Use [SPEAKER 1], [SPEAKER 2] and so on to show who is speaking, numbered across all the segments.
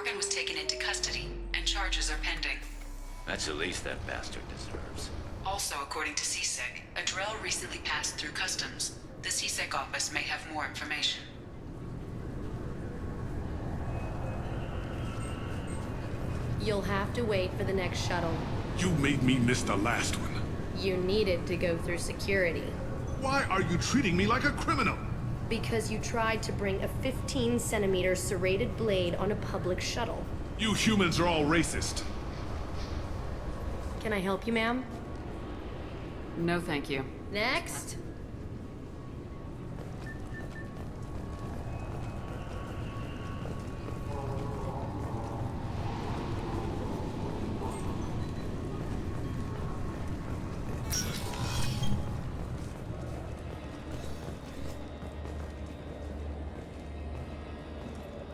[SPEAKER 1] Parkin was taken into custody, and charges are pending.
[SPEAKER 2] That's the least that bastard deserves.
[SPEAKER 1] Also, according to CSEC, a Drell recently passed through customs. The CSEC office may have more information.
[SPEAKER 3] You'll have to wait for the next shuttle.
[SPEAKER 4] You made me miss the last one.
[SPEAKER 3] You needed to go through security.
[SPEAKER 4] Why are you treating me like a criminal?
[SPEAKER 3] Because you tried to bring a 15-centimeter serrated blade on a public shuttle.
[SPEAKER 4] You humans are all racist.
[SPEAKER 3] Can I help you, ma'am?
[SPEAKER 5] No, thank you.
[SPEAKER 3] Next.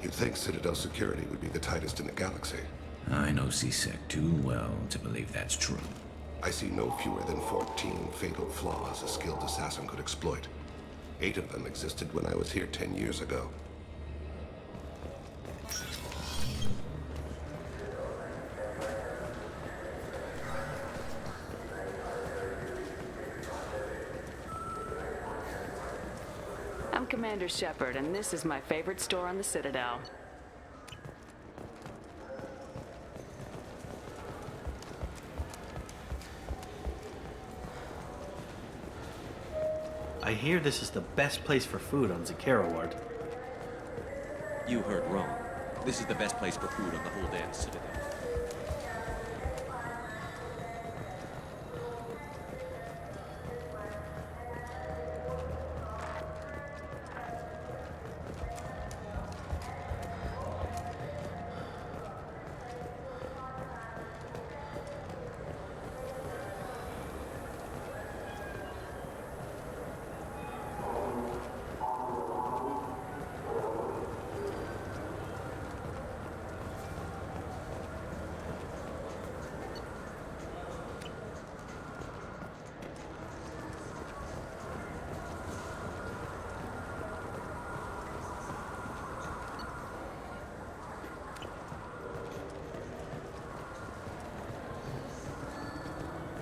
[SPEAKER 6] You'd think Citadel security would be the tightest in the galaxy.
[SPEAKER 2] I know CSEC too well to believe that's true.
[SPEAKER 6] I see no fewer than 14 fatal flaws a skilled assassin could exploit. 8 of them existed when I was here 10 years ago.
[SPEAKER 5] I'm Commander Shepard, and this is my favorite store on the Citadel.
[SPEAKER 7] I hear this is the best place for food on Zakera Ward.
[SPEAKER 8] You heard wrong. This is the best place for food on the whole damn Citadel.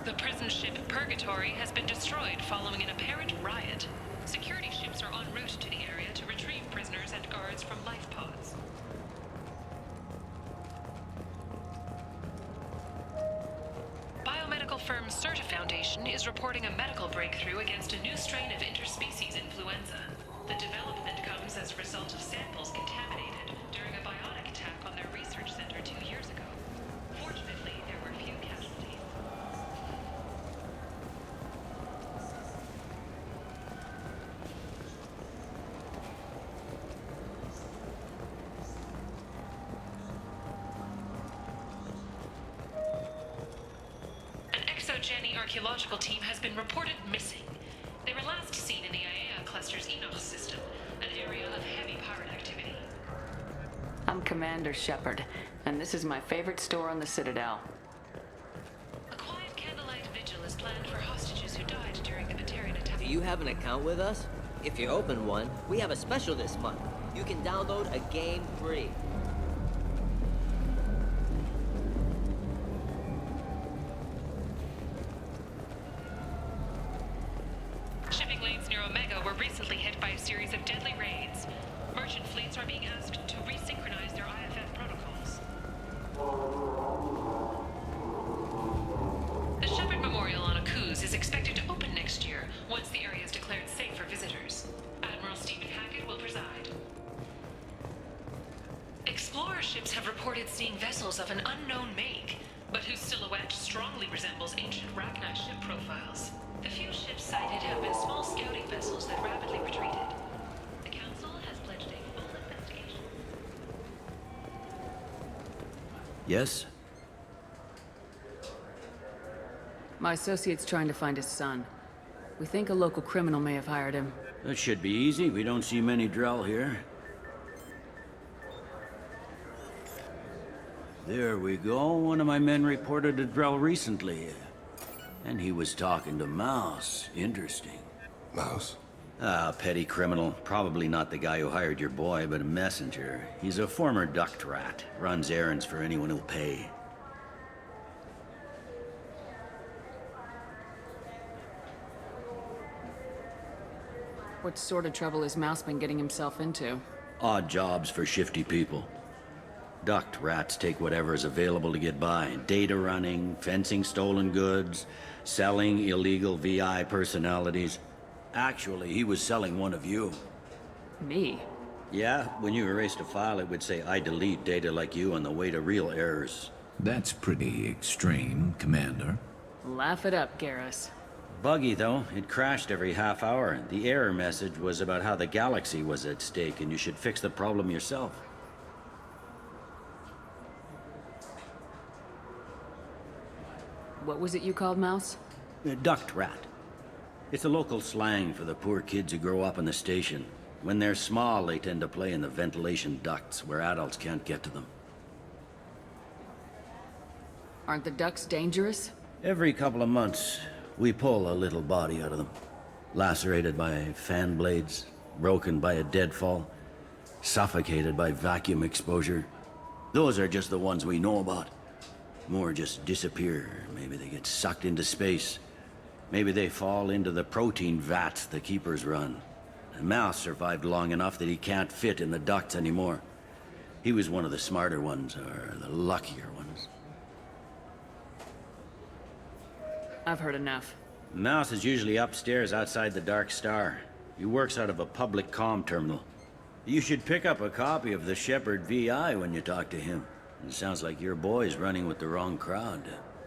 [SPEAKER 9] The prison ship Purgatory has been destroyed following an apparent riot. Security ships are en route to the area to retrieve prisoners and guards from life pods. Biomedical firm Certa Foundation is reporting a medical breakthrough against a new strain of interspecies influenza. The development comes as a result of samples contaminated during a biotic attack on their research center 2 years ago. Fortunately, there were few casualties. Jenny archaeological team has been reported missing. They were last seen in the Aiea cluster's Enoch system, an area of heavy pirate activity.
[SPEAKER 5] I'm Commander Shepard, and this is my favorite store on the Citadel.
[SPEAKER 9] A quiet candlelight vigil is planned for hostages who died during the Batarian attack.
[SPEAKER 10] Do you have an account with us? If you open one, we have a special this month. You can download a game free.
[SPEAKER 9] Shipping lanes near Omega were recently hit by a series of deadly raids. Merchant fleets are being asked to resynchronize their IFF protocols. The Shepard Memorial on Akuz is expected to open next year, once the area is declared safe for visitors. Admiral Stephen Hackett will preside. Explorer ships have reported seeing vessels of an unknown make, but whose silhouette strongly resembles ancient Rachni ship profiles. The few ships sighted have been small scouting vessels that rapidly retreated. The Council has pledged a full investigation.
[SPEAKER 2] Yes?
[SPEAKER 5] My associate's trying to find his son. We think a local criminal may have hired him.
[SPEAKER 2] That should be easy. We don't see many Drell here. There we go. One of my men reported a Drell recently. And he was talking to Mouse. Interesting.
[SPEAKER 6] Mouse?
[SPEAKER 11] Ah, petty criminal. Probably not the guy who hired your boy, but a messenger. He's a former duct rat. Runs errands for anyone who'll pay.
[SPEAKER 5] What sort of trouble has Mouse been getting himself into?
[SPEAKER 11] Odd jobs for shifty people. Duct rats take whatever is available to get by. Data running, fencing stolen goods, selling illegal VI personalities. Actually, he was selling one of you.
[SPEAKER 5] Me?
[SPEAKER 11] Yeah, when you erased a file, it would say, I delete data like you on the way to real errors.
[SPEAKER 2] That's pretty extreme, Commander.
[SPEAKER 5] Laugh it up, Garrus.
[SPEAKER 11] Buggy, though. It crashed every half hour. The error message was about how the galaxy was at stake, and you should fix the problem yourself.
[SPEAKER 5] What was it you called Mouse?
[SPEAKER 11] Duct rat. It's a local slang for the poor kids who grow up in the station. When they're small, they tend to play in the ventilation ducts where adults can't get to them.
[SPEAKER 5] Aren't the ducks dangerous?
[SPEAKER 11] Every couple of months, we pull a little body out of them. Lacerated by fan blades, broken by a deadfall, suffocated by vacuum exposure. Those are just the ones we know about. More just disappear. Maybe they get sucked into space. Maybe they fall into the protein vats the keepers run. And Mouse survived long enough that he can't fit in the ducts anymore. He was one of the smarter ones, or the luckier ones.
[SPEAKER 5] I've heard enough.
[SPEAKER 11] Mouse is usually upstairs outside the Dark Star. He works out of a public comm terminal. You should pick up a copy of the Shepherd VI when you talk to him. It sounds like your boy's running with the wrong crowd.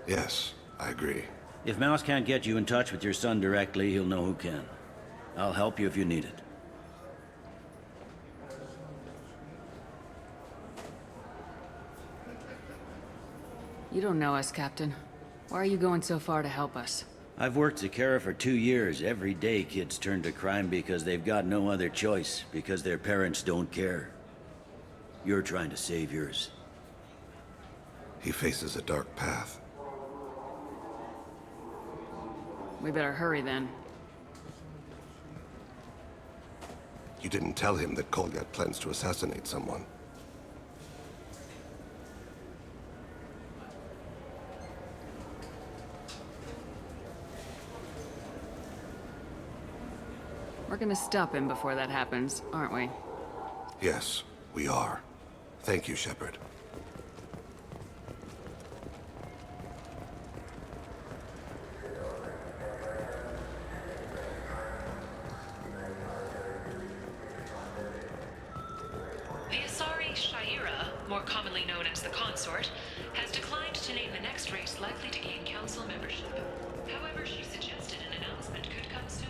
[SPEAKER 6] Yes, I agree.
[SPEAKER 11] If Mouse can't get you in touch with your son directly, he'll know who can. I'll help you if you need it.
[SPEAKER 5] You don't know us, Captain. Why are you going so far to help us?
[SPEAKER 11] I've worked Zakera for 2 years. Every day kids turn to crime because they've got no other choice, because their parents don't care. You're trying to save yours.
[SPEAKER 6] He faces a dark path.
[SPEAKER 5] We better hurry then.
[SPEAKER 6] You didn't tell him that Kolgat plans to assassinate someone.
[SPEAKER 5] We're gonna stop him before that happens, aren't we?
[SPEAKER 6] Yes, we are. Thank you, Shepard.
[SPEAKER 9] The Asari Shaira, more commonly known as the Consort, has declined to name the next race likely to gain council membership. However, she suggested an announcement could come soon.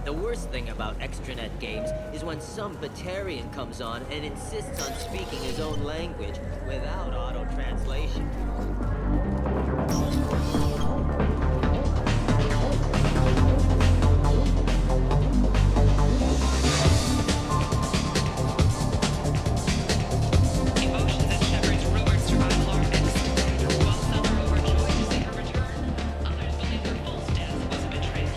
[SPEAKER 10] The worst thing about extranet games is when some Batarian comes on and insists on speaking his own language without auto-translation.
[SPEAKER 9] Emotions at Shepard's rumored survival are mixed. While some are overjoyed to see her return, others believe her false death was a betrayal.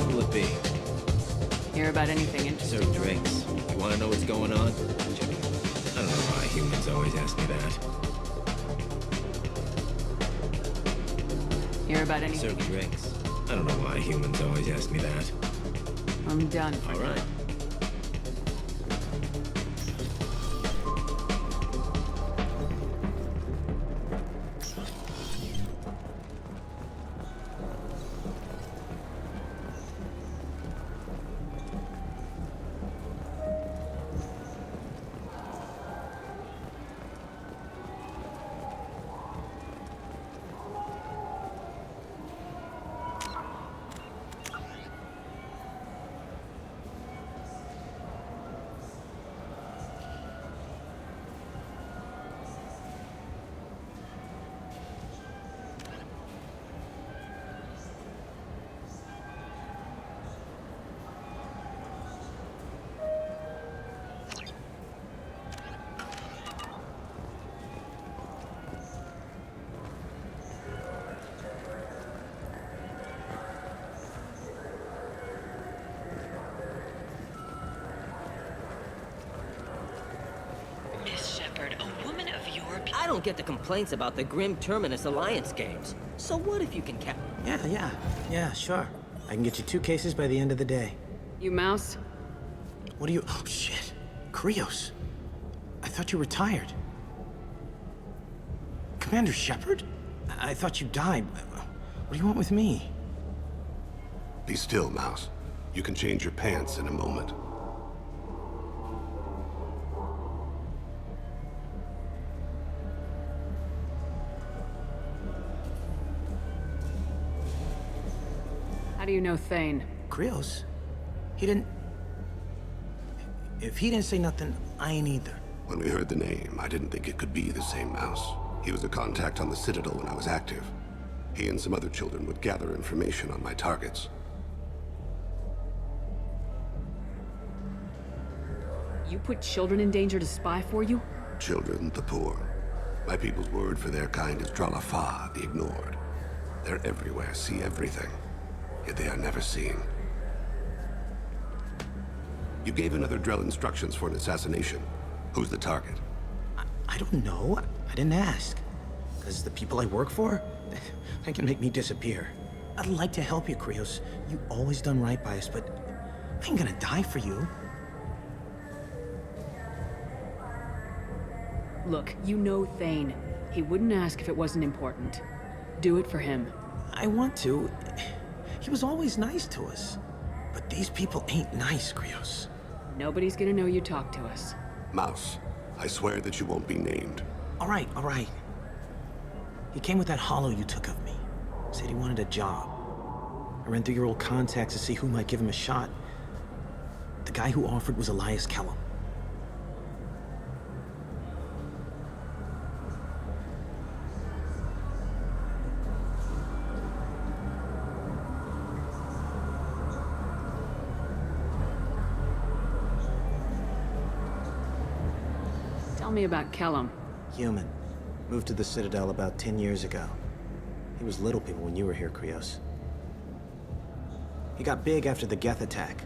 [SPEAKER 8] Who'll it be?
[SPEAKER 5] Hear about anything interesting?
[SPEAKER 8] Serve drinks. You wanna know what's going on? Check it. I don't know why humans always ask me that.
[SPEAKER 5] Hear about anything?
[SPEAKER 8] Serve drinks. I don't know why humans always ask me that.
[SPEAKER 5] I'm done for
[SPEAKER 8] All
[SPEAKER 5] now.
[SPEAKER 8] right.
[SPEAKER 10] don't get the complaints about the Grim Terminus Alliance games. So what if you can
[SPEAKER 12] Yeah, sure. I can get you 2 cases by the end of the day.
[SPEAKER 5] You mouse?
[SPEAKER 12] What do you... Oh, shit. Krios. I thought you retired. Commander Shepard? I thought you died. What do you want with me?
[SPEAKER 6] Be still, Mouse. You can change your pants in a moment.
[SPEAKER 5] How do you know Thane?
[SPEAKER 12] Krios? He didn't... If he didn't say nothing, I ain't either.
[SPEAKER 6] When we heard the name, I didn't think it could be the same Mouse. He was a contact on the Citadel when I was active. He and some other children would gather information on my targets.
[SPEAKER 5] You put children in danger to spy for you?
[SPEAKER 6] Children, the poor. My people's word for their kind is Dralafa, the ignored. They're everywhere, see everything. Yet they are never seen. You gave another Drell instructions for an assassination. Who's the target?
[SPEAKER 12] I don't know. I didn't ask. Because the people I work for, they can make me disappear. I'd like to help you, Krios. You always done right by us, but I ain't gonna die for you.
[SPEAKER 5] Look, you know Thane. He wouldn't ask if it wasn't important. Do it for him.
[SPEAKER 12] I want to. He was always nice to us. But these people ain't nice, Krios.
[SPEAKER 5] Nobody's gonna know you talked to us.
[SPEAKER 6] Mouse, I swear that you won't be named.
[SPEAKER 12] All right. He came with that hollow you took of me. Said he wanted a job. I ran through your old contacts to see who might give him a shot. The guy who offered was Elias Kellum.
[SPEAKER 5] Tell me about Kellum.
[SPEAKER 12] Human. Moved to the Citadel about 10 years ago. He was little people when you were here, Krios. He got big after the Geth attack.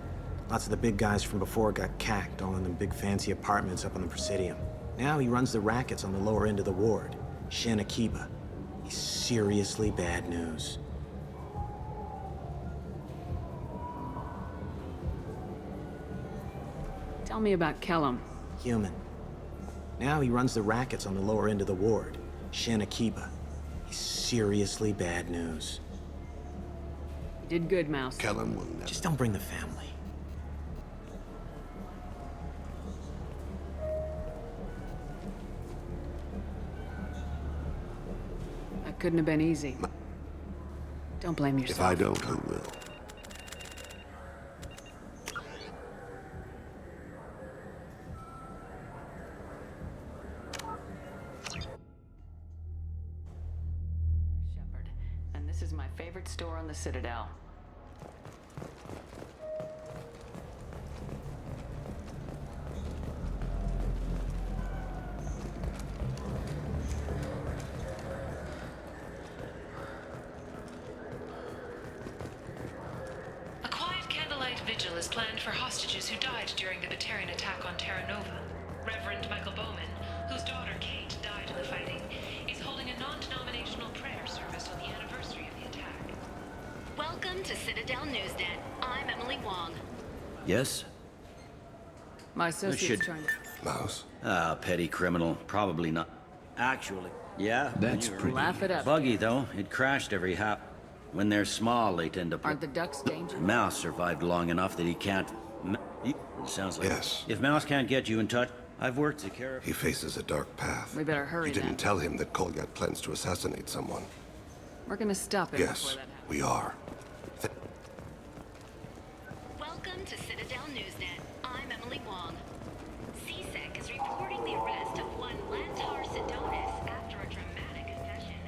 [SPEAKER 12] Lots of the big guys from before got cacked, all in them big fancy apartments up on the Presidium. Now he runs the rackets on the lower end of the ward, Shin Akiba. He's seriously bad news.
[SPEAKER 5] Tell me about Kellum.
[SPEAKER 12] Human. Now he runs the rackets on the lower end of the ward, Shin Akiba. He's seriously bad news.
[SPEAKER 5] You did good, Mouse.
[SPEAKER 6] Kellum will never...
[SPEAKER 12] Just don't bring the family.
[SPEAKER 5] That couldn't have been easy. Don't blame yourself.
[SPEAKER 6] If I don't, who will?
[SPEAKER 5] Shepard, and this is my favorite store on the Citadel.
[SPEAKER 9] A quiet candlelight vigil is planned for hostages who died during the Batarian attack on Terra Nova. Reverend Michael Bowman, whose daughter Kate died in the fighting, is holding a non-denominational prayer service on the anniversary of the attack.
[SPEAKER 3] Welcome to Citadel Newsnet. I'm Emily Wong.
[SPEAKER 11] Yes?
[SPEAKER 5] My associate's
[SPEAKER 11] should-
[SPEAKER 5] trying to...
[SPEAKER 6] Mouse?
[SPEAKER 11] Ah, petty criminal. Probably not. Actually, yeah.
[SPEAKER 2] That's
[SPEAKER 11] when you're
[SPEAKER 2] pretty.
[SPEAKER 5] Laugh it up.
[SPEAKER 11] Buggy, though. It crashed every half. When they're small, they tend to...
[SPEAKER 5] Aren't the ducks dangerous?
[SPEAKER 11] Mouse survived long enough that he can't... Sounds like...
[SPEAKER 6] Yes.
[SPEAKER 11] If Mouse can't get you in touch, I've worked to care of...
[SPEAKER 6] He faces a dark path.
[SPEAKER 5] We better hurry
[SPEAKER 6] You didn't
[SPEAKER 5] then.
[SPEAKER 6] tell him that Kolyat plans to assassinate someone.
[SPEAKER 5] We're gonna stop it before
[SPEAKER 6] Yes,
[SPEAKER 5] that happens.
[SPEAKER 6] we are.
[SPEAKER 3] Welcome to Citadel Newsnet. I'm Emily Wong. CSEC is reporting the arrest of one Lantar Sidonis after a dramatic confession.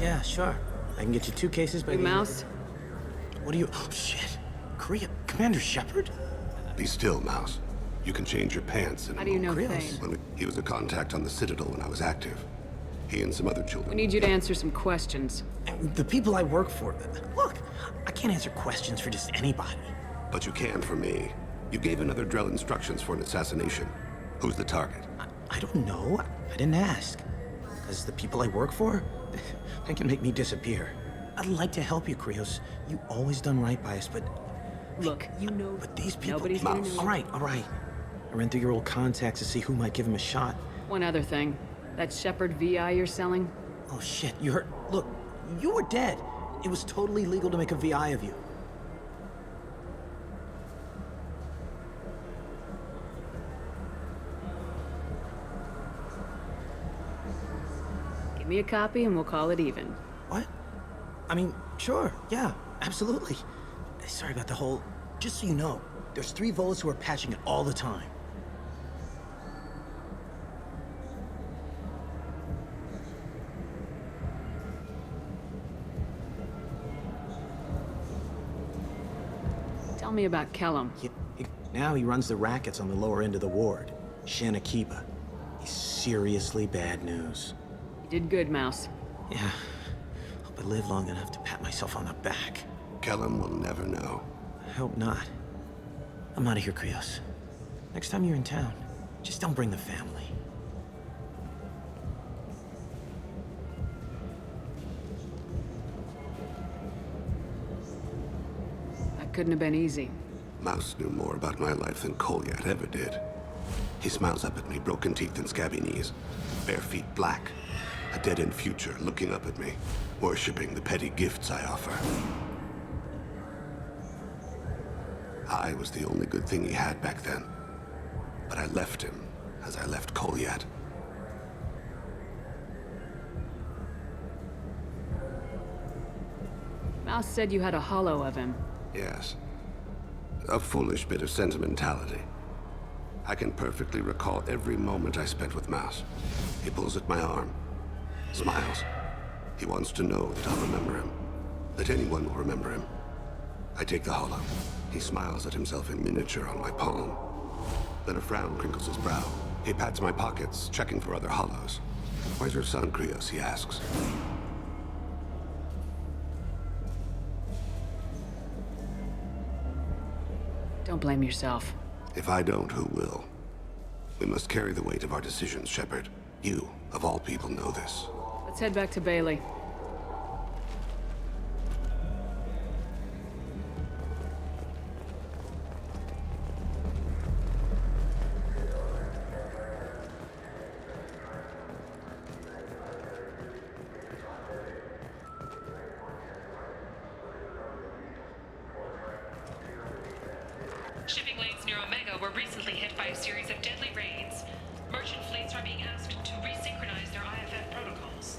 [SPEAKER 12] Yeah, sure. I can get you 2 cases by
[SPEAKER 5] You
[SPEAKER 12] the end of
[SPEAKER 5] Mouse?
[SPEAKER 12] What are you... Oh, shit. Commander Shepard?
[SPEAKER 6] Be still, Mouse. You can change your pants in a
[SPEAKER 5] How do you know
[SPEAKER 6] moment.
[SPEAKER 5] Thane?
[SPEAKER 6] He was a contact on the Citadel when I was active. He and some other
[SPEAKER 5] We
[SPEAKER 6] children.
[SPEAKER 5] need you to answer some questions.
[SPEAKER 12] The people I work for... Look, I can't answer questions for just anybody.
[SPEAKER 6] But you can for me. You gave another Drell instructions for an assassination. Who's the target?
[SPEAKER 12] I don't know. I didn't ask. Because the people I work for, they can make me disappear. I'd like to help you, Krios. You always done right by us, but...
[SPEAKER 5] Look, you know...
[SPEAKER 12] But these people...
[SPEAKER 5] Nobody's gonna know.
[SPEAKER 12] All right. I ran through your old contacts to see who might give him a shot.
[SPEAKER 5] One other thing. That Shepherd VI you're selling?
[SPEAKER 12] Oh, shit. You heard... Look, you were dead. It was totally legal to make a VI of you.
[SPEAKER 5] Give me a copy and we'll call it even.
[SPEAKER 12] What? I mean, sure, yeah, absolutely. Sorry about the whole... Just so you know, there's 3 Volus who are patching it all the time.
[SPEAKER 5] Tell me about Kellum.
[SPEAKER 12] Now he runs the rackets on the lower end of the ward. Shanakiba. He's seriously bad news.
[SPEAKER 5] You did good, Mouse.
[SPEAKER 12] Yeah. Hope I live long enough to pat myself on the back.
[SPEAKER 6] Kellum will never know.
[SPEAKER 12] I hope not. I'm out of here, Krios. Next time you're in town, just don't bring the family.
[SPEAKER 5] That couldn't have been easy.
[SPEAKER 6] Mouse knew more about my life than Kolyat ever did. He smiles up at me, broken teeth and scabby knees. Bare feet black. A dead-end future looking up at me, worshipping the petty gifts I offer. I was the only good thing he had back then. But I left him, as I left Kolyat.
[SPEAKER 5] Mouse said you had a hollow of him.
[SPEAKER 6] Yes. A foolish bit of sentimentality. I can perfectly recall every moment I spent with Mouse. He pulls at my arm, smiles. He wants to know that I'll remember him, that anyone will remember him. I take the hollow. He smiles at himself in miniature on my palm. Then a frown crinkles his brow. He pats my pockets, checking for other hollows. Where's your son, Krios? He asks.
[SPEAKER 5] Don't blame yourself.
[SPEAKER 6] If I don't, who will? We must carry the weight of our decisions, Shepard. You, of all people, know this.
[SPEAKER 5] Let's head back to Bailey.
[SPEAKER 9] Shipping lanes near Omega were recently hit by a series of deadly raids. Merchant fleets are being asked to resynchronize their IFF protocols.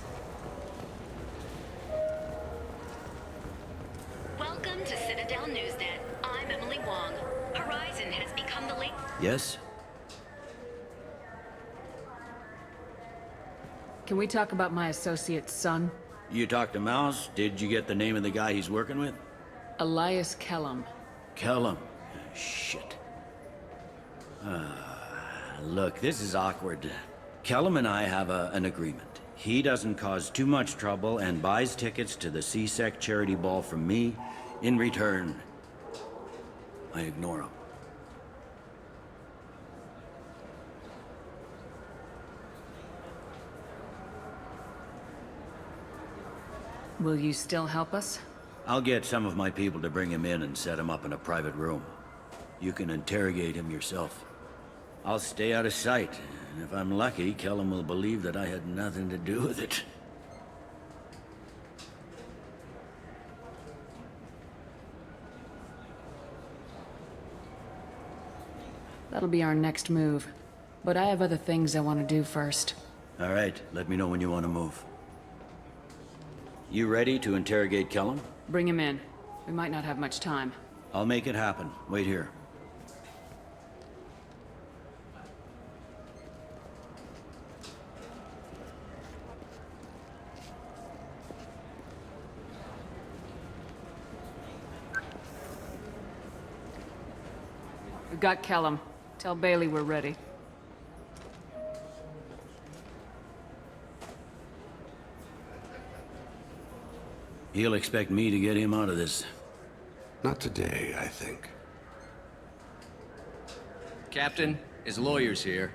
[SPEAKER 3] Welcome to Citadel Newsnet. I'm Emily Wong. Horizon has become the late...
[SPEAKER 11] Yes?
[SPEAKER 5] Can we talk about my associate's son?
[SPEAKER 11] You talked to Mouse? Did you get the name of the guy he's working with?
[SPEAKER 5] Elias Kellum.
[SPEAKER 11] Kellum. Shit. Look, this is awkward. Kellum and I have an agreement. He doesn't cause too much trouble and buys tickets to the C-Sec charity ball from me. In return, I ignore him.
[SPEAKER 5] Will you still help us?
[SPEAKER 11] I'll get some of my people to bring him in and set him up in a private room. You can interrogate him yourself. I'll stay out of sight, and if I'm lucky, Kellum will believe that I had nothing to do with it.
[SPEAKER 5] That'll be our next move. But I have other things I want to do first.
[SPEAKER 11] All right, let me know when you want to move. You ready to interrogate Kellum?
[SPEAKER 5] Bring him in. We might not have much time.
[SPEAKER 11] I'll make it happen. Wait here.
[SPEAKER 5] We've got Kellum. Tell Bailey we're ready.
[SPEAKER 11] He'll expect me to get him out of this.
[SPEAKER 6] Not today, I think.
[SPEAKER 13] Captain, his lawyer's here.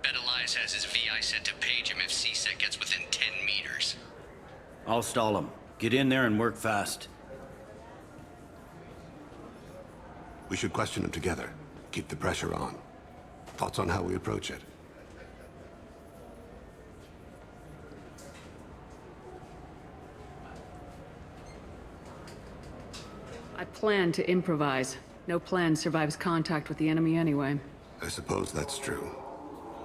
[SPEAKER 13] Bet Elias has his VI set to page him if C-Sec gets within 10 meters.
[SPEAKER 11] I'll stall him. Get in there and work fast.
[SPEAKER 6] We should question him together. Keep the pressure on. Thoughts on how we approach it?
[SPEAKER 5] I plan to improvise. No plan survives contact with the enemy anyway.
[SPEAKER 6] I suppose that's true.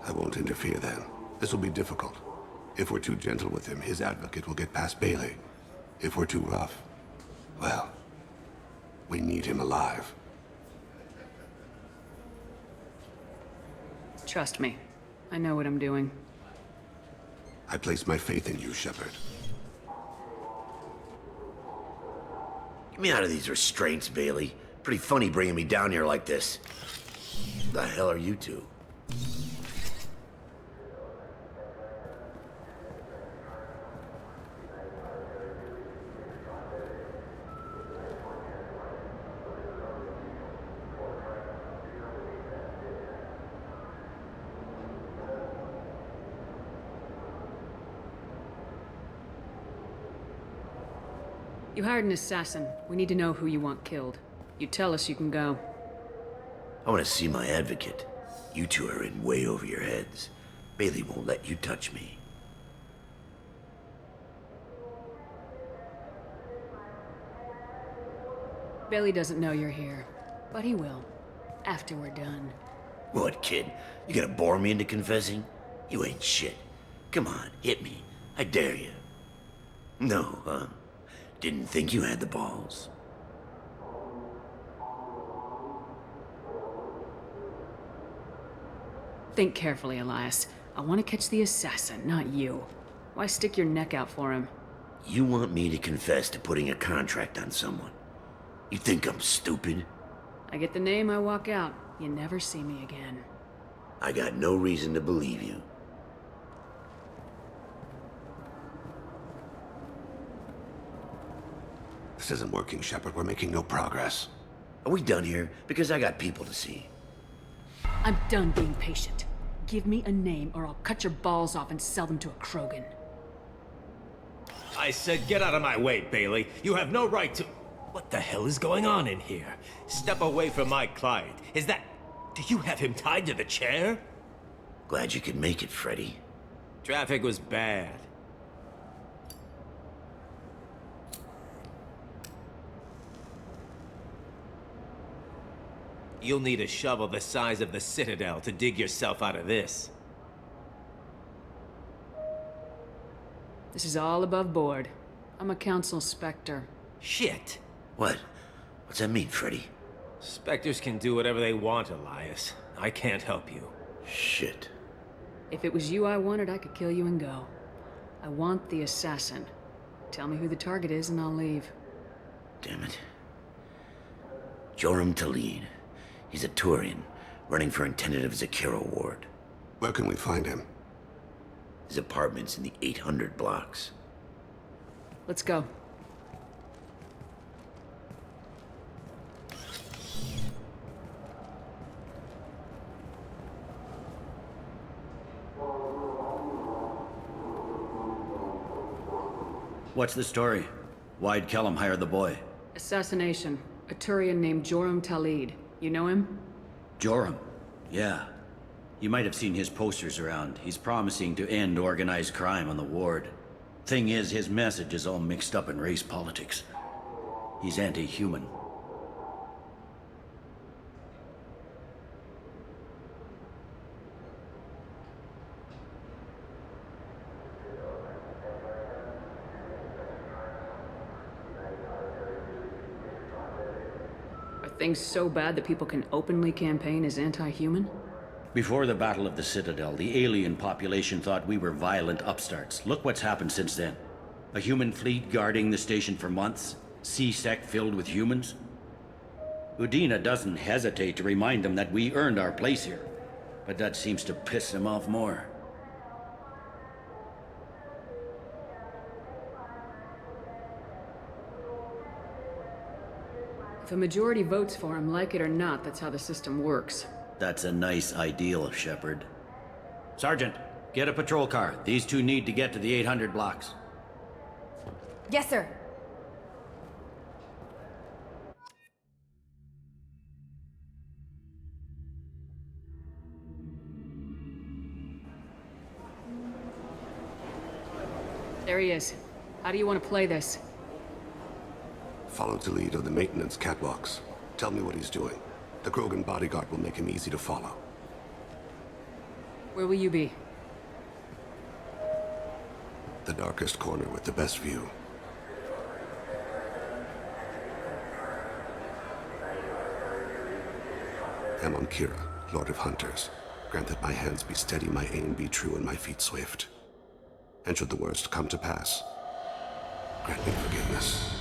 [SPEAKER 6] I won't interfere then. This will be difficult. If we're too gentle with him, his advocate will get past Bailey. If we're too rough, well, we need him alive.
[SPEAKER 5] Trust me. I know what I'm doing.
[SPEAKER 6] I place my faith in you, Shepard.
[SPEAKER 11] Get me out of these restraints, Bailey. Pretty funny bringing me down here like this. The hell are you two?
[SPEAKER 5] You hired an assassin. We need to know who you want killed. You tell us, you can go.
[SPEAKER 11] I want to see my advocate. You two are in way over your heads. Bailey won't let you touch me.
[SPEAKER 5] Bailey doesn't know you're here, but he will. After we're done.
[SPEAKER 11] What, kid? You gonna bore me into confessing? You ain't shit. Come on, hit me. I dare you. No, huh? Didn't think you had the balls.
[SPEAKER 5] Think carefully, Elias. I want to catch the assassin, not you. Why stick your neck out for him?
[SPEAKER 11] You want me to confess to putting a contract on someone? You think I'm stupid?
[SPEAKER 5] I get the name, I walk out. You never see me again.
[SPEAKER 11] I got no reason to believe you.
[SPEAKER 6] This isn't working, Shepard. We're making no progress.
[SPEAKER 11] Are we done here? Because I got people to see.
[SPEAKER 5] I'm done being patient. Give me a name or I'll cut your balls off and sell them to a Krogan.
[SPEAKER 14] I said get out of my way, Bailey. You have no right to... What the hell is going on in here? Step away from my client. Is that... Do you have him tied to the chair?
[SPEAKER 11] Glad you could make it, Freddy.
[SPEAKER 14] Traffic was bad. You'll need a shovel the size of the Citadel to dig yourself out of this.
[SPEAKER 5] This is all above board. I'm a council specter.
[SPEAKER 14] Shit.
[SPEAKER 11] What? What's that mean, Freddy?
[SPEAKER 14] Spectres can do whatever they want, Elias. I can't help you.
[SPEAKER 11] Shit.
[SPEAKER 5] If it was you I wanted, I could kill you and go. I want the assassin. Tell me who the target is and I'll leave.
[SPEAKER 11] Damn it. Joram Talid. He's a Turian, running for intendant of Zakera Ward.
[SPEAKER 6] Where can we find him?
[SPEAKER 11] His apartment's in the 800 blocks.
[SPEAKER 5] Let's go.
[SPEAKER 11] What's the story? Why'd Kellum hire the boy?
[SPEAKER 5] Assassination. A Turian named Joram Talid. You know him?
[SPEAKER 11] Joram? Yeah. You might have seen his posters around. He's promising to end organized crime on the ward. Thing is, his message is all mixed up in race politics. He's anti-human.
[SPEAKER 5] Things so bad that people can openly campaign as anti-human?
[SPEAKER 11] Before the Battle of the Citadel, the alien population thought we were violent upstarts. Look what's happened since then. A human fleet guarding the station for months. C-Sec filled with humans. Udina doesn't hesitate to remind them that we earned our place here. But that seems to piss them off more.
[SPEAKER 5] If a majority votes for him, like it or not, that's how the system works.
[SPEAKER 11] That's a nice ideal, Shepard. Sergeant, get a patrol car. These two need to get to the 800 blocks.
[SPEAKER 15] Yes, sir.
[SPEAKER 5] There he is. How do you want to play this?
[SPEAKER 6] Follow the lead of the maintenance catwalks. Tell me what he's doing. The Krogan bodyguard will make him easy to follow.
[SPEAKER 5] Where will you be?
[SPEAKER 6] The darkest corner with the best view. I'm on Kira, Lord of Hunters. Grant that my hands be steady, my aim be true, and my feet swift. And should the worst come to pass, grant me forgiveness.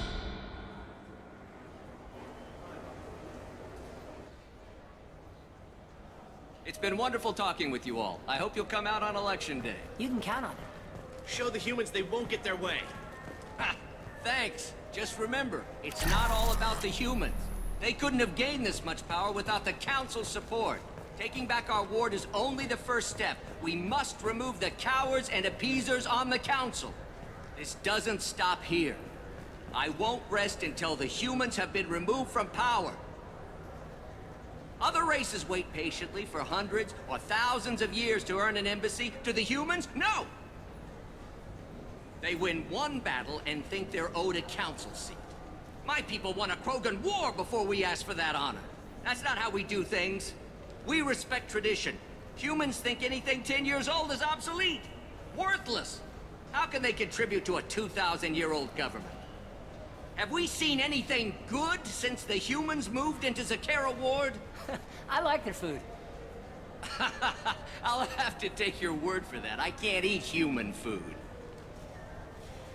[SPEAKER 13] It's been wonderful talking with you all. I hope you'll come out on Election Day.
[SPEAKER 10] You can count on it.
[SPEAKER 14] Show the humans they won't get their way.
[SPEAKER 13] Ha! Thanks. Just remember, it's not all about the humans. They couldn't have gained this much power without the Council's support. Taking back our ward is only the first step. We must remove the cowards and appeasers on the Council. This doesn't stop here. I won't rest until the humans have been removed from power. Other races wait patiently for hundreds or thousands of years to earn an embassy. To the humans, no! They win one battle and think they're owed a council seat. My people won a Krogan war before we asked for that honor. That's not how we do things. We respect tradition. Humans think anything 10 years old is obsolete. Worthless. How can they contribute to a 2,000-year-old government? Have we seen anything good since the humans moved into Zakera Ward?
[SPEAKER 10] I like their food.
[SPEAKER 13] I'll have to take your word for that. I can't eat human food.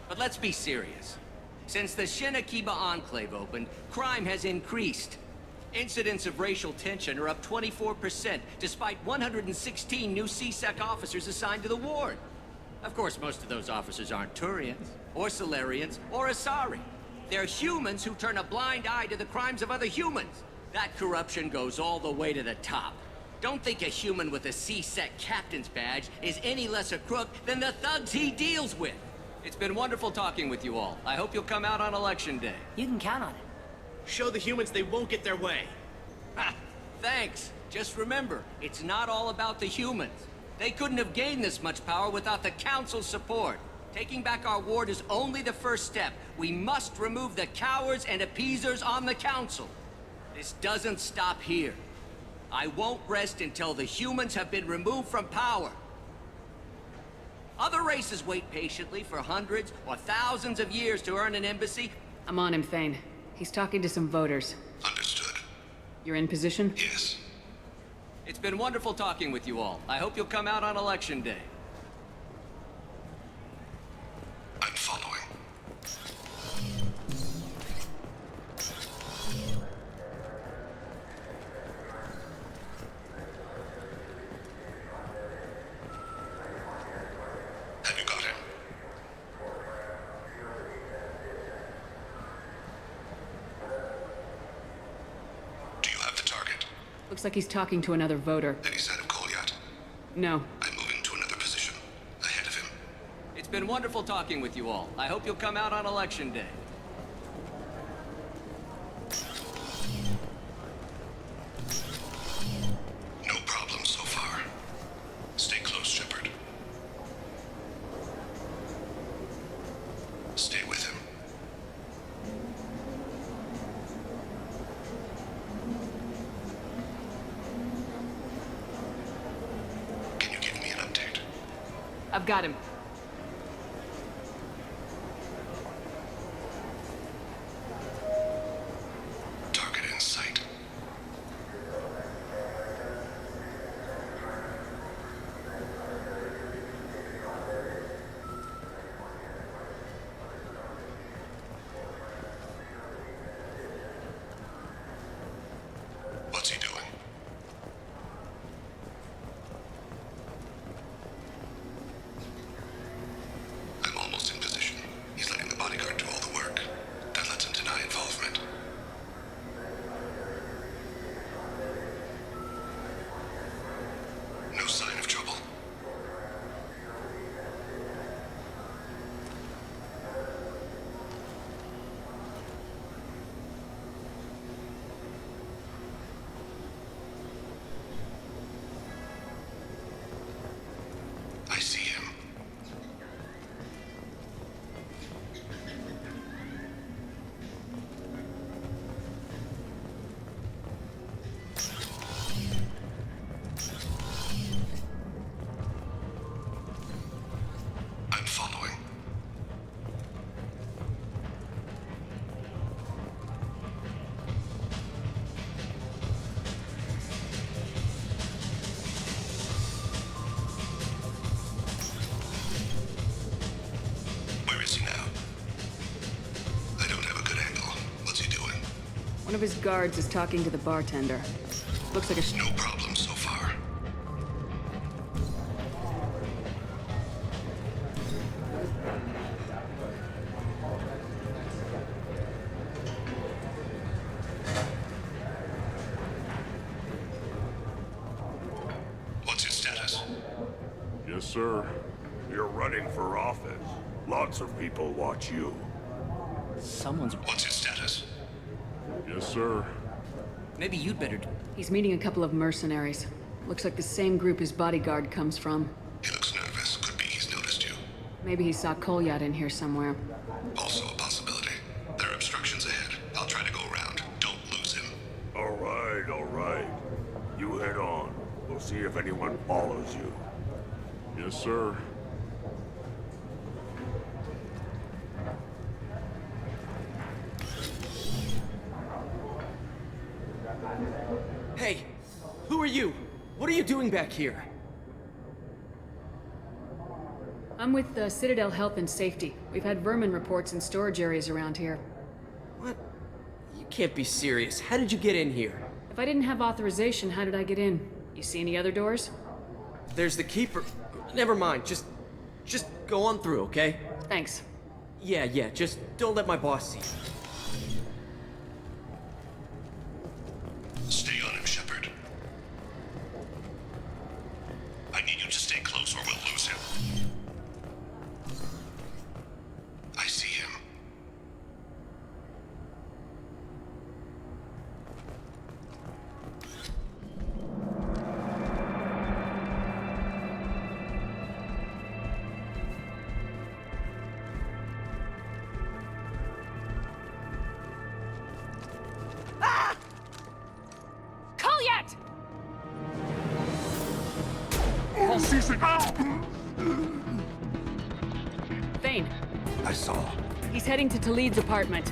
[SPEAKER 13] But let's be serious. Since the Shinekiba Enclave opened, crime has increased. Incidents of racial tension are up 24%, despite 116 new CSEC officers assigned to the ward. Of course, most of those officers aren't Turians, or Solarians, or Asari. They're humans who turn a blind eye to the crimes of other humans. That corruption goes all the way to the top. Don't think a human with a CSEC captain's badge is any less a crook than the thugs he deals with. It's been wonderful talking with you all. I hope you'll come out on Election Day.
[SPEAKER 10] You can count on it.
[SPEAKER 14] Show the humans they won't get their way.
[SPEAKER 13] Ha! Thanks. Just remember, it's not all about the humans. They couldn't have gained this much power without the Council's support. Taking back our ward is only the first step. We must remove the cowards and appeasers on the Council. This doesn't stop here. I won't rest until the humans have been removed from power. Other races wait patiently for hundreds or thousands of years to earn an embassy.
[SPEAKER 5] I'm on him, Thane. He's talking to some voters.
[SPEAKER 6] Understood.
[SPEAKER 5] You're in position?
[SPEAKER 6] Yes.
[SPEAKER 13] It's been wonderful talking with you all. I hope you'll come out on Election Day.
[SPEAKER 6] I'm following. Have you got him? Do you have the target?
[SPEAKER 5] Looks like he's talking to another voter.
[SPEAKER 6] Any sign of Kolyat?
[SPEAKER 5] No.
[SPEAKER 6] I'm moving to another position. Ahead of him.
[SPEAKER 13] It's been wonderful talking with you all. I hope you'll come out on Election Day.
[SPEAKER 6] No problem so far. Stay close, Shepard. Stay with him. Can you give me an update?
[SPEAKER 5] I've got him.
[SPEAKER 6] Target in sight. What's he doing?
[SPEAKER 5] One of his guards is talking to the bartender. Looks like a...
[SPEAKER 6] No problem so far. What's your status?
[SPEAKER 4] Yes, sir. You're running for office. Lots of people watch you.
[SPEAKER 13] Someone's...
[SPEAKER 6] What's your status?
[SPEAKER 4] Yes, sir.
[SPEAKER 13] Maybe you'd better...
[SPEAKER 5] He's meeting a couple of mercenaries. Looks like the same group his bodyguard comes from.
[SPEAKER 6] He looks nervous. Could be he's noticed you.
[SPEAKER 5] Maybe he saw Kolyat in here somewhere.
[SPEAKER 6] Also a possibility. There are obstructions ahead. I'll try to go around. Don't lose him.
[SPEAKER 4] All right, all right. You head on. We'll see if anyone follows you. Yes, sir.
[SPEAKER 13] Hey! Who are you? What are you doing back here?
[SPEAKER 5] I'm with Citadel Health and Safety. We've had vermin reports in storage areas around here.
[SPEAKER 13] What? You can't be serious. How did you get in here?
[SPEAKER 5] If I didn't have authorization, how did I get in? You see any other doors?
[SPEAKER 13] There's the keeper. Never mind. Just go on through, okay?
[SPEAKER 5] Thanks.
[SPEAKER 13] Yeah, just don't let my boss see.
[SPEAKER 6] Stay on him, Shepard. I need you to stay close or we'll lose him. I see him.
[SPEAKER 5] Kolyat!
[SPEAKER 4] Oh, Cece!
[SPEAKER 5] Thane,
[SPEAKER 6] I saw.
[SPEAKER 5] he's heading to Talid's apartment.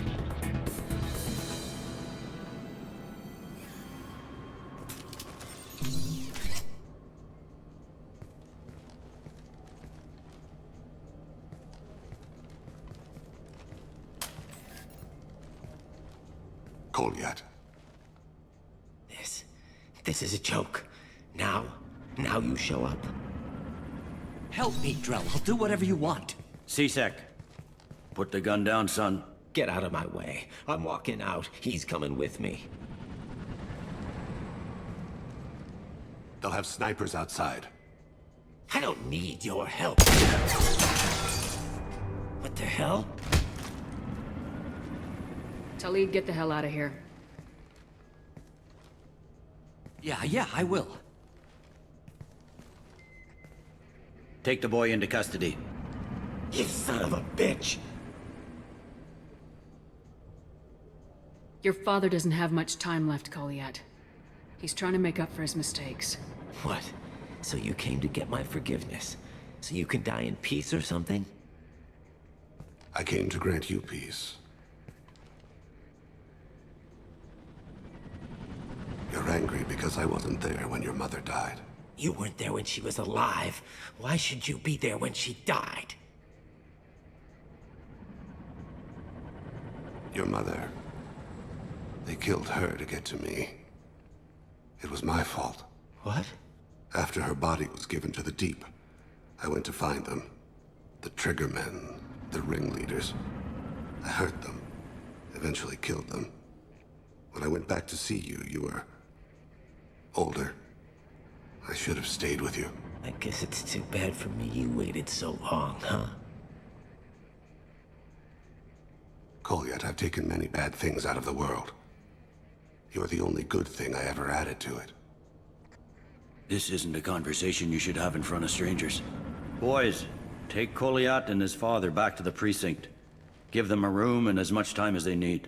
[SPEAKER 6] Kolyat.
[SPEAKER 14] This is a joke. Now you show up.
[SPEAKER 13] Help me, Drell. I'll do whatever you want.
[SPEAKER 11] C-Sec. Put the gun down, son.
[SPEAKER 14] Get out of my way. I'm walking out. He's coming with me.
[SPEAKER 6] They'll have snipers outside.
[SPEAKER 14] I don't need your help. What the hell?
[SPEAKER 5] Talid, get the hell out of here.
[SPEAKER 13] Yeah, I will.
[SPEAKER 11] Take the boy into custody.
[SPEAKER 14] You son of a bitch!
[SPEAKER 5] Your father doesn't have much time left, Kolyat. He's trying to make up for his mistakes.
[SPEAKER 14] What? So you came to get my forgiveness? So you can die in peace or something?
[SPEAKER 6] I came to grant you peace. You're angry because I wasn't there when your mother died.
[SPEAKER 14] You weren't there when she was alive. Why should you be there when she died?
[SPEAKER 6] Your mother. They killed her to get to me. It was my fault.
[SPEAKER 14] What?
[SPEAKER 6] After her body was given to the Deep, I went to find them. The Triggermen, the ringleaders. I hurt them, eventually killed them. When I went back to see you, you were older. I should have stayed with you.
[SPEAKER 14] I guess it's too bad for me you waited so long, huh?
[SPEAKER 6] Kolyat, I've taken many bad things out of the world. You're the only good thing I ever added to it.
[SPEAKER 11] This isn't a conversation you should have in front of strangers. Boys, take Kolyat and his father back to the precinct. Give them a room and as much time as they need.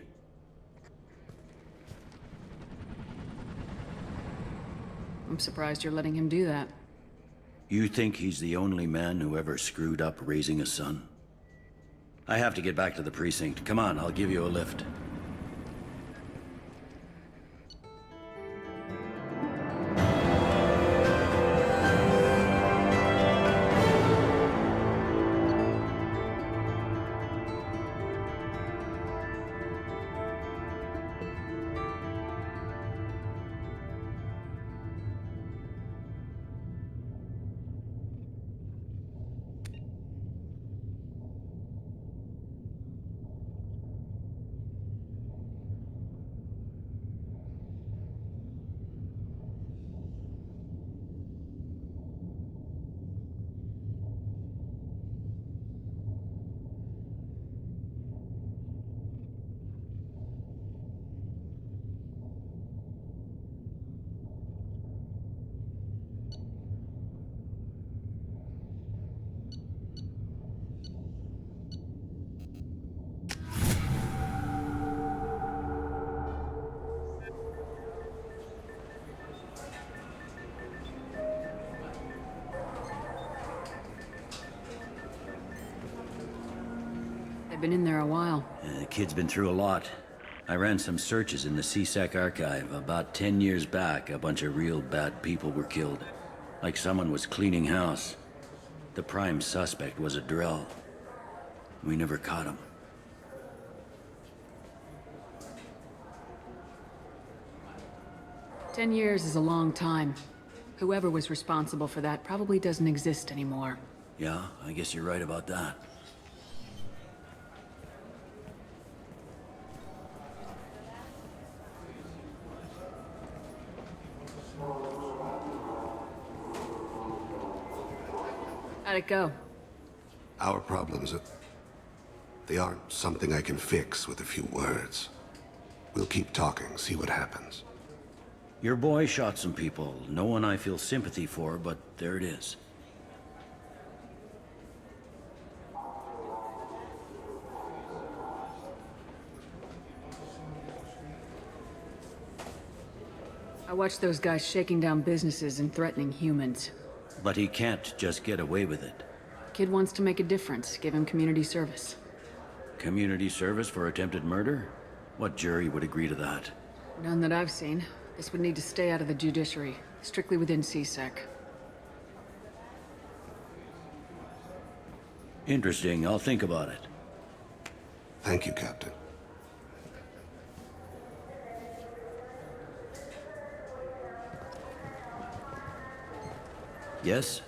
[SPEAKER 5] I'm surprised you're letting him do that.
[SPEAKER 11] You think he's the only man who ever screwed up raising a son? I have to get back to the precinct. Come on, I'll give you a lift.
[SPEAKER 5] been in there a while.
[SPEAKER 11] The kid's been through a lot. I ran some searches in the CSEC archive. About 10 years back, a bunch of real bad people were killed. Like someone was cleaning house. The prime suspect was a Drell. We never caught him.
[SPEAKER 5] "10 years is a long time. Whoever was responsible for that probably doesn't exist anymore."
[SPEAKER 11] Yeah, I guess you're right about that.
[SPEAKER 5] How'd it go?
[SPEAKER 6] Our problems, they aren't something I can fix with a few words. We'll keep talking, see what happens.
[SPEAKER 11] Your boy shot some people. No one I feel sympathy for, but there it is.
[SPEAKER 5] I watched those guys shaking down businesses and threatening humans.
[SPEAKER 11] But he can't just get away with it.
[SPEAKER 5] Kid wants to make a difference. Give him community service.
[SPEAKER 11] Community service for attempted murder? What jury would agree to that?
[SPEAKER 5] None that I've seen. This would need to stay out of the judiciary. Strictly within CSEC.
[SPEAKER 11] Interesting. I'll think about it.
[SPEAKER 6] Thank you, Captain.
[SPEAKER 11] Yes?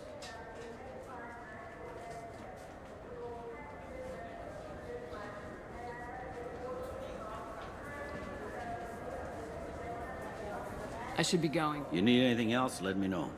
[SPEAKER 5] I should be going.
[SPEAKER 11] You need anything else, let me know.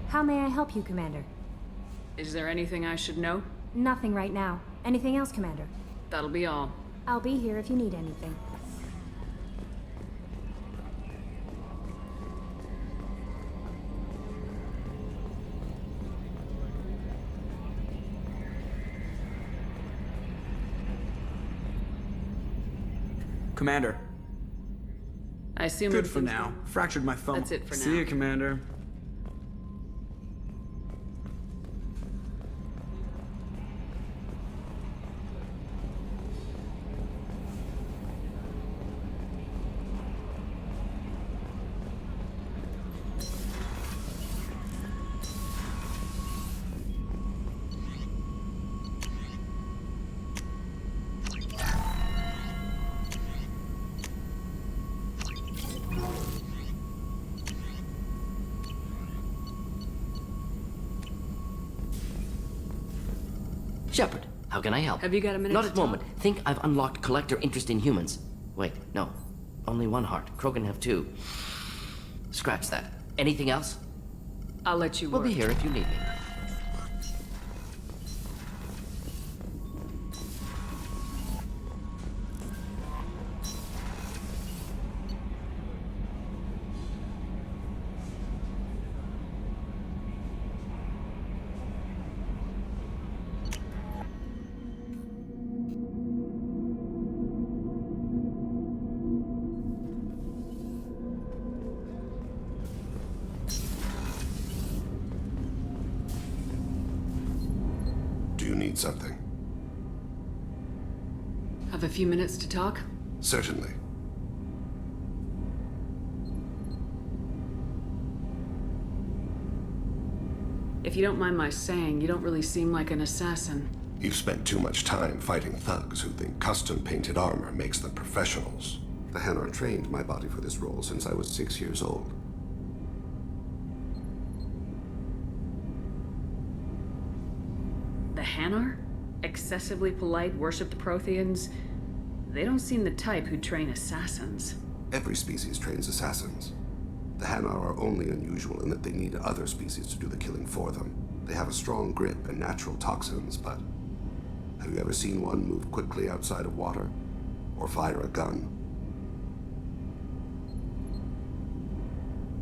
[SPEAKER 15] How may I help you, Commander?
[SPEAKER 5] Is there anything I should know?
[SPEAKER 15] Nothing right now. Anything else, Commander?
[SPEAKER 5] That'll be all.
[SPEAKER 15] I'll be here if you need anything.
[SPEAKER 16] Commander.
[SPEAKER 5] I assume
[SPEAKER 16] good for now. Fractured my thumb.
[SPEAKER 5] That's it for now.
[SPEAKER 16] See you, Commander.
[SPEAKER 17] Shepard, how can I help?
[SPEAKER 5] Have you got a minute
[SPEAKER 17] Not
[SPEAKER 5] to
[SPEAKER 17] at the moment.
[SPEAKER 5] talk?
[SPEAKER 17] Think I've unlocked collector interest in humans. Wait, no. Only one heart. Krogan have two. Scratch that. Anything else?
[SPEAKER 5] I'll let you
[SPEAKER 17] We'll
[SPEAKER 5] work.
[SPEAKER 17] be here if you need me.
[SPEAKER 6] Need something?
[SPEAKER 5] Have a few minutes to talk?
[SPEAKER 6] Certainly.
[SPEAKER 5] If you don't mind my saying, you don't really seem like an assassin.
[SPEAKER 6] You've spent too much time fighting thugs who think custom-painted armor makes them professionals. The Hanar trained my body for this role since I was 6 years old.
[SPEAKER 5] The Hanar? Excessively polite, worship the Protheans? They don't seem the type who'd train assassins.
[SPEAKER 6] Every species trains assassins. The Hanar are only unusual in that they need other species to do the killing for them. They have a strong grip and natural toxins, but have you ever seen one move quickly outside of water? Or fire a gun?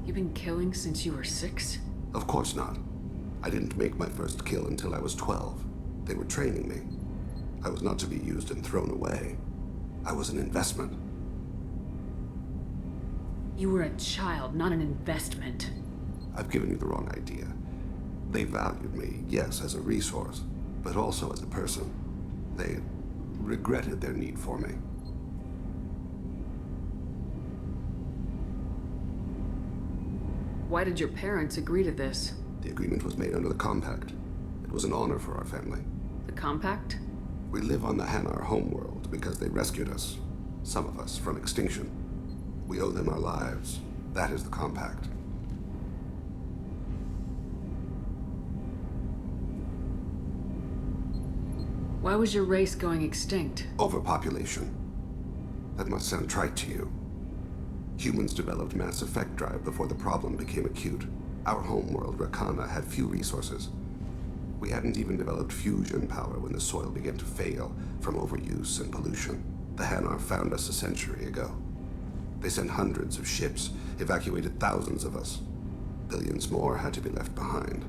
[SPEAKER 5] You've been killing since you were 6?
[SPEAKER 6] Of course not. I didn't make my first kill until I was 12. They were training me. I was not to be used and thrown away. I was an investment.
[SPEAKER 5] You were a child, not an investment.
[SPEAKER 6] I've given you the wrong idea. They valued me, yes, as a resource, but also as a person. They regretted their need for me.
[SPEAKER 5] Why did your parents agree to this?
[SPEAKER 6] The agreement was made under the Compact. It was an honor for our family.
[SPEAKER 5] The Compact?
[SPEAKER 6] We live on the Hanar homeworld because they rescued us, some of us, from extinction. We owe them our lives. That is the Compact.
[SPEAKER 5] Why was your race going extinct?
[SPEAKER 6] Overpopulation. That must sound trite to you. Humans developed mass effect drive before the problem became acute. Our homeworld, Rakana, had few resources. We hadn't even developed fusion power when the soil began to fail from overuse and pollution. The Hanar found us a century ago. They sent hundreds of ships, evacuated thousands of us. Billions more had to be left behind.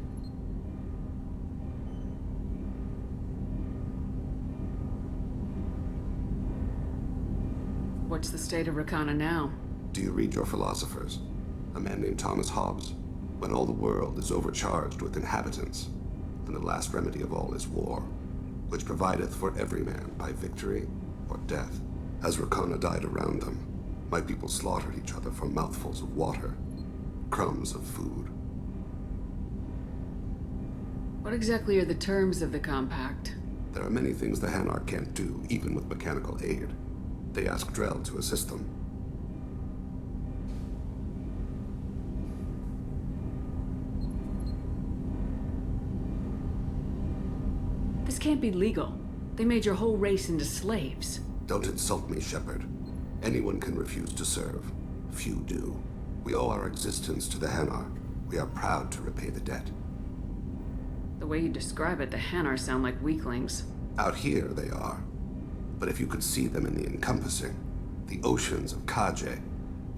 [SPEAKER 5] What's the state of Rakana now?
[SPEAKER 6] Do you read your philosophers? A man named Thomas Hobbes. When all the world is overcharged with inhabitants, then the last remedy of all is war, which provideth for every man by victory or death. As Rakana died around them, my people slaughtered each other for mouthfuls of water, crumbs of food.
[SPEAKER 5] What exactly are the terms of the Compact?
[SPEAKER 6] There are many things the Hanar can't do, even with mechanical aid. They ask Drell to assist them.
[SPEAKER 5] This can't be legal. They made your whole race into slaves.
[SPEAKER 6] Don't insult me, Shepard. Anyone can refuse to serve. Few do. We owe our existence to the Hanar. We are proud to repay the debt.
[SPEAKER 5] The way you describe it, the Hanar sound like weaklings.
[SPEAKER 6] Out here, they are. But if you could see them in the encompassing, the oceans of Kaje,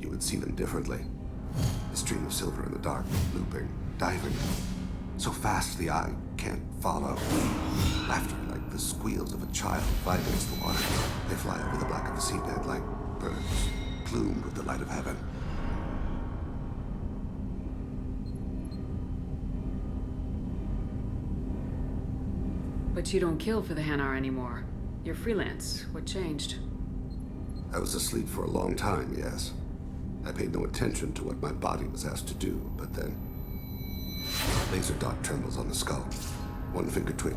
[SPEAKER 6] you would see them differently. A stream of silver in the dark, looping, diving. So fast the eye can't follow. Laughter like the squeals of a child fight against the water. They fly over the black of the seabed like birds, plumed with the light of heaven.
[SPEAKER 5] But you don't kill for the Hanar anymore. You're freelance. What changed?
[SPEAKER 6] I was asleep for a long time, yes. I paid no attention to what my body was asked to do, but then... Laser dot trembles on the skull. One finger twitch.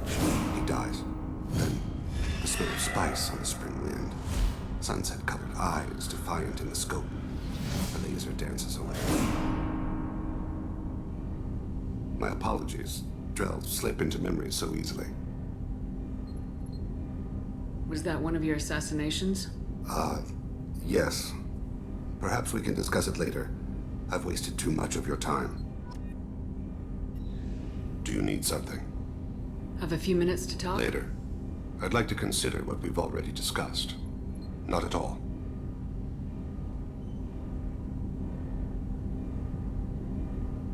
[SPEAKER 6] He dies. Then, the smell of spice on the spring wind. Sunset-colored eyes defiant in the scope. The laser dances away. My apologies. Drell slip into memory so easily.
[SPEAKER 5] Was that one of your assassinations?
[SPEAKER 6] Yes. Perhaps we can discuss it later. I've wasted too much of your time. Do you need something?
[SPEAKER 5] Have a few minutes to talk?
[SPEAKER 6] Later. I'd like to consider what we've already discussed. Not at all.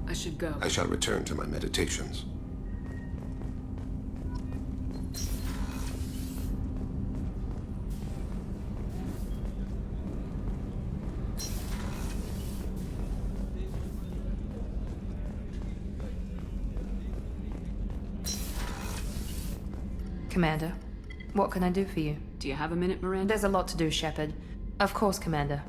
[SPEAKER 5] I should go.
[SPEAKER 6] I shall return to my meditations.
[SPEAKER 18] Commander, what can I do for you?
[SPEAKER 5] Do you have a minute, Miranda?
[SPEAKER 18] There's a lot to do, Shepard. Of course, Commander.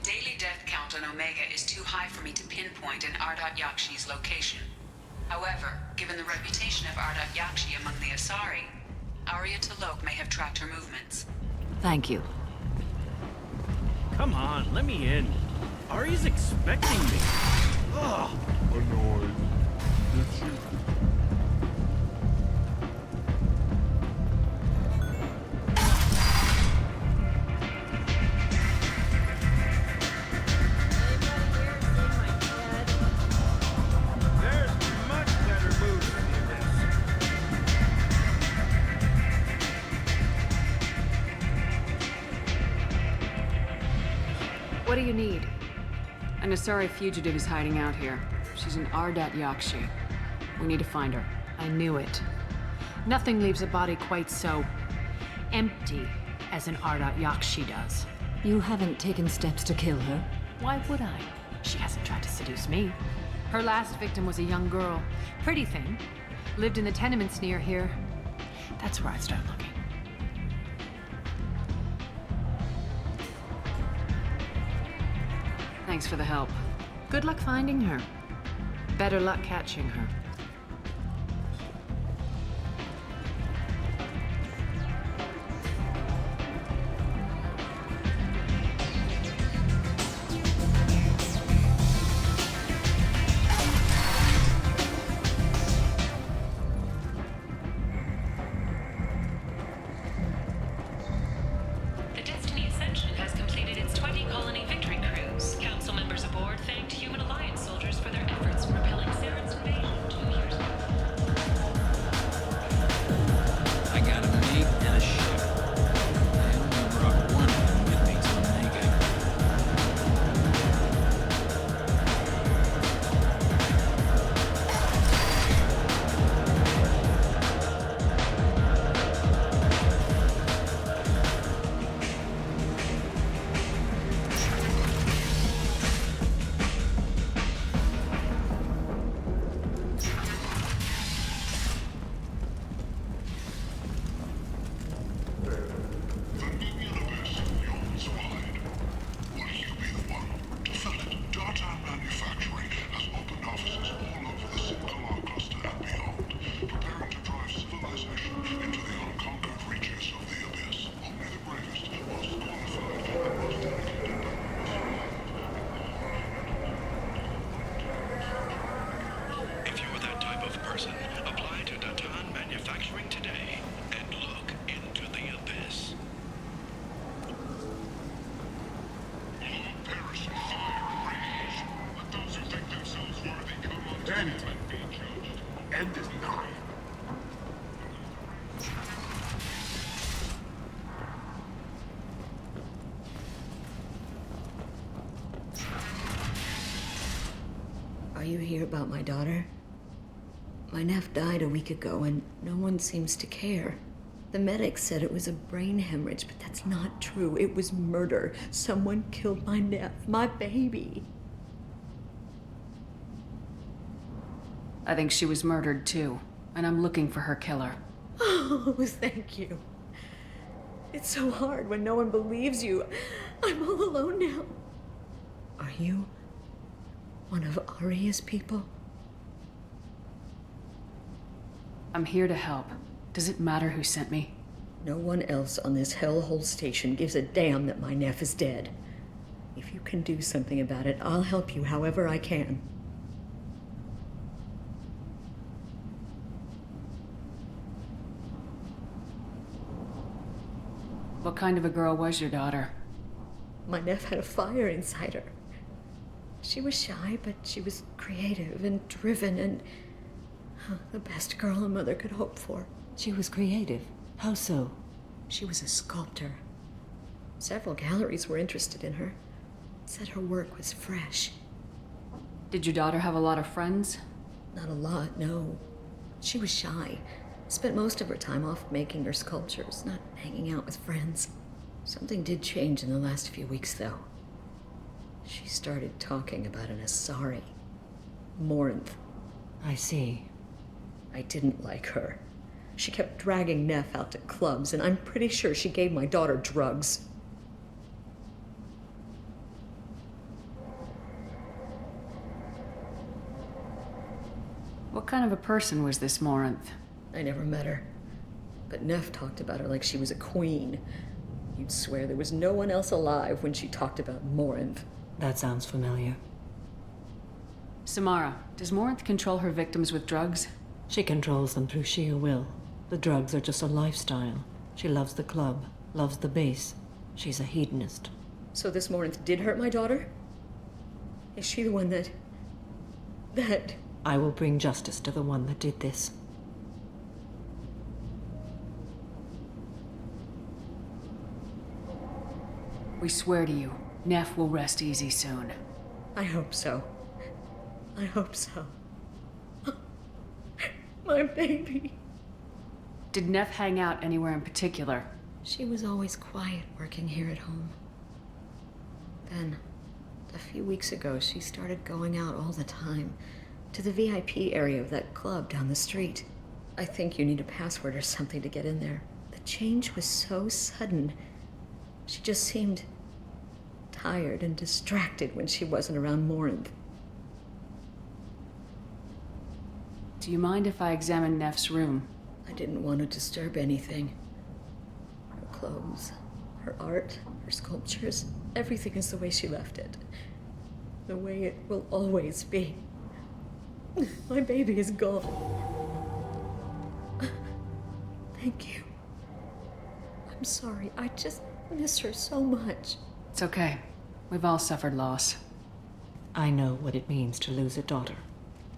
[SPEAKER 1] Daily death count on Omega is too high for me to pinpoint an Ardot Yakshi's location. However, given the reputation of Ardot Yakshi among the Asari, Arya T'Loak may have tracked her movements.
[SPEAKER 5] Thank you.
[SPEAKER 14] Come on, let me in. Ari's expecting me. Ugh.
[SPEAKER 4] Annoyed. Did you?
[SPEAKER 14] There's much better movement in this.
[SPEAKER 5] What do you need? An Asari fugitive is hiding out here. She's an Ardot Yakshi. We need to find her.
[SPEAKER 18] I knew it. Nothing leaves a body quite so empty as an Ardot Yakshi does.
[SPEAKER 5] You haven't taken steps to kill her?
[SPEAKER 18] Why would I? She hasn't tried to seduce me. Her last victim was a young girl. Pretty thing. Lived in the tenements near here. That's where I'd start looking.
[SPEAKER 5] Thanks for the help.
[SPEAKER 18] Good luck finding her. Better luck catching her.
[SPEAKER 9] The Destiny Ascension has completed its 20-colony victory cruise. Council members aboard thanked Human Alliance soldiers for their efforts in repelling Saren's invasion 2 years ago.
[SPEAKER 2] I got a mate and a ship. I only brought one of them with me to Omega.
[SPEAKER 19] If you're that type of person, apply to Datan Manufacturing today and look into the abyss.
[SPEAKER 4] Perish in fire and rage. Let those who think themselves worthy come unto him and be judged. End is nigh.
[SPEAKER 20] Are you here about my daughter? My nephew died a week ago and no one seems to care. The medics said it was a brain hemorrhage, but that's not true. It was murder. Someone killed my nephew, my baby.
[SPEAKER 5] I think she was murdered too, and I'm looking for her killer.
[SPEAKER 20] Oh, thank you. It's so hard when no one believes you. I'm all alone now. Are you one of Arya's people?
[SPEAKER 5] I'm here to help. Does it matter who sent me?
[SPEAKER 20] No one else on this hellhole station gives a damn that my nephew is dead. If you can do something about it, I'll help you however I can.
[SPEAKER 5] What kind of a girl was your daughter?
[SPEAKER 20] My nephew had a fire inside her. She was shy, but she was creative and driven and the best girl a mother could hope for.
[SPEAKER 21] She was creative. How so?
[SPEAKER 20] She was a sculptor. Several galleries were interested in her. Said her work was fresh.
[SPEAKER 5] Did your daughter have a lot of friends?
[SPEAKER 20] Not a lot, no. She was shy. Spent most of her time off making her sculptures, not hanging out with friends. Something did change in the last few weeks, though. She started talking about an Asari. Morinth.
[SPEAKER 21] I see.
[SPEAKER 20] I didn't like her. She kept dragging Neff out to clubs, and I'm pretty sure she gave my daughter drugs.
[SPEAKER 5] What kind of a person was this Morinth?
[SPEAKER 20] I never met her. But Neff talked about her like she was a queen. You'd swear there was no one else alive when she talked about Morinth.
[SPEAKER 21] That sounds familiar.
[SPEAKER 5] Samara, does Morinth control her victims with drugs?
[SPEAKER 21] She controls them through sheer will. The drugs are just a lifestyle. She loves the club, loves the base. She's a hedonist.
[SPEAKER 20] So this Morinth did hurt my daughter? Is she the one that...
[SPEAKER 21] I will bring justice to the one that did this.
[SPEAKER 5] We swear to you, Neff will rest easy soon.
[SPEAKER 20] I hope so. I hope so. My baby.
[SPEAKER 5] Did Neff hang out anywhere in particular?
[SPEAKER 20] She was always quiet working here at home. Then, a few weeks ago, she started going out all the time to the VIP area of that club down the street. I think you need a password or something to get in there. The change was so sudden. She just seemed tired and distracted when she wasn't around Morinth.
[SPEAKER 5] Do you mind if I examine Neff's room?
[SPEAKER 20] I didn't want to disturb anything. Her clothes, her art, her sculptures, everything is the way she left it. The way it will always be. My baby is gone. Thank you. I'm sorry, I just miss her so much.
[SPEAKER 5] It's okay. We've all suffered loss.
[SPEAKER 21] I know what it means to lose a daughter.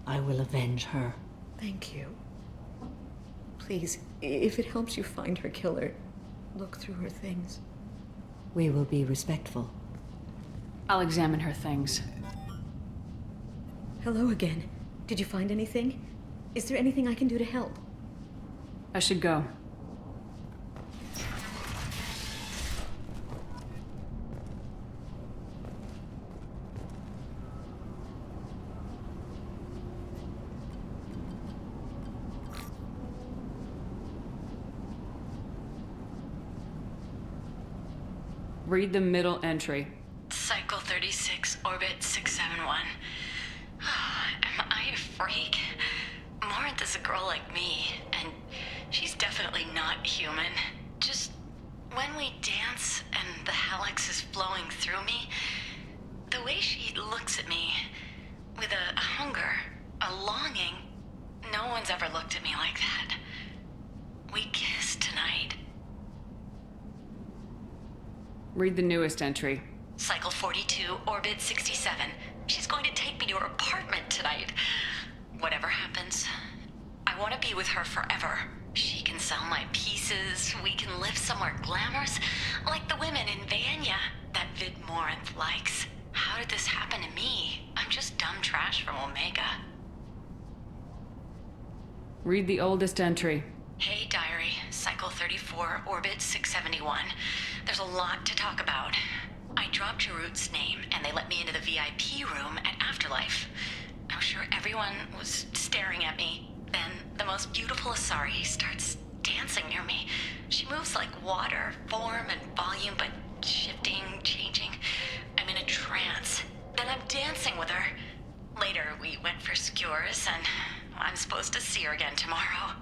[SPEAKER 21] I will avenge her.
[SPEAKER 20] Thank you. Please, if it helps you find her killer, look through her things.
[SPEAKER 21] We will be respectful.
[SPEAKER 5] I'll examine her things.
[SPEAKER 20] Hello again. Did you find anything? Is there anything I can do to help?
[SPEAKER 5] I should go. Read the middle entry.
[SPEAKER 9] Cycle 36, orbit 671. Am I a freak? Morinth is a girl like me, and she's definitely not human. Just when we dance and the helix is flowing through me, the way she looks at me with a hunger, a longing, no one's ever looked at me like that. We kissed tonight.
[SPEAKER 5] Read the newest entry.
[SPEAKER 9] Cycle 42, orbit 67. She's going to take me to her apartment tonight. Whatever happens, I want to be with her forever. She can sell my pieces. We can live somewhere glamorous, like the women in Vanya that Vid Morinth likes. How did this happen to me? I'm just dumb trash from Omega.
[SPEAKER 5] Read the oldest entry.
[SPEAKER 9] Hey, diary. Cycle 34, orbit 671. There's a lot to talk about. I dropped Jarut's name, and they let me into the VIP room at Afterlife. I'm sure everyone was staring at me. Then, the most beautiful Asari starts dancing near me. She moves like water, form and volume, but shifting, changing. I'm in a trance. Then I'm dancing with her. Later, we went for skewers, and I'm supposed to see her again tomorrow.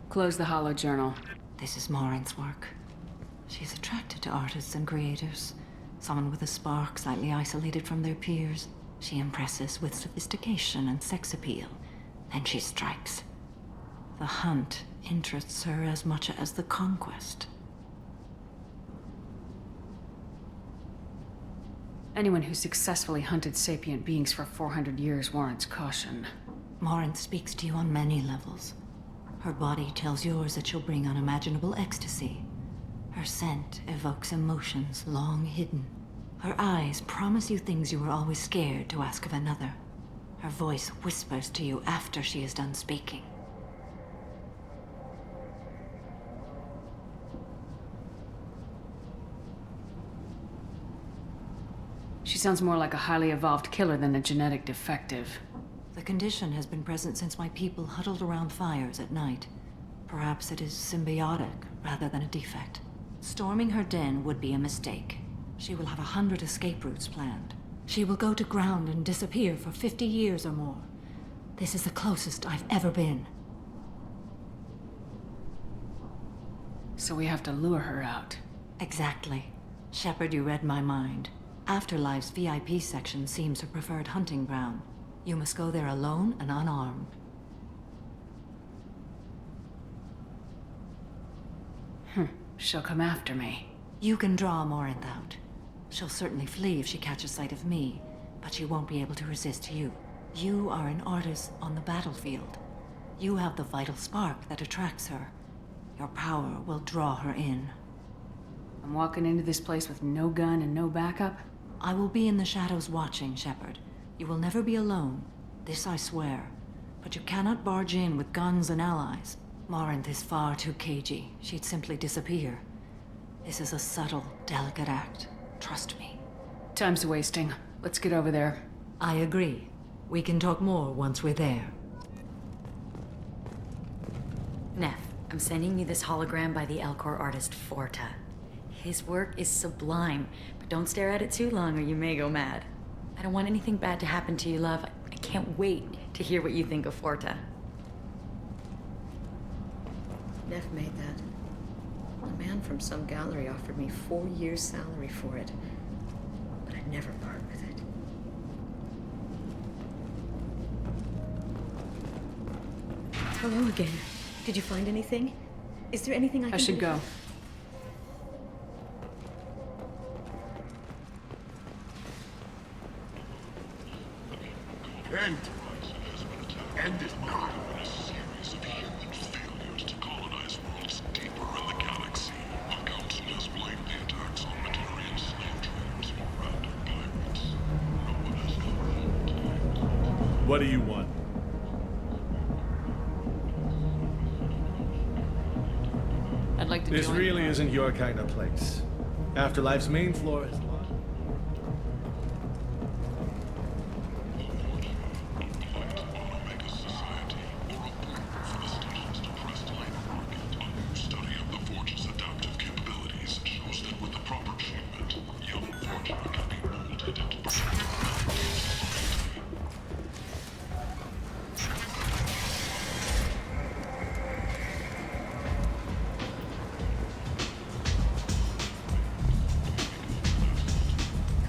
[SPEAKER 5] Close the hollow journal.
[SPEAKER 21] This is Morinth's work. She's attracted to artists and creators. Someone with a spark, slightly isolated from their peers. She impresses with sophistication and sex appeal. Then she strikes. The hunt interests her as much as the conquest.
[SPEAKER 5] Anyone who successfully hunted sapient beings for 400 years warrants caution.
[SPEAKER 21] Morinth speaks to you on many levels. Her body tells yours that she'll bring unimaginable ecstasy. Her scent evokes emotions long hidden. Her eyes promise you things you were always scared to ask of another. Her voice whispers to you after she is done speaking.
[SPEAKER 5] She sounds more like a highly evolved killer than a genetic defective.
[SPEAKER 21] The condition has been present since my people huddled around fires at night. Perhaps it is symbiotic rather than a defect. Storming her den would be a mistake. She will have 100 escape routes planned. She will go to ground and disappear for 50 years or more. This is the closest I've ever been.
[SPEAKER 5] So we have to lure her out.
[SPEAKER 21] Exactly. Shepard, you read my mind. Afterlife's VIP section seems her preferred hunting ground. You must go there alone and unarmed.
[SPEAKER 5] She'll come after me.
[SPEAKER 21] You can draw Morinth out. She'll certainly flee if she catches sight of me, but she won't be able to resist you. You are an artist on the battlefield. You have the vital spark that attracts her. Your power will draw her in.
[SPEAKER 5] I'm walking into this place with no gun and no backup?
[SPEAKER 21] I will be in the shadows watching, Shepard. You will never be alone. This I swear. But you cannot barge in with guns and allies. Morinth is far too cagey. She'd simply disappear. This is a subtle, delicate act. Trust me.
[SPEAKER 5] Time's wasting. Let's get over there.
[SPEAKER 21] I agree. We can talk more once we're there.
[SPEAKER 20] Neff, I'm sending you this hologram by the Elcor artist Forta. His work is sublime, but don't stare at it too long or you may go mad. I don't want anything bad to happen to you, love. I can't wait to hear what you think of Forta. Neff made that. A man from some gallery offered me 4 years' salary for it, but I'd never part with it. Hello again. Did you find anything? Is there anything I can do?
[SPEAKER 5] I should go.
[SPEAKER 4] End is not a series of human failures to colonize worlds deeper in the galaxy. The Council has blamed the attacks on Materian slave traders or random pirates. No one has ever.
[SPEAKER 7] What do you want?
[SPEAKER 5] I'd like to
[SPEAKER 7] This
[SPEAKER 5] join
[SPEAKER 7] really
[SPEAKER 5] you.
[SPEAKER 7] isn't your kind of place. Afterlife's main floor is locked.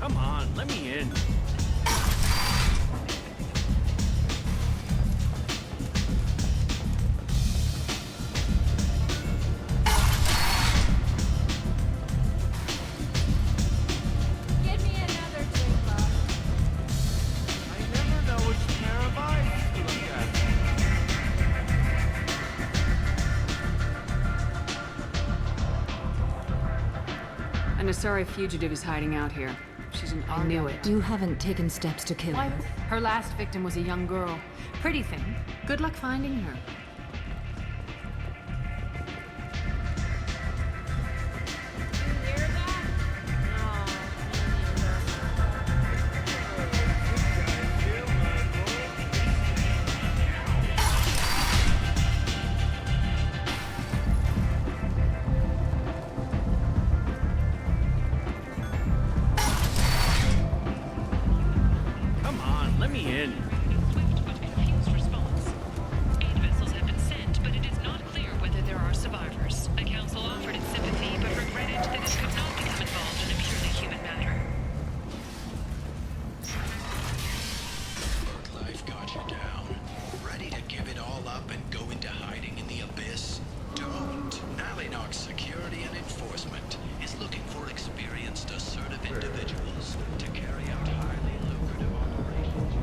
[SPEAKER 14] Come on, let me in.
[SPEAKER 22] Give me another drink, love.
[SPEAKER 14] I never know which pair of eyes to look at.
[SPEAKER 5] An Asari fugitive is hiding out here. She's an
[SPEAKER 21] I knew it. You haven't taken steps to kill
[SPEAKER 5] Why?
[SPEAKER 21] her.
[SPEAKER 5] Her last victim was a young girl. Pretty thing. Good luck finding her.
[SPEAKER 14] Come on, let me in.
[SPEAKER 9] Swift but confused response. 8 vessels have been sent, but it is not clear whether there are survivors. The Council offered its sympathy, but regretted that it could not become involved in a purely human matter.
[SPEAKER 19] Life got you down. Ready to give it all up and go into hiding in the abyss? Don't. Alinox Security and Enforcement is looking for experienced, assertive individuals to carry out highly lucrative operations.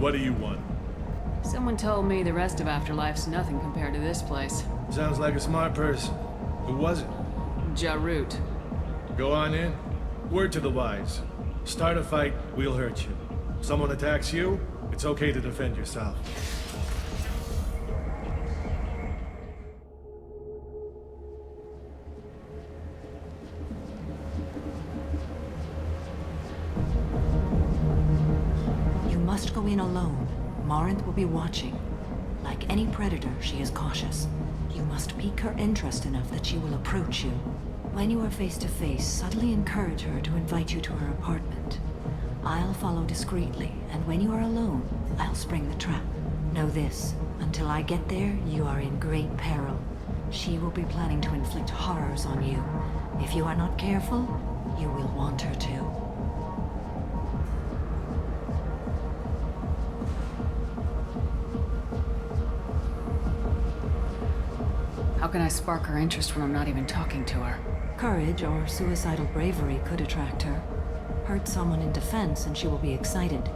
[SPEAKER 7] What do you want?
[SPEAKER 5] Someone told me the rest of Afterlife's nothing compared to this place.
[SPEAKER 7] Sounds like a smart person. Who was it?
[SPEAKER 5] Jarut.
[SPEAKER 7] Go on in. Word to the wise. Start a fight, we'll hurt you. Someone attacks you, it's okay to defend yourself.
[SPEAKER 21] You must go in alone. Morinth will be watching. Like any predator, she is cautious. You must pique her interest enough that she will approach you. When you are face to face, subtly encourage her to invite you to her apartment. I'll follow discreetly, and when you are alone, I'll spring the trap. Know this, until I get there, you are in great peril. She will be planning to inflict horrors on you. If you are not careful, you will want her to.
[SPEAKER 5] How can I spark her interest when I'm not even talking to her?
[SPEAKER 21] Courage or suicidal bravery could attract her. Hurt someone in defense and she will be excited,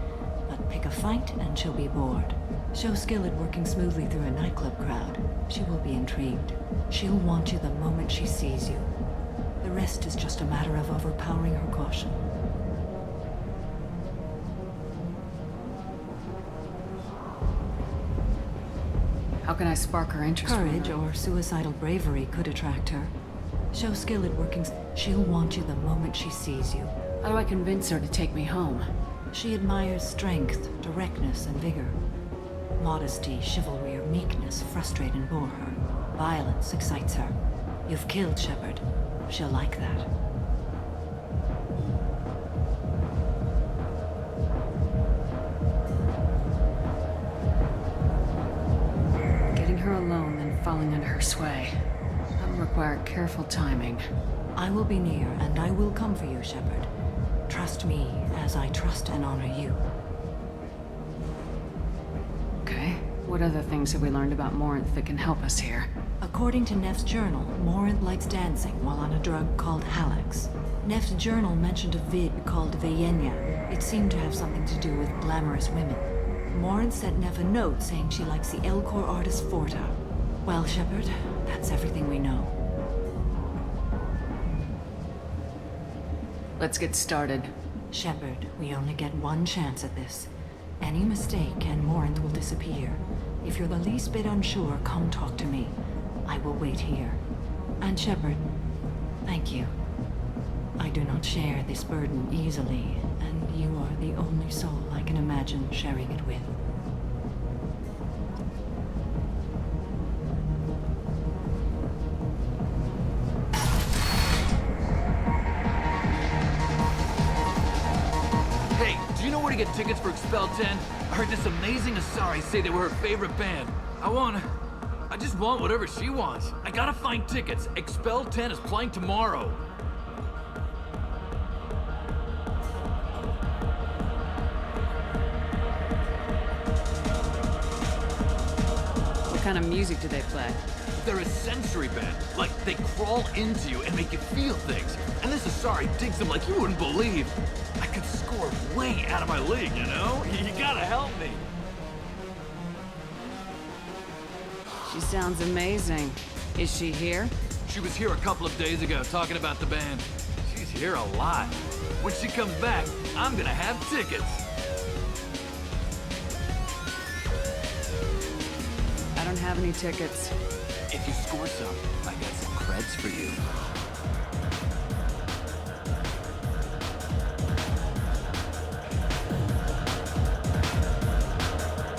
[SPEAKER 21] but pick a fight and she'll be bored. Show skill at working smoothly through a nightclub crowd. She will be intrigued. She'll want you the moment she sees you. The rest is just a matter of overpowering her caution.
[SPEAKER 5] How can I spark her interest?
[SPEAKER 21] Courage or suicidal bravery could attract her. Show skill at working. She'll want you the moment she sees you.
[SPEAKER 5] How do I convince her to take me home?
[SPEAKER 21] She admires strength, directness, and vigor. Modesty, chivalry, or meekness frustrate and bore her. Violence excites her. You've killed Shepard. She'll like that.
[SPEAKER 5] Getting her alone, then falling under her sway. That'll require careful timing.
[SPEAKER 21] I will be near, and I will come for you, Shepard. Trust me, as I trust and honor you.
[SPEAKER 5] Okay. What other things have we learned about Morinth that can help us here?
[SPEAKER 21] According to Neff's journal, Morinth likes dancing while on a drug called Halax. Neff's journal mentioned a vid called Veyenya. It seemed to have something to do with glamorous women. Morinth sent Neff a note saying she likes the Elcor artist Forta. Well, Shepard, that's everything we know.
[SPEAKER 5] Let's get started.
[SPEAKER 21] Shepard, we only get one chance at this. Any mistake and Morinth will disappear. If you're the least bit unsure, come talk to me. I will wait here. And Shepard, thank you. I do not share this burden easily, and you are the only soul I can imagine sharing it with.
[SPEAKER 2] Hey, do you know where to get tickets for Expel 10? I heard this amazing Asari say they were her favorite band. I just want whatever she wants. I gotta find tickets. Expel 10 is playing tomorrow.
[SPEAKER 5] What kind of music do they play?
[SPEAKER 2] They're a sensory band. Like, they crawl into you and make you feel things. And this Asari digs them like you wouldn't believe. I could score way out of my league, you know? You gotta help me.
[SPEAKER 5] She sounds amazing. Is she here?
[SPEAKER 2] She was here a couple of days ago talking about the band. She's here a lot. When she comes back, I'm gonna have tickets.
[SPEAKER 5] I don't have any tickets.
[SPEAKER 2] If you score some, I got some creds for you.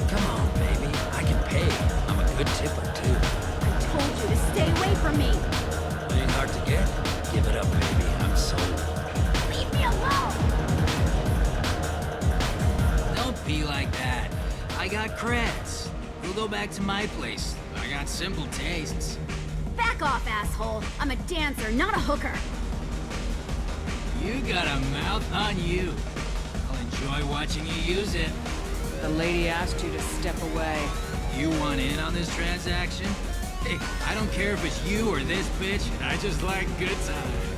[SPEAKER 17] Come on, baby. I can pay. I'm a good tipper, too.
[SPEAKER 22] I told you to stay away from me.
[SPEAKER 17] It ain't hard to get. Give it up, baby. I'm sold.
[SPEAKER 22] Leave me alone.
[SPEAKER 17] Don't be like that. I got creds. We'll go back to my place. I got simple tastes.
[SPEAKER 22] Back off, asshole. I'm a dancer, not a hooker.
[SPEAKER 17] You got a mouth on you. I'll enjoy watching you use it.
[SPEAKER 5] The lady asked you to step away.
[SPEAKER 17] You want in on this transaction? Hey, I don't care if it's you or this bitch. I just like good times.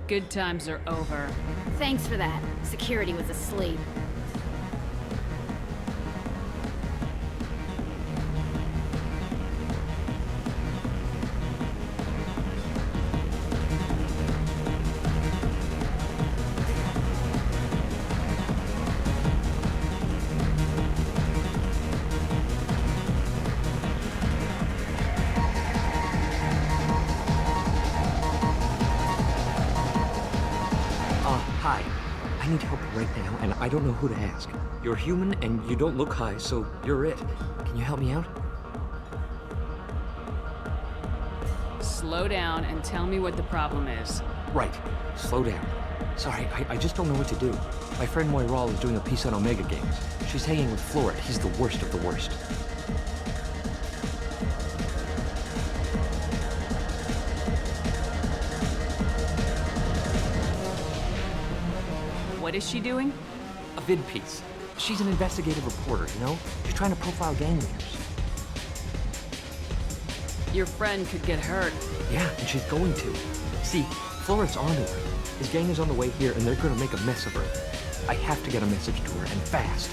[SPEAKER 5] Good times are over.
[SPEAKER 22] Thanks for that. Security was asleep.
[SPEAKER 8] Hi. I need help right now, and I don't know who to ask. You're human, and you don't look high, so you're it. Can you help me out?
[SPEAKER 5] slow down and tell me what the problem is.
[SPEAKER 8] Right. Slow down. Sorry, I just don't know what to do. My friend Moiral is doing a piece on Omega Games. She's hanging with Florid. He's the worst of the worst.
[SPEAKER 5] What is she doing?
[SPEAKER 8] A vid piece. She's an investigative reporter, you know? She's trying to profile gang leaders.
[SPEAKER 5] Your friend could get hurt.
[SPEAKER 8] Yeah, and she's going to. See, Florid's onto her. His gang is on the way here, and they're gonna make a mess of her. I have to get a message to her, and fast.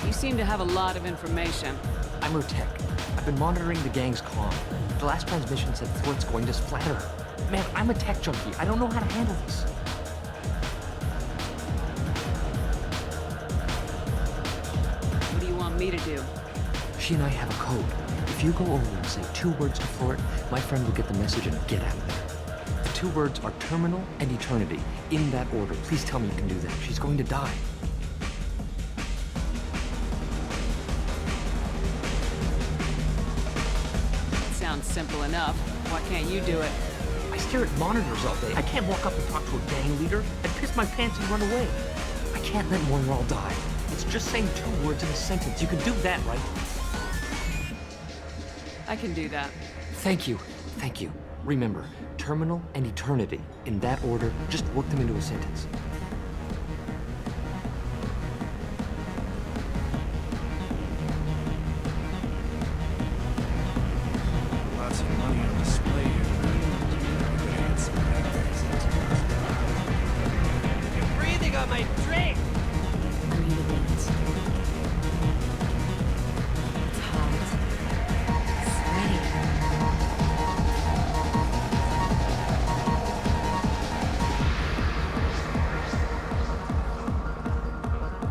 [SPEAKER 5] You seem to have a lot of information.
[SPEAKER 8] I'm her tech. I've been monitoring the gang's comm. The last transmission said Florid's going to splatter her. Man, I'm a tech junkie. I don't know how to handle this.
[SPEAKER 5] What do you want me to do?
[SPEAKER 8] She and I have a code. If you go over and say 2 words to Florid, my friend will get the message and get out of there. The 2 words are terminal and eternity. In that order. Please tell me you can do that. She's going to die.
[SPEAKER 5] Sounds simple enough. Why can't you do it?
[SPEAKER 8] I stare at monitors all day. I can't walk up and talk to a gang leader. I'd piss my pants and run away. I can't let Moiral die. It's just saying 2 words in a sentence. You can do that, right?
[SPEAKER 5] I can do that.
[SPEAKER 8] Thank you. Thank you. Remember, terminal and eternity. In that order, just work them into a sentence.
[SPEAKER 7] Lots of money on display here tonight.
[SPEAKER 10] You're breathing on my drink!
[SPEAKER 15] I'm here to dance. It's hot.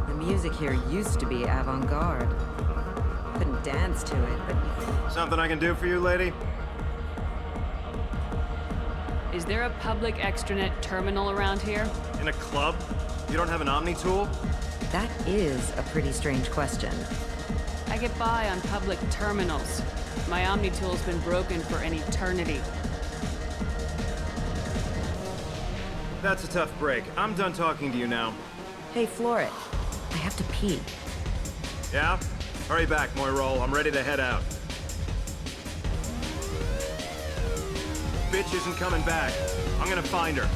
[SPEAKER 3] The music here used to be avant-garde. Couldn't dance to it, but...
[SPEAKER 12] Something I can do for you, lady?
[SPEAKER 5] Is there a public extranet terminal around here?
[SPEAKER 12] In a club? You don't have an Omni tool?
[SPEAKER 3] That is a pretty strange question.
[SPEAKER 5] I get by on public terminals. My Omni tool's been broken for an eternity.
[SPEAKER 12] That's a tough break. I'm done talking to you now.
[SPEAKER 3] Hey, Florid. I have to pee.
[SPEAKER 12] Yeah? Hurry back, Moiral. I'm ready to head out. Bitch isn't coming back. I'm gonna find her.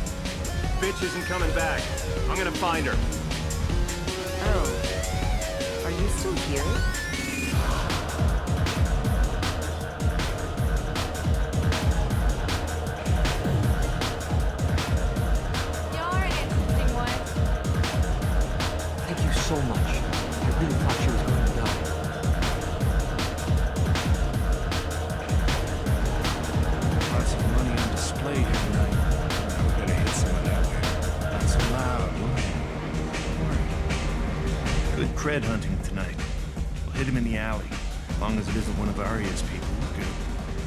[SPEAKER 12] Bitch isn't coming back. I'm gonna find her.
[SPEAKER 3] Oh. Are you still here?
[SPEAKER 22] You're an interesting one.
[SPEAKER 8] Thank you so much. I really thought she was going to die.
[SPEAKER 7] Lots of money on display here tonight. We gotta hit some of that way. Not so loud, Good cred hunting tonight. We'll hit him in the alley. As long as it isn't one of Arya's people, we're good.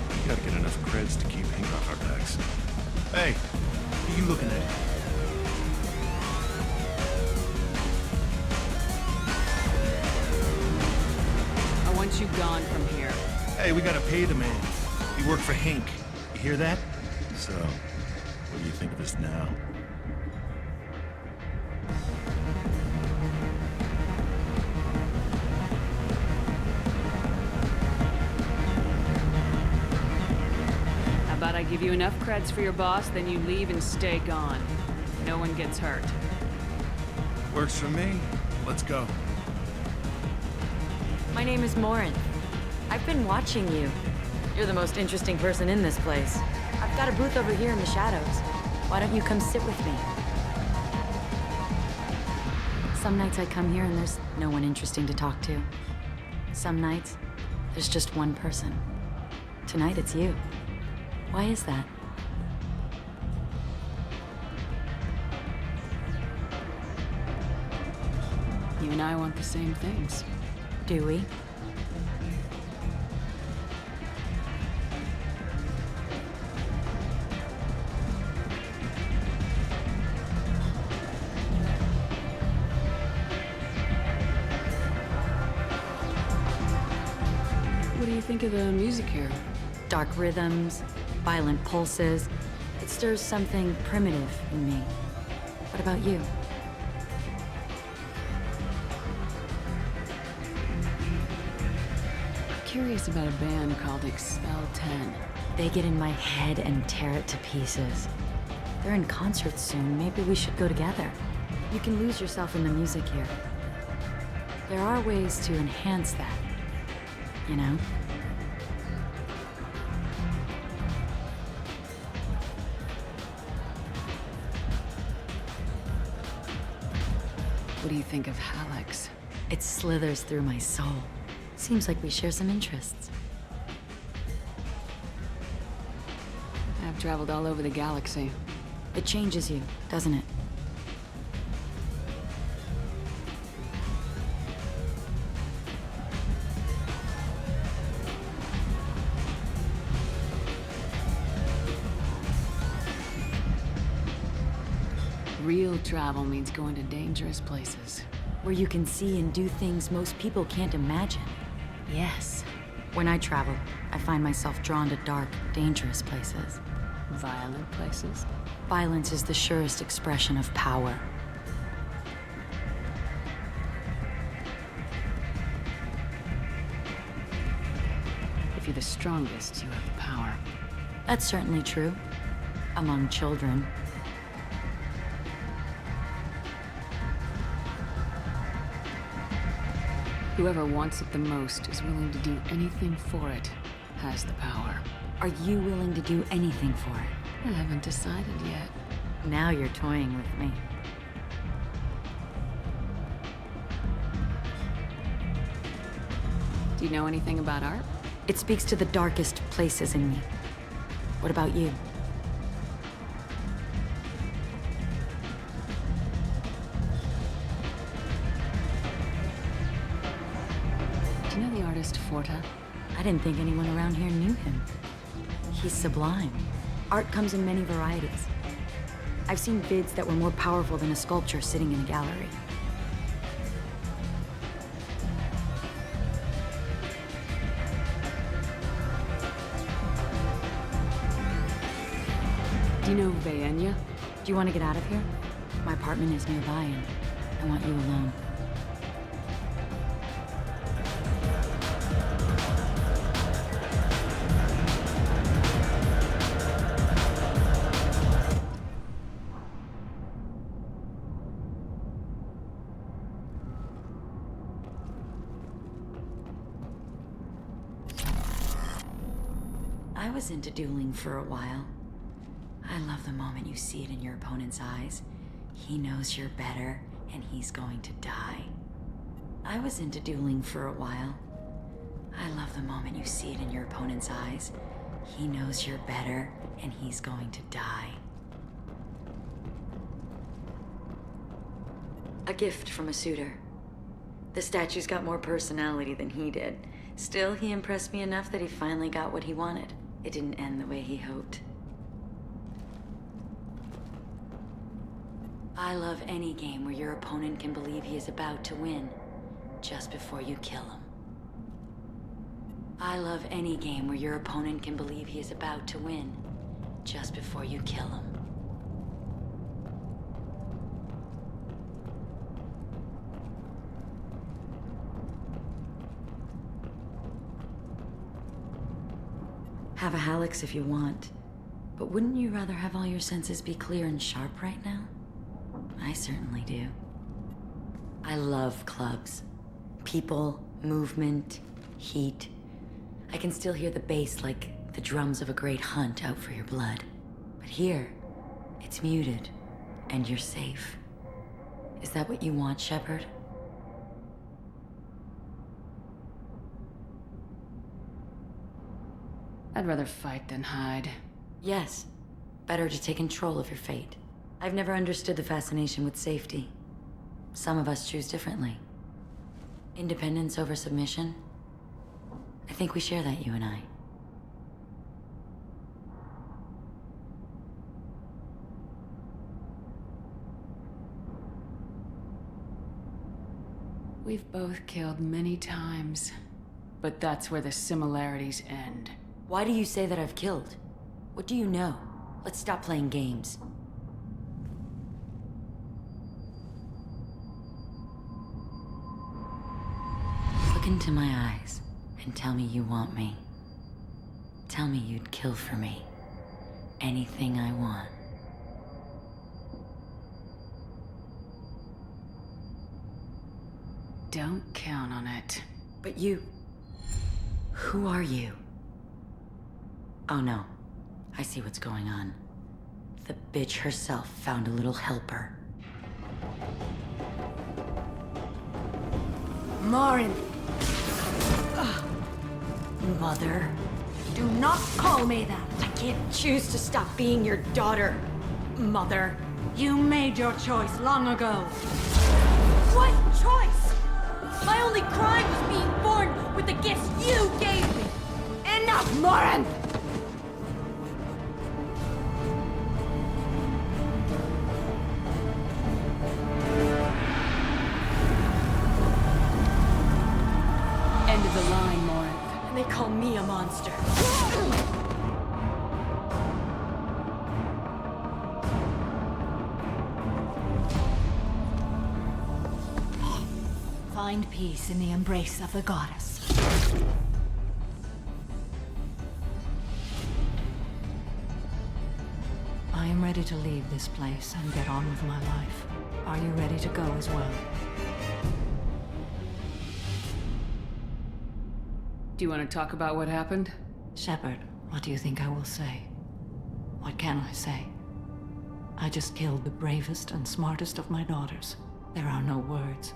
[SPEAKER 7] We gotta get enough creds to keep ink off our backs. Hey, what are you looking at?
[SPEAKER 5] I want you gone from here.
[SPEAKER 7] Hey, we gotta pay the man. We work for Hink. You hear that? So, what do you think of us now?
[SPEAKER 5] How about I give you enough creds for your boss, then you leave and stay gone. No one gets hurt.
[SPEAKER 7] Works for me. Let's go.
[SPEAKER 3] My name is Morin. I've been watching you. You're the most interesting person in this place. I've got a booth over here in the shadows. Why don't you come sit with me? Some nights I come here and there's no one interesting to talk to. Some nights, there's just one person. Tonight it's you. Why is that?
[SPEAKER 5] You and I want the same things.
[SPEAKER 3] Do we?
[SPEAKER 5] do you think of the music here?
[SPEAKER 3] Dark rhythms, violent pulses. It stirs something primitive in me. What about you?
[SPEAKER 5] I'm curious about a band called Expel 10.
[SPEAKER 3] They get in my head and tear it to pieces. They're in concert soon. Maybe we should go together. You can lose yourself in the music here. There are ways to enhance that, you know?
[SPEAKER 5] What do you think of Hallex?
[SPEAKER 3] It slithers through my soul. Seems like we share some interests.
[SPEAKER 5] I've traveled all over the galaxy.
[SPEAKER 3] It changes you, doesn't it?
[SPEAKER 5] Real travel means going to dangerous places.
[SPEAKER 3] Where you can see and do things most people can't imagine.
[SPEAKER 5] Yes.
[SPEAKER 3] When I travel, I find myself drawn to dark, dangerous places.
[SPEAKER 5] Violent places?
[SPEAKER 3] Violence is the surest expression of power.
[SPEAKER 5] If you're the strongest, you have the power.
[SPEAKER 3] That's certainly true. Among children.
[SPEAKER 5] Whoever wants it the most is willing to do anything for it, has the power.
[SPEAKER 3] Are you willing to do anything for it?
[SPEAKER 5] I haven't decided yet.
[SPEAKER 3] Now you're toying with me.
[SPEAKER 5] Do you know anything about art?
[SPEAKER 3] It speaks to the darkest places in me. What about you?
[SPEAKER 5] Do you know the artist Forta?
[SPEAKER 3] I didn't think anyone around here knew him. He's sublime. Art comes in many varieties. I've seen vids that were more powerful than a sculpture sitting in a gallery.
[SPEAKER 5] Do you know Vaenya?
[SPEAKER 3] Do you want to get out of here? My apartment is nearby and I want you alone. I was into dueling for a while. I love the moment you see it in your opponent's eyes. He knows you're better, and he's going to die. I was into dueling for a while. I love the moment you see it in your opponent's eyes. He knows you're better, and he's going to die. A gift from a suitor. The statue's got more personality than he did. Still, he impressed me enough that he finally got what he wanted. It didn't end the way he hoped. I love any game where your opponent can believe he is about to win, just before you kill him. I love any game where your opponent can believe he is about to win, just before you kill him. Have a Hallex if you want, but wouldn't you rather have all your senses be clear and sharp right now? I certainly do. I love clubs. People, movement, heat. I can still hear the bass like the drums of a great hunt out for your blood. But here, it's muted, and you're safe. Is that what you want, Shepard?
[SPEAKER 5] I'd rather fight than hide.
[SPEAKER 3] Yes. Better to take control of your fate. I've never understood the fascination with safety. Some of us choose differently. Independence over submission? I think we share that, you and I.
[SPEAKER 5] We've both killed many times. But that's where the similarities end.
[SPEAKER 3] Why do you say that I've killed? What do you know? Let's stop playing games. Look into my eyes and tell me you want me. Tell me you'd kill for me. Anything I want.
[SPEAKER 5] Don't count on it.
[SPEAKER 3] But you... Who are you? Oh no. I see what's going on. The bitch herself found a little helper.
[SPEAKER 21] Morin!
[SPEAKER 3] Mother.
[SPEAKER 21] Do not call me that!
[SPEAKER 3] I can't choose to stop being your daughter, Mother.
[SPEAKER 21] You made your choice long ago.
[SPEAKER 3] What choice? My only crime was being born with the gifts you gave me.
[SPEAKER 21] Enough, Morin!
[SPEAKER 5] End of the line, Morin.
[SPEAKER 3] And they call me a monster.
[SPEAKER 21] Find peace in the embrace of the goddess. I am ready to leave this place and get on with my life. Are you ready to go as well?
[SPEAKER 5] Do you want to talk about what happened?
[SPEAKER 21] Shepard, what do you think I will say? What can I say? I just killed the bravest and smartest of my daughters. There are no words.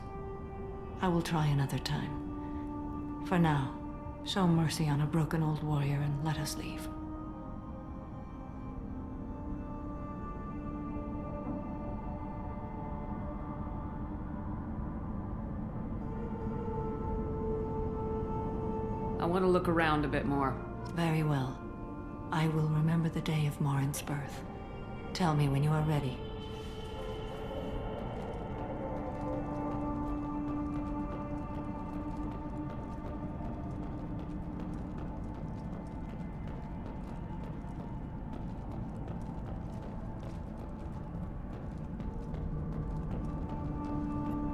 [SPEAKER 21] I will try another time. For now, show mercy on a broken old warrior and let us leave.
[SPEAKER 5] I want to look around a bit more.
[SPEAKER 21] Very well. I will remember the day of Morin's birth. Tell me when you are ready.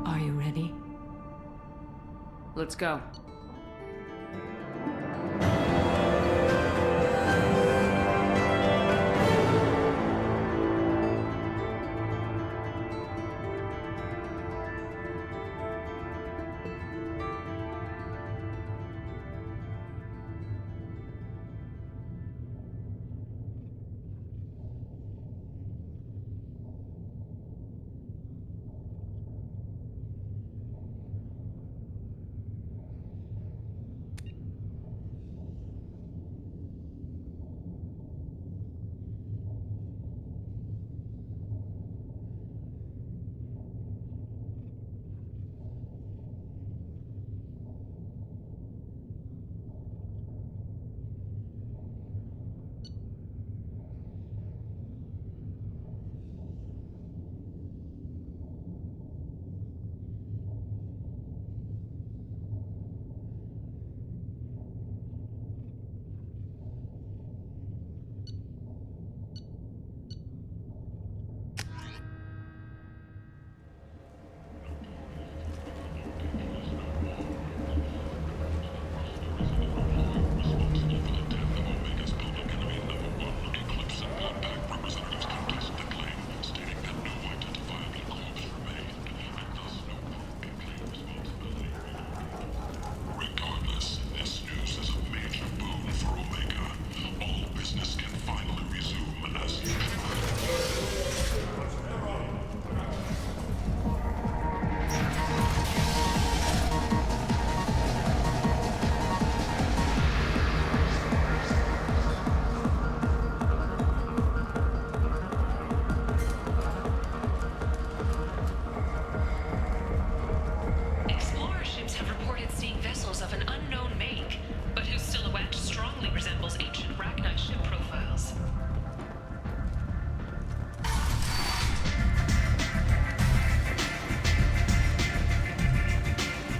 [SPEAKER 21] Are you ready?
[SPEAKER 5] Let's go.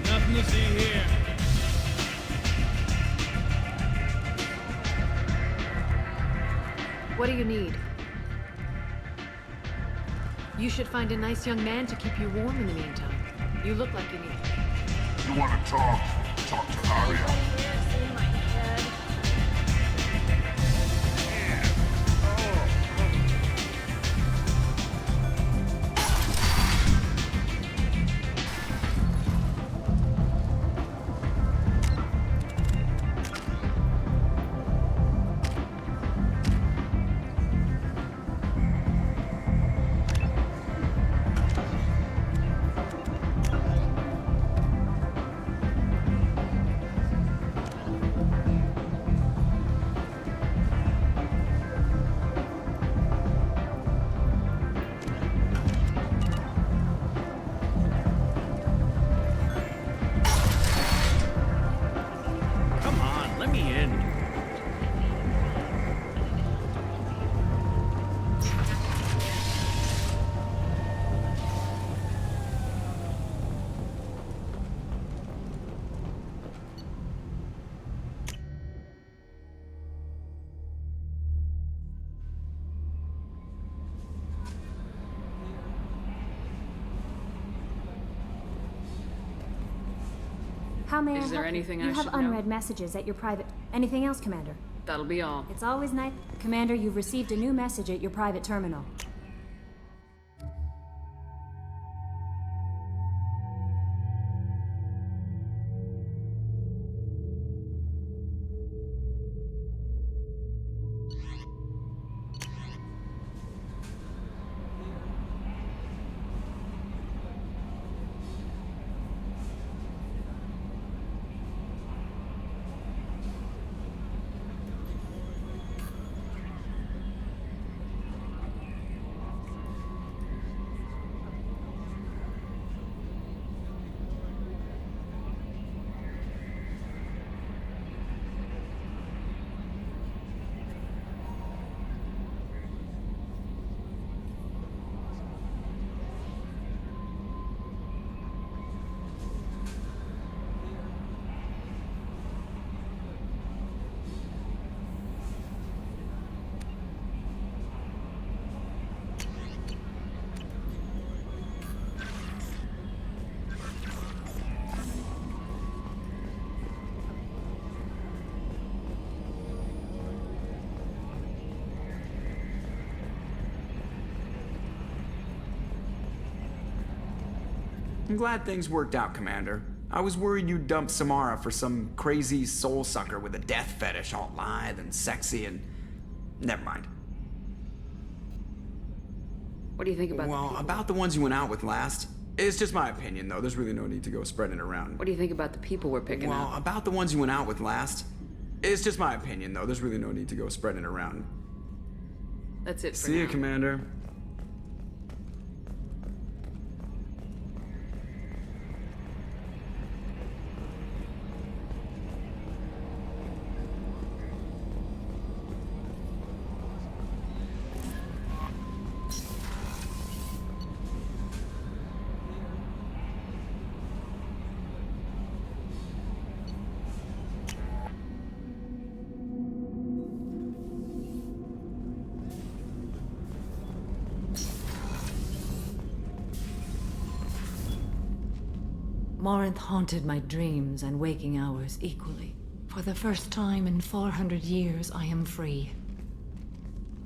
[SPEAKER 2] Nothing to see here.
[SPEAKER 5] What do you need? You should find a nice young man to keep you warm in the meantime. You look like you need it.
[SPEAKER 4] You want to talk? Talk to Arya.
[SPEAKER 11] How may I
[SPEAKER 5] Is there
[SPEAKER 11] help
[SPEAKER 5] anything
[SPEAKER 11] you?
[SPEAKER 5] I
[SPEAKER 11] You have
[SPEAKER 5] should know?
[SPEAKER 11] unread messages at your private... Anything else, Commander?
[SPEAKER 5] That'll be all.
[SPEAKER 11] It's always nice... Commander, you've received a new message at your private terminal.
[SPEAKER 16] I'm glad things worked out, Commander. I was worried you'd dump Samara for some crazy soul sucker with a death fetish, all lithe and sexy and... Never mind.
[SPEAKER 5] What do you think about
[SPEAKER 16] Well, about the ones you went out with last. It's just my opinion, though. There's really no need to go spreading it around.
[SPEAKER 5] What do you think about the people we're picking
[SPEAKER 16] Well,
[SPEAKER 5] up?
[SPEAKER 16] about the ones you went out with last. It's just my opinion, though. There's really no need to go spreading it around.
[SPEAKER 5] That's it for
[SPEAKER 16] See
[SPEAKER 5] now.
[SPEAKER 16] you, Commander.
[SPEAKER 21] Morinth haunted my dreams and waking hours equally. For the first time in 400 years, I am free.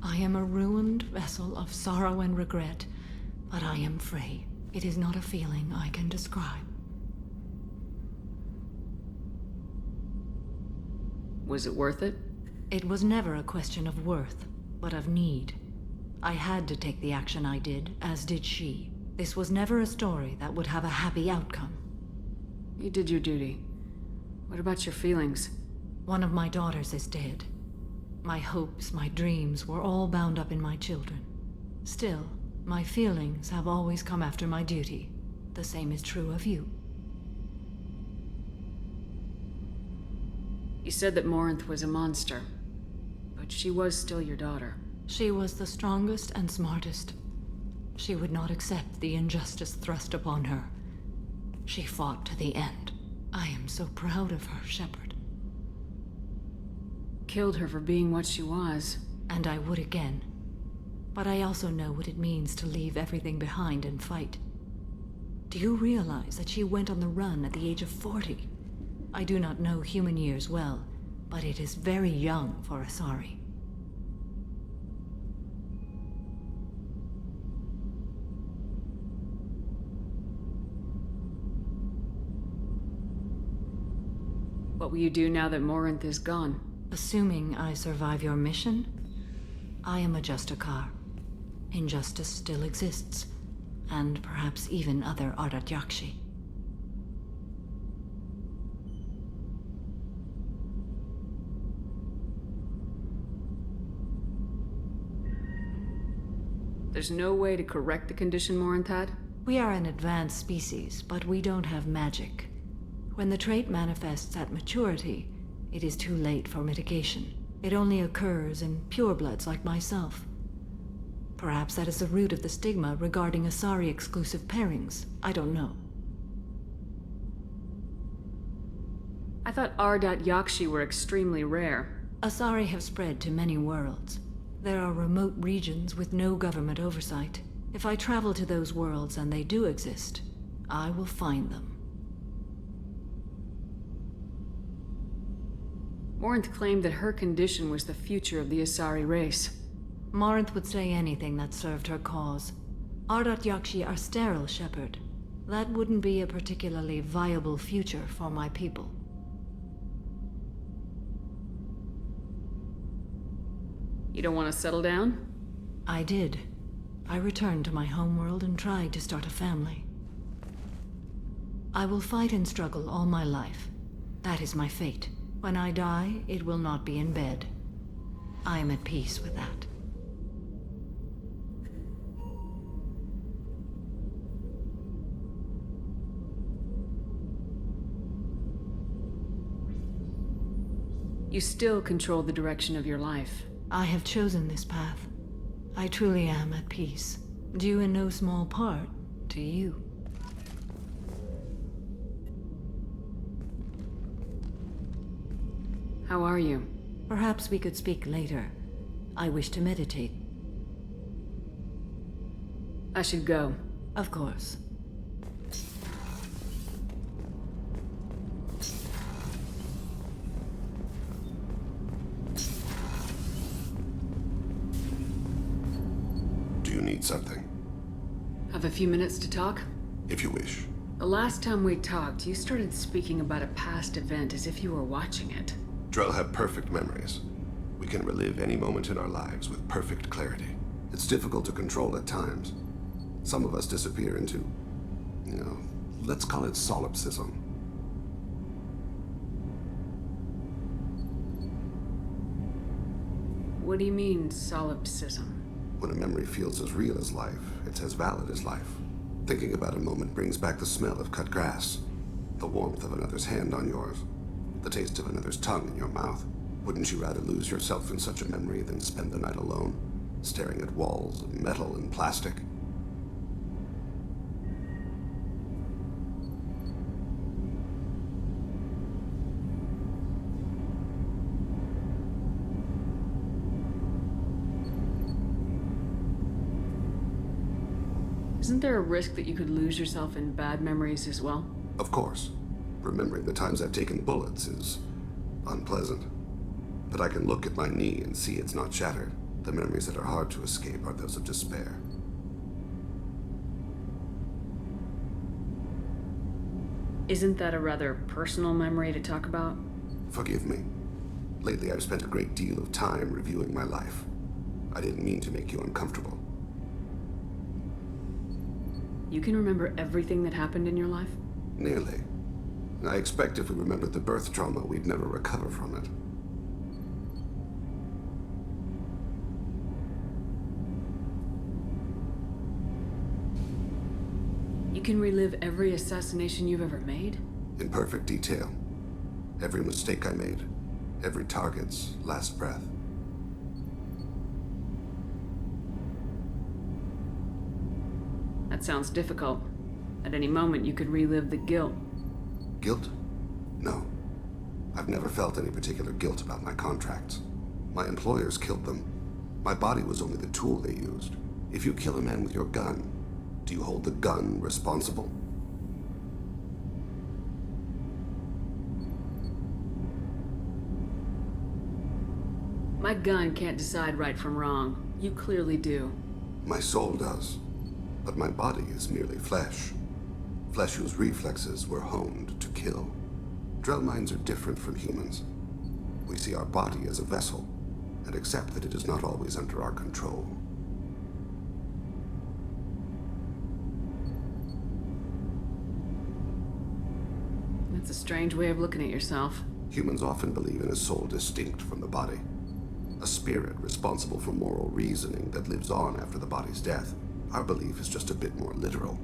[SPEAKER 21] I am a ruined vessel of sorrow and regret, but I am free. It is not a feeling I can describe.
[SPEAKER 5] Was it worth it?
[SPEAKER 21] It was never a question of worth, but of need. I had to take the action I did, as did she. This was never a story that would have a happy outcome.
[SPEAKER 5] You did your duty. What about your feelings?
[SPEAKER 21] One of my daughters is dead. My hopes, my dreams were all bound up in my children. Still, my feelings have always come after my duty. The same is true of you.
[SPEAKER 5] You said that Morinth was a monster, but she was still your daughter.
[SPEAKER 21] She was the strongest and smartest. She would not accept the injustice thrust upon her. She fought to the end. I am so proud of her, Shepard.
[SPEAKER 5] Killed her for being what she was.
[SPEAKER 21] and I would again. But I also know what it means to leave everything behind and fight. Do you realize that she went on the run at the age of 40? I do not know human years well, but it is very young for Asari.
[SPEAKER 5] What will you do now that Morinth is gone?
[SPEAKER 21] Assuming I survive your mission, I am a Justicar. Injustice still exists, and perhaps even other Ardat Yakshi.
[SPEAKER 5] There's no way to correct the condition Morinth had?
[SPEAKER 21] We are an advanced species, but we don't have magic. When the trait manifests at maturity, it is too late for mitigation. It only occurs in purebloods like myself. Perhaps that is the root of the stigma regarding Asari exclusive pairings. I don't know.
[SPEAKER 5] I thought Ardat Yakshi were extremely rare.
[SPEAKER 21] Asari have spread to many worlds. There are remote regions with no government oversight. If I travel to those worlds and they do exist, I will find them.
[SPEAKER 5] Morinth claimed that her condition was the future of the Asari race.
[SPEAKER 21] Morinth would say anything that served her cause. Ardat Yakshi are sterile, Shepherd. That wouldn't be a particularly viable future for my people.
[SPEAKER 5] You don't want to settle down?
[SPEAKER 21] I did. I returned to my homeworld and tried to start a family. I will fight and struggle all my life. That is my fate. When I die, it will not be in bed. I am at peace with that.
[SPEAKER 5] You still control the direction of your life.
[SPEAKER 21] I have chosen this path. I truly am at peace, due in no small part to you.
[SPEAKER 5] How are you?
[SPEAKER 21] Perhaps we could speak later. I wish to meditate.
[SPEAKER 5] I should go.
[SPEAKER 21] Of course.
[SPEAKER 4] Do you need something?
[SPEAKER 5] Have a few minutes to talk?
[SPEAKER 4] If you wish.
[SPEAKER 5] The last time we talked, you started speaking about a past event as if you were watching it.
[SPEAKER 4] Drell have perfect memories. We can relive any moment in our lives with perfect clarity. It's difficult to control at times. Some of us disappear into, let's call it solipsism.
[SPEAKER 5] What do you mean, solipsism?
[SPEAKER 4] When a memory feels as real as life, it's as valid as life. Thinking about a moment brings back the smell of cut grass, the warmth of another's hand on yours, the taste of another's tongue in your mouth. Wouldn't you rather lose yourself in such a memory than spend the night alone, staring at walls of metal and plastic?
[SPEAKER 5] Isn't there a risk that you could lose yourself in bad memories as well?
[SPEAKER 4] Of course. Remembering the times I've taken bullets is unpleasant. But I can look at my knee and see it's not shattered. The memories that are hard to escape are those of despair.
[SPEAKER 5] Isn't that a rather personal memory to talk about?
[SPEAKER 4] Forgive me. Lately I've spent a great deal of time reviewing my life. I didn't mean to make you uncomfortable.
[SPEAKER 5] You can remember everything that happened in your life?
[SPEAKER 4] Nearly. I expect if we remembered the birth trauma, we'd never recover from it.
[SPEAKER 5] You can relive every assassination you've ever made?
[SPEAKER 4] In perfect detail. Every mistake I made. Every target's last breath.
[SPEAKER 5] That sounds difficult. At any moment, you could relive the guilt.
[SPEAKER 4] Guilt? No. I've never felt any particular guilt about my contracts. My employers killed them.
[SPEAKER 6] My body was only the tool they used. If you kill a man with your gun, do you hold the gun responsible?
[SPEAKER 5] My gun can't decide right from wrong. You clearly do.
[SPEAKER 6] My soul does. But my body is merely flesh. Flesh whose reflexes were honed to kill. Drell minds are different from humans. We see our body as a vessel, and accept that it is not always under our control.
[SPEAKER 5] That's a strange way of looking at yourself.
[SPEAKER 6] Humans often believe in a soul distinct from the body. A spirit responsible for moral reasoning that lives on after the body's death. Our belief is just a bit more literal.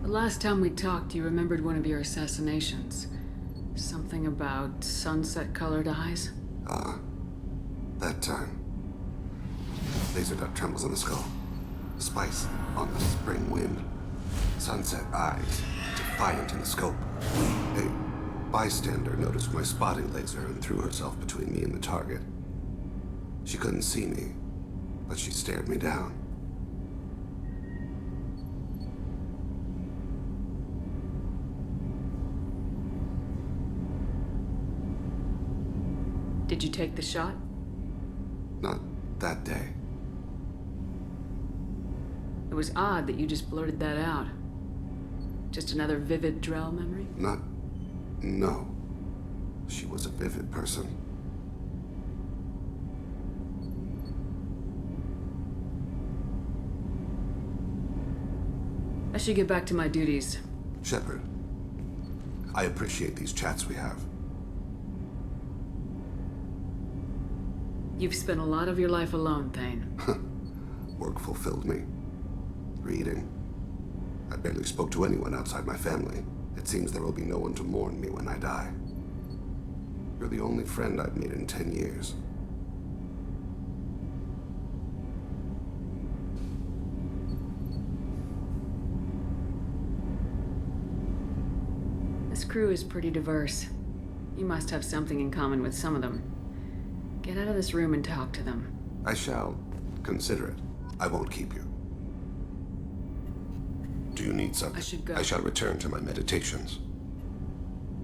[SPEAKER 5] The last time we talked, you remembered one of your assassinations. Something about sunset-colored eyes?
[SPEAKER 6] Ah, that time. Laser dot trembles on the skull. Spice on the spring wind. Sunset eyes, defiant in the scope. A bystander noticed my spotting laser and threw herself between me and the target. She couldn't see me, but she stared me down.
[SPEAKER 5] Did you take the shot?
[SPEAKER 6] Not that day.
[SPEAKER 5] It was odd that you just blurted that out. Just another vivid Drell memory?
[SPEAKER 6] No. She was a vivid person.
[SPEAKER 5] I should get back to my duties.
[SPEAKER 6] Shepard, I appreciate these chats we have.
[SPEAKER 5] You've spent a lot of your life alone, Thane.
[SPEAKER 6] Work fulfilled me. Reading. I barely spoke to anyone outside my family. It seems there will be no one to mourn me when I die. You're the only friend I've made in 10 years.
[SPEAKER 5] This crew is pretty diverse. You must have something in common with some of them. Get out of this room and talk to them.
[SPEAKER 6] I shall consider it. I won't keep you. Do you need something?
[SPEAKER 5] I should go.
[SPEAKER 6] I shall return to my meditations.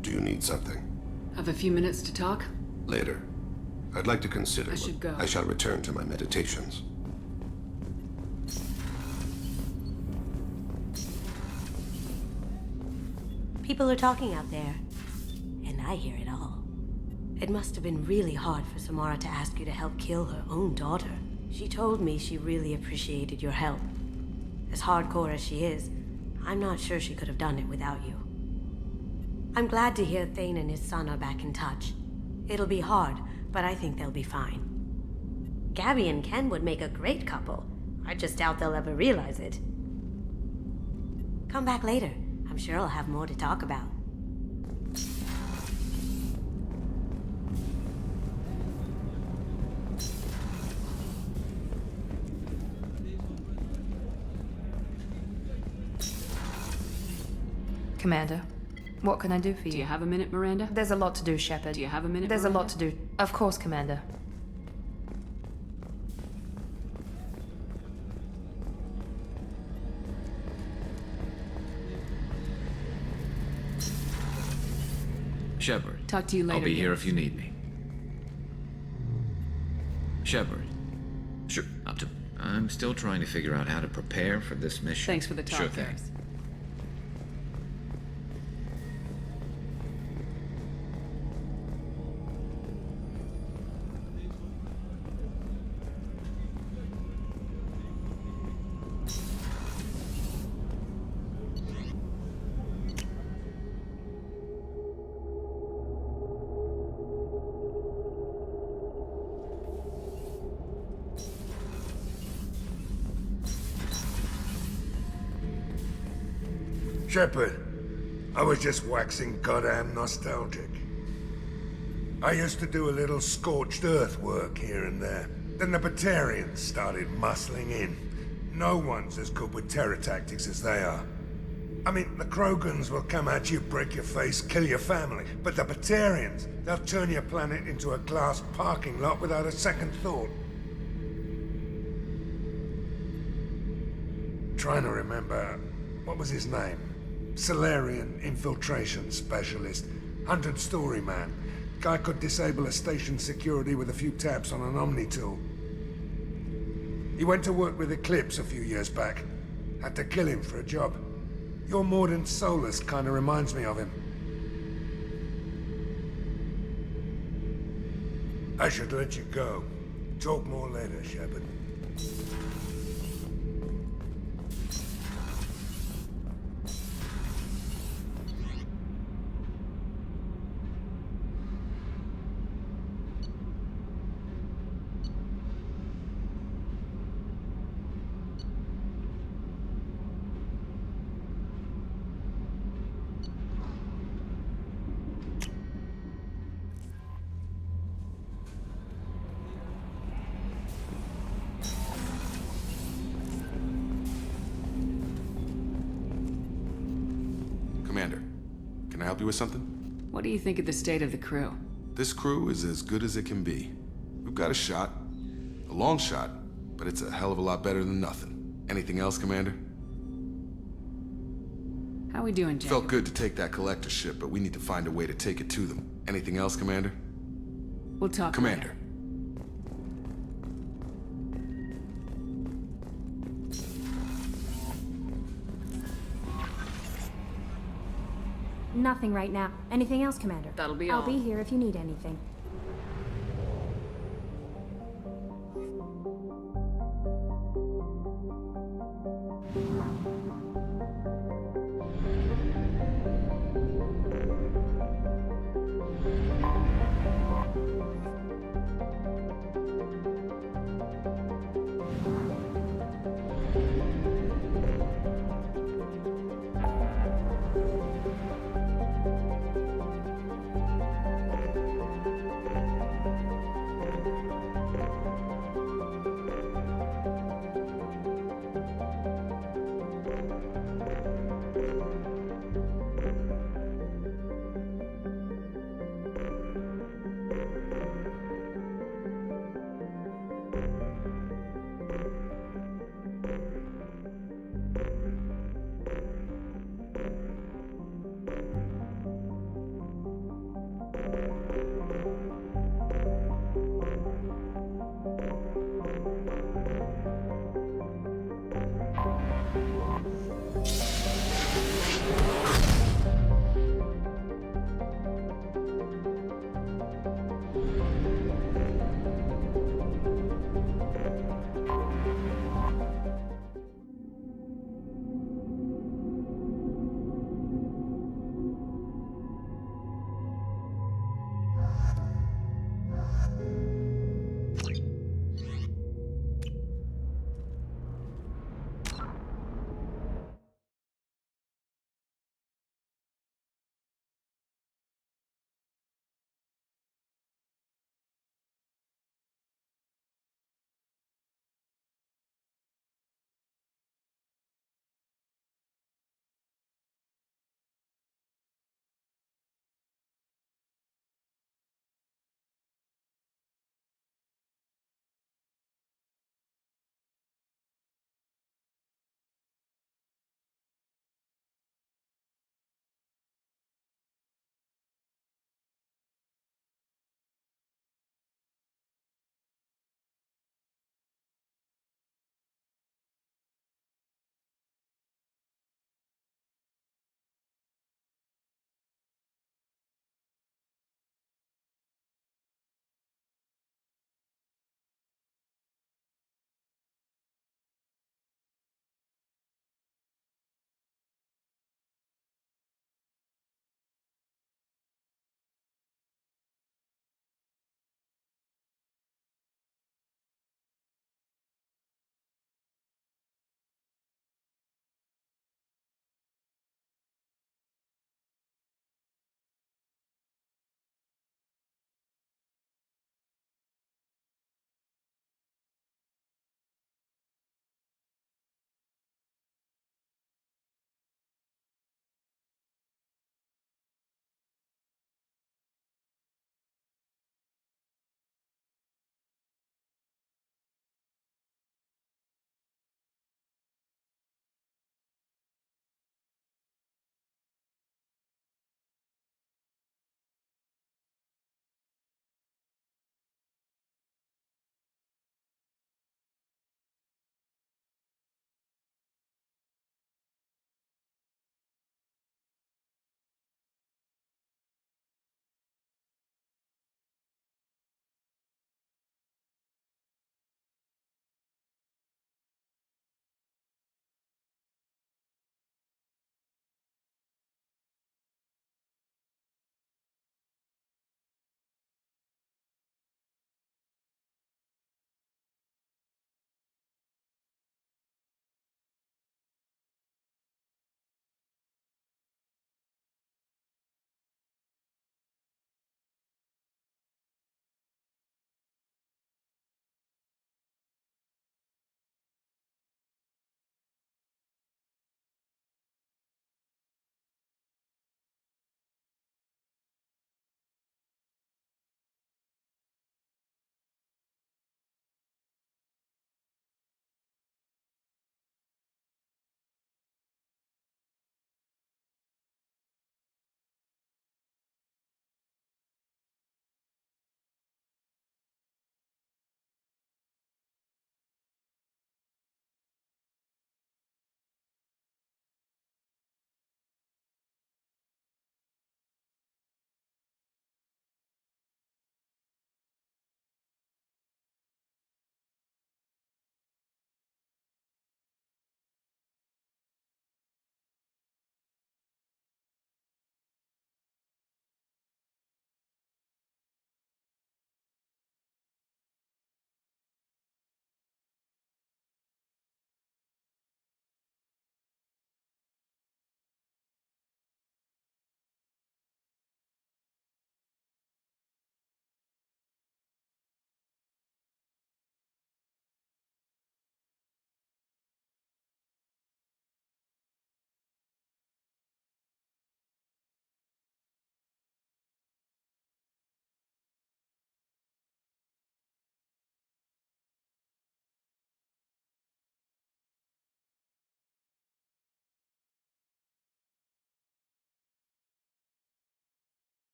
[SPEAKER 6] Do you need something?
[SPEAKER 5] Have a few minutes to talk?
[SPEAKER 6] Later. I'd like to consider.
[SPEAKER 5] I should go.
[SPEAKER 6] I shall return to my meditations.
[SPEAKER 13] People are talking out there, and I hear it all. It must have been really hard for Samara to ask you to help kill her own daughter. She told me she really appreciated your help. As hardcore as she is, I'm not sure she could have done it without you. I'm glad to hear Thane and his son are back in touch. It'll be hard, but I think they'll be fine. Gabby and Ken would make a great couple. I just doubt they'll ever realize it. Come back later. I'm sure I'll have more to talk about.
[SPEAKER 18] Commander, what can I do for you?
[SPEAKER 5] Do you have a minute, Miranda?
[SPEAKER 18] There's a lot to do, Shepard.
[SPEAKER 5] Do you have a minute,
[SPEAKER 18] There's
[SPEAKER 5] Miranda?
[SPEAKER 18] a lot to do. Of course, Commander.
[SPEAKER 2] Shepard.
[SPEAKER 5] Talk to you later.
[SPEAKER 2] I'll be here
[SPEAKER 5] Garrus.
[SPEAKER 2] if you need me. Shepard. Sure. I'm still trying to figure out how to prepare for this mission.
[SPEAKER 5] Thanks for the talk,
[SPEAKER 2] Sure thing.
[SPEAKER 5] Garrus.
[SPEAKER 23] Shepard, I was just waxing goddamn nostalgic. I used to do a little scorched earth work here and there. Then the Batarians started muscling in. No one's as good with terror tactics as they are. I mean, the Krogans will come at you, break your face, kill your family. But the Batarians, they'll turn your planet into a glass parking lot without a second thought. Trying to remember, what was his name? Solarian infiltration specialist. 100-story man. Guy could disable a station security with a few taps on an Omni tool. He went to work with Eclipse a few years back. Had to kill him for a job. Your Mordant Solus kind of reminds me of him. I should let you go. Talk more later, Shepard.
[SPEAKER 1] Commander, can I help you with something?
[SPEAKER 5] What do you think of the state of the crew?
[SPEAKER 1] This crew is as good as it can be. We've got a shot. A long shot, but it's a hell of a lot better than nothing. Anything else, Commander?
[SPEAKER 5] How we doing, Jack?
[SPEAKER 1] Felt good to take that collector ship, but we need to find a way to take it to them. Anything else, Commander?
[SPEAKER 5] We'll talk
[SPEAKER 1] Commander.
[SPEAKER 5] later.
[SPEAKER 11] Nothing right now. Anything else, Commander?
[SPEAKER 5] That'll be
[SPEAKER 11] I'll
[SPEAKER 5] all.
[SPEAKER 11] be here if you need anything.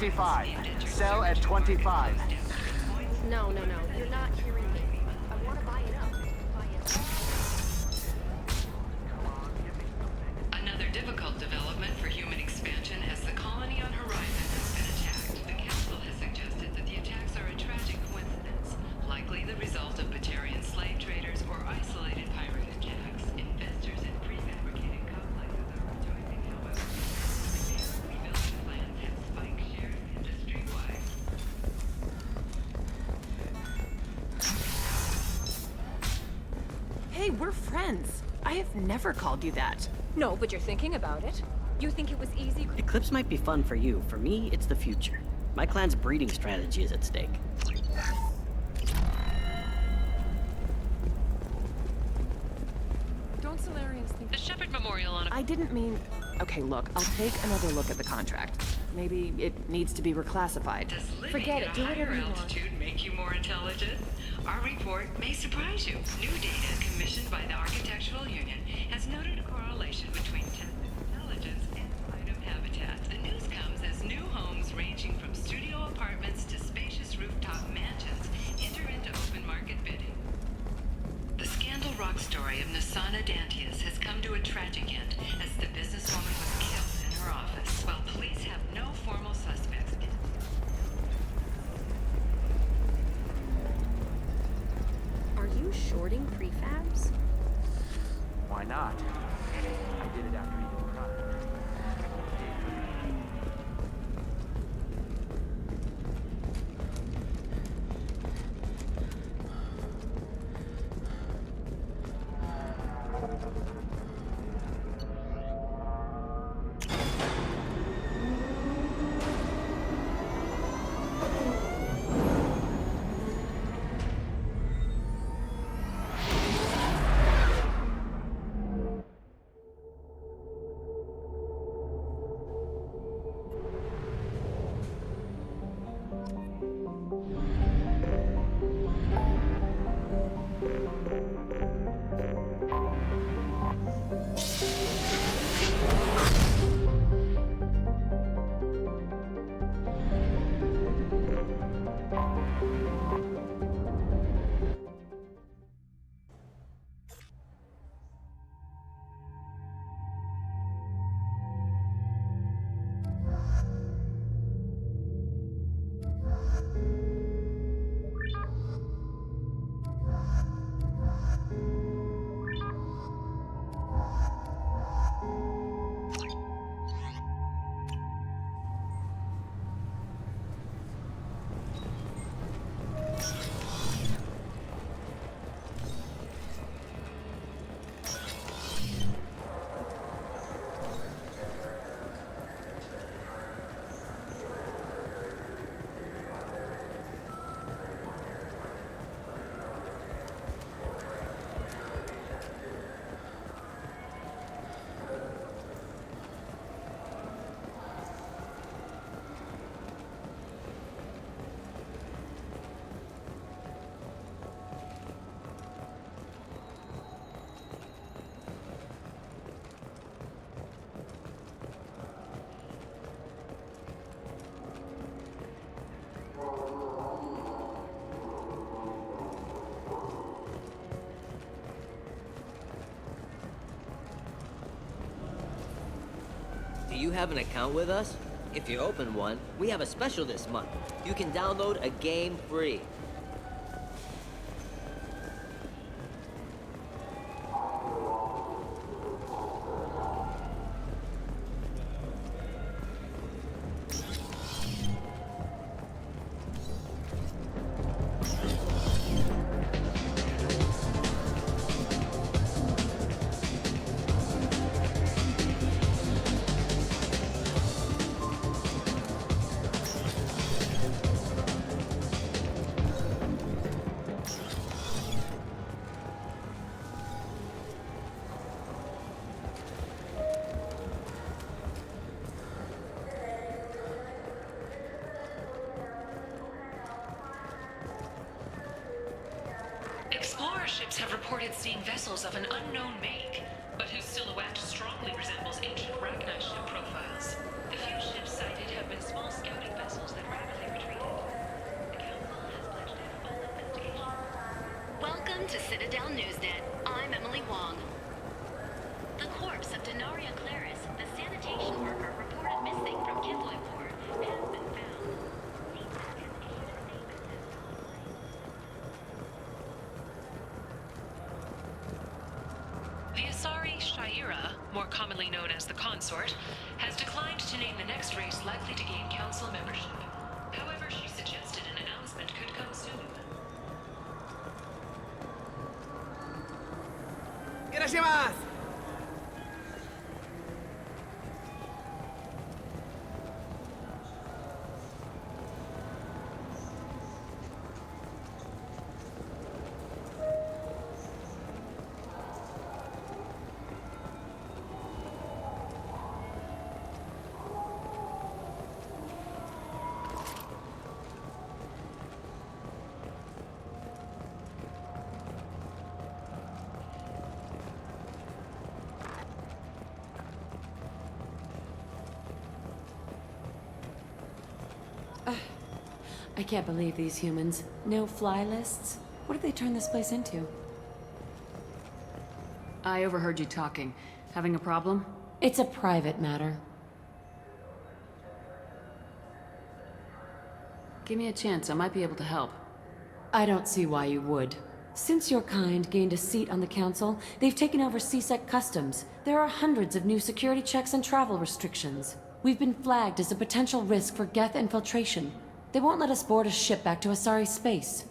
[SPEAKER 9] 25. Sell at 25.
[SPEAKER 22] No, you're not hearing me. I want to buy it up.
[SPEAKER 14] Another difficult development for human expansion as the colony on Horizon has been attacked. The Council has suggested that the attacks are a tragic coincidence, likely the result of Batarian slave traders or isolated pirate attacks. Investors in prefabricated complexes are rejoicing, however. Rebuilding plans have spiked shares industry-wide.
[SPEAKER 18] Hey, we're friends. I have never called you that.
[SPEAKER 22] No, but you're thinking about it. You think it was easy?
[SPEAKER 20] Eclipse might be fun for you. For me, it's the future. My clan's breeding strategy is at stake.
[SPEAKER 18] Don't Solarians think...
[SPEAKER 14] The Shepherd Memorial on a...
[SPEAKER 18] I didn't mean... Okay, look, I'll take another look at the contract. Maybe it needs to be reclassified.
[SPEAKER 14] Does living
[SPEAKER 22] Forget
[SPEAKER 14] at
[SPEAKER 22] it.
[SPEAKER 14] a
[SPEAKER 22] Do
[SPEAKER 14] higher
[SPEAKER 22] whatever you want.
[SPEAKER 14] altitude make you more intelligent? Our report may surprise you. New data commissioned by the Architectural Union has noted a correlation between tested intelligence and item habitats. The news comes as new homes ranging from studio apartments to spacious rooftop mansions enter into open market bidding. The scandal rock story of Nasana Dantius has come to a tragic end as the businesswoman was killed in her office, while police have no formal suspects.
[SPEAKER 22] Are you shorting prefabs?
[SPEAKER 9] Why not? I did it after he did the crime.
[SPEAKER 10] Do you have an account with us? If you open one, we have a special this month. You can download a game free.
[SPEAKER 14] Explorer ships have reported seeing vessels of an unknown make, but whose silhouette strongly resembles ancient Ragnar ship profiles. The few ships sighted have been small scouting vessels.
[SPEAKER 15] The Asari Shaira, more commonly known as the Consort, has declined to name the next race likely to gain council membership. However, she suggested an announcement could come soon.
[SPEAKER 17] Irashimasu!
[SPEAKER 3] I can't believe these humans. No fly lists? What did they turn this place into?
[SPEAKER 5] I overheard you talking. Having a problem?
[SPEAKER 3] It's a private matter.
[SPEAKER 5] Give me a chance, I might be able to help.
[SPEAKER 3] I don't see why you would. Since your kind gained a seat on the council, they've taken over C-Sec customs. There are hundreds of new security checks and travel restrictions. We've been flagged as a potential risk for Geth infiltration. They won't let us board a ship back to Asari space.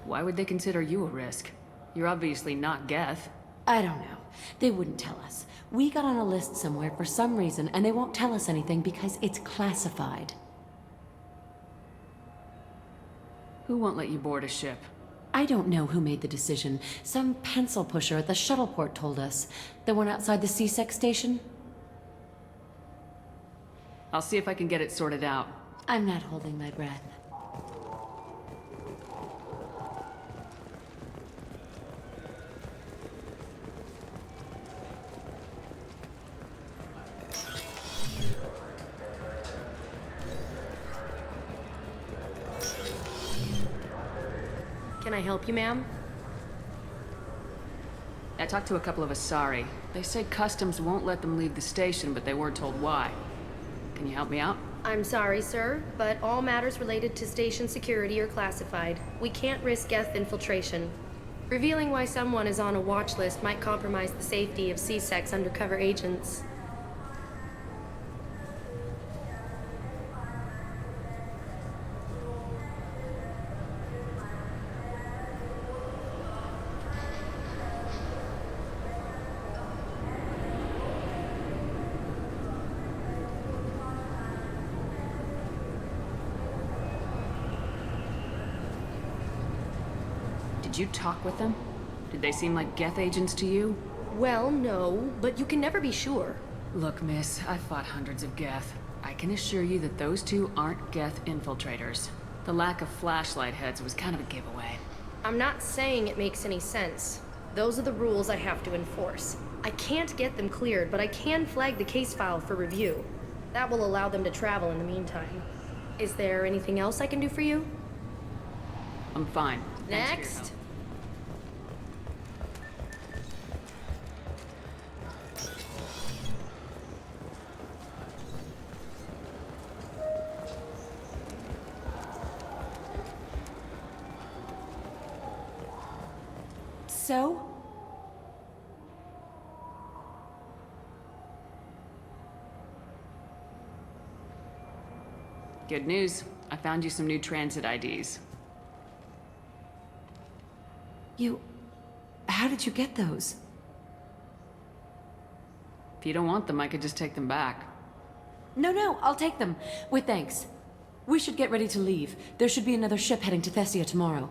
[SPEAKER 5] Why would they consider you a risk? You're obviously not Geth.
[SPEAKER 3] I don't know. They wouldn't tell us. We got on a list somewhere for some reason, and they won't tell us anything because it's classified.
[SPEAKER 5] Who won't let you board a ship?
[SPEAKER 3] I don't know who made the decision. Some pencil pusher at the shuttle port told us. The one outside the C-Sec station?
[SPEAKER 5] I'll see if I can get it sorted out.
[SPEAKER 3] I'm not holding my breath.
[SPEAKER 22] Can I help you, ma'am?
[SPEAKER 5] I talked to a couple of Asari. They say customs won't let them leave the station, but they weren't told why. Can you help me out?
[SPEAKER 22] I'm sorry, sir, but all matters related to station security are classified. We can't risk Geth infiltration. Revealing why someone is on a watch list might compromise the safety of C-Sec's undercover agents.
[SPEAKER 5] Did you talk with them? Did they seem like Geth agents to you?
[SPEAKER 22] Well, no, but you can never be sure.
[SPEAKER 5] Look, miss, I've fought hundreds of Geth. I can assure you that those two aren't Geth infiltrators. The lack of flashlight heads was kind of a giveaway.
[SPEAKER 22] I'm not saying it makes any sense. Those are the rules I have to enforce. I can't get them cleared, but I can flag the case file for review. That will allow them to travel in the meantime. Is there anything else I can do for you?
[SPEAKER 5] I'm fine.
[SPEAKER 22] Next.
[SPEAKER 3] So?
[SPEAKER 5] Good news. I found you some new transit IDs.
[SPEAKER 3] How did you get those?
[SPEAKER 5] If you don't want them, I could just take them back.
[SPEAKER 3] No, I'll take them. With thanks. We should get ready to leave. There should be another ship heading to Thessia tomorrow.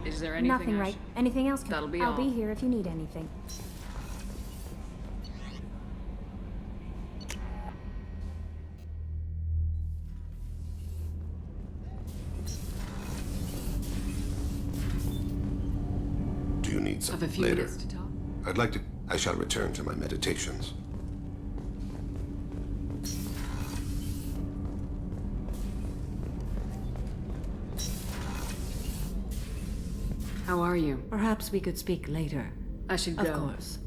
[SPEAKER 5] Is there anything
[SPEAKER 11] Nothing, right? Anything else?
[SPEAKER 5] That'll be
[SPEAKER 11] I'll
[SPEAKER 5] all.
[SPEAKER 11] be here if you need anything.
[SPEAKER 6] meet some
[SPEAKER 5] Have a few
[SPEAKER 6] later.
[SPEAKER 5] minutes to talk?
[SPEAKER 6] I'd like to... I shall return to my meditations.
[SPEAKER 5] How are you?
[SPEAKER 21] Perhaps we could speak later.
[SPEAKER 5] I should go.
[SPEAKER 21] Of course.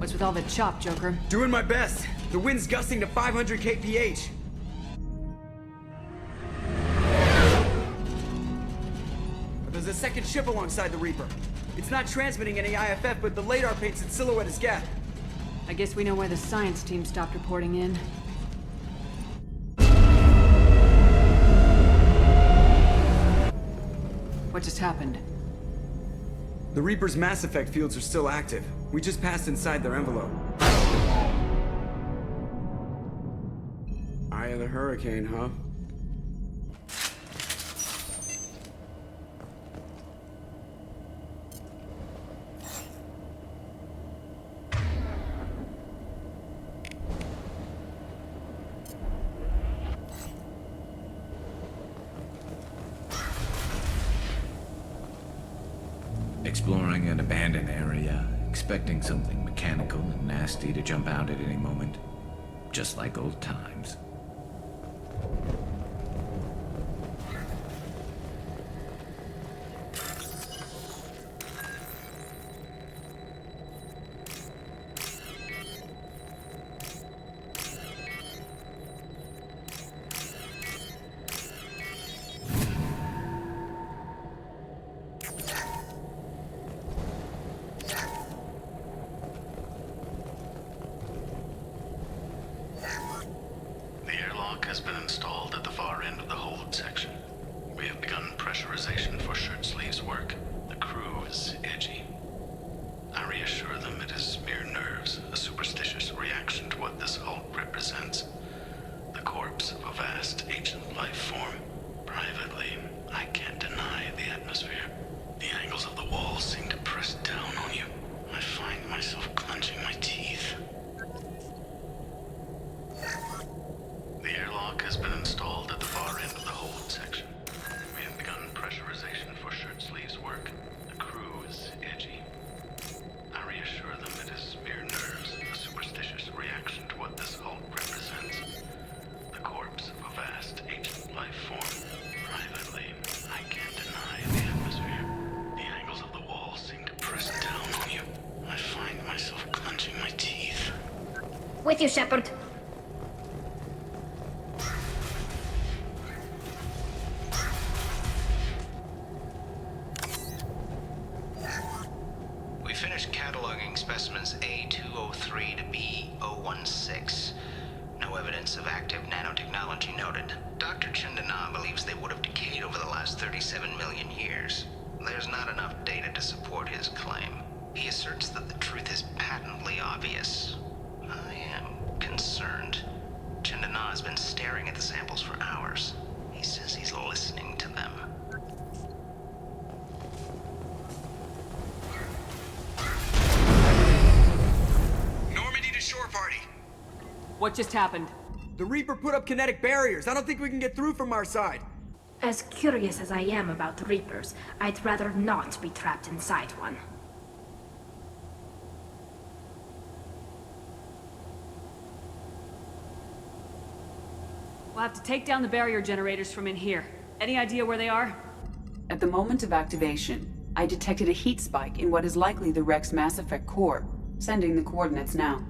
[SPEAKER 5] What's with all the chop, Joker?
[SPEAKER 16] Doing my best. The wind's gusting to 500 kph. There's a second ship alongside the Reaper. It's not transmitting any IFF, but the radar paints its silhouette as Geth.
[SPEAKER 5] I guess we know why the science team stopped reporting in. What just happened?
[SPEAKER 16] The Reaper's mass effect fields are still active. We just passed inside their envelope. Eye of the hurricane, huh?
[SPEAKER 2] Exploring an abandoned area, expecting something mechanical and nasty to jump out at any moment. Just like old times.
[SPEAKER 4] Has been installed at the far end of the hold section. We have begun pressurization for shirt sleeves work. The crew is edgy. I reassure them it is mere nerves, a superstitious reaction to what this hulk represents. The corpse of a vast ancient life form. Privately, I can't deny the atmosphere. The angles of the walls seem to press down on you. I find myself clenching my teeth. The airlock has been installed at the far end of the hold section. We have begun pressurization for shirt sleeves work. The crew is edgy. I reassure them it
[SPEAKER 22] you, Shepard.
[SPEAKER 12] We finished cataloging specimens A203 to B016. No evidence of active nanotechnology noted. Dr. Chandana believes they would have decayed over the last 37 million years. There's not enough data to support his claim. He asserts that the truth is patently obvious. I am concerned. Chandana has been staring at the samples for hours. He says he's listening to them.
[SPEAKER 17] Normandy to shore party.
[SPEAKER 5] What just happened?
[SPEAKER 16] The Reaper put up kinetic barriers. I don't think we can get through from our side.
[SPEAKER 19] As curious as I am about Reapers, I'd rather not be trapped inside one.
[SPEAKER 5] We'll have to take down the barrier generators from in here. Any idea where they are?
[SPEAKER 24] At the moment of activation, I detected a heat spike in what is likely the Rex Mass Effect core, sending the coordinates now.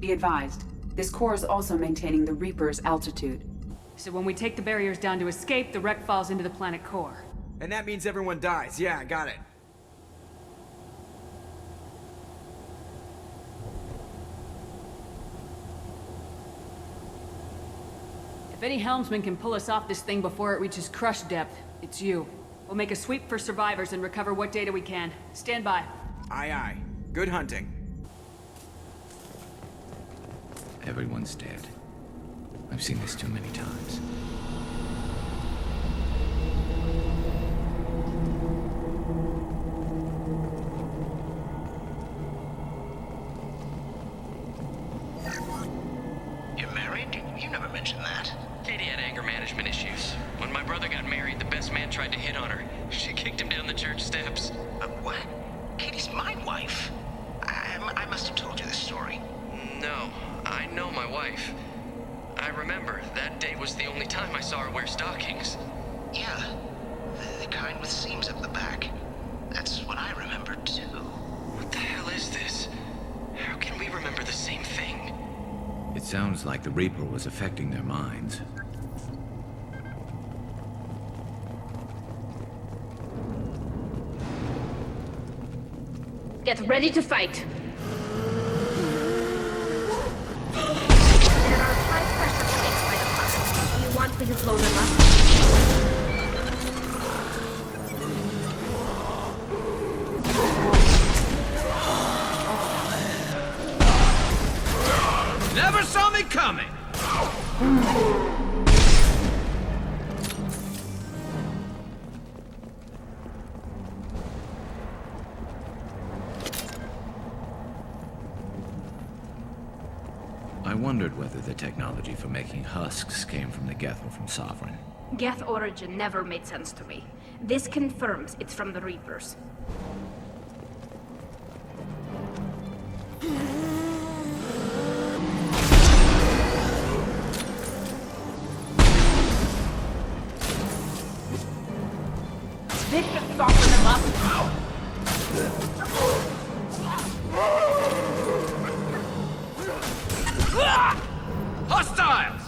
[SPEAKER 24] Be advised, this core is also maintaining the Reaper's altitude.
[SPEAKER 5] So when we take the barriers down to escape, the wreck falls into the planet core.
[SPEAKER 16] And that means everyone dies. Yeah, I got it.
[SPEAKER 5] If any helmsman can pull us off this thing before it reaches crush depth, it's you. We'll make a sweep for survivors and recover what data we can. Stand by.
[SPEAKER 16] Aye, aye. Good hunting.
[SPEAKER 25] Everyone's dead. I've seen this too many times.
[SPEAKER 12] You're married? You never mentioned that.
[SPEAKER 26] Katie had anger management issues. When my brother got married, the best man tried to hit on her. She kicked him down the church steps.
[SPEAKER 12] But what? Katie's my wife. I must have told you this story.
[SPEAKER 26] No, I know my wife. I remember that day was the only time I saw her wear stockings.
[SPEAKER 12] Yeah, the kind with seams up the back. That's what I remember too.
[SPEAKER 26] What the hell is this? How can we remember the same thing?
[SPEAKER 25] It sounds like the Reaper was affecting their minds.
[SPEAKER 22] Get ready to fight. Do you want me to blow them up?
[SPEAKER 2] Never saw me coming!
[SPEAKER 25] I wondered whether the technology for making husks came from the Geth or from Sovereign.
[SPEAKER 19] Geth origin never made sense to me. This confirms it's from the Reapers. This should soften them up.
[SPEAKER 2] Hostiles!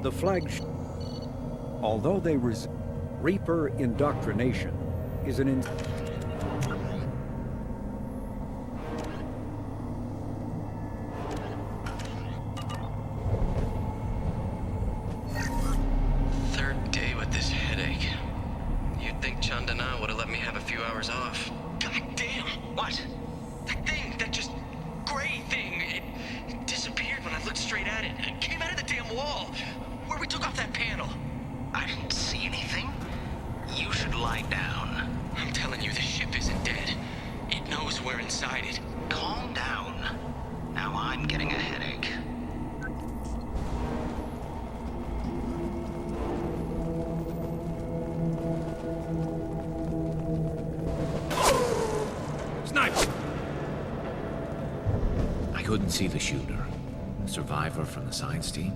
[SPEAKER 1] The flagship, although they Reaper indoctrination is an
[SPEAKER 26] Third day with this headache. You'd think Chandana would have let me have a few hours off. God damn! What? That thing, that just gray thing, it disappeared when I looked straight at it. It came out of the damn wall, where we took off that panel.
[SPEAKER 12] I didn't see anything. You should lie down.
[SPEAKER 26] I'm telling you, the ship isn't dead. It knows we're inside it.
[SPEAKER 12] Calm down. Now I'm getting a headache.
[SPEAKER 25] Sniper! I couldn't see the shooter. A survivor from the science team?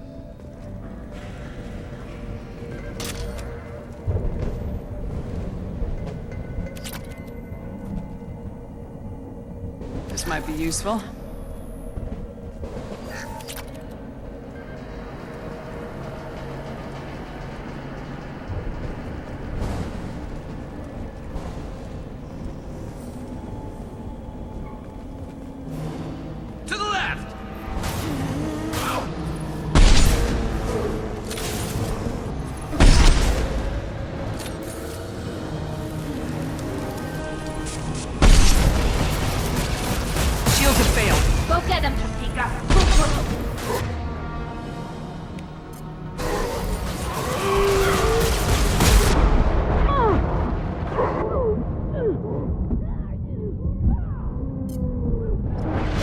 [SPEAKER 24] This might be useful.
[SPEAKER 2] To the left!
[SPEAKER 24] Shields have failed.
[SPEAKER 19] Go get him, Topeka.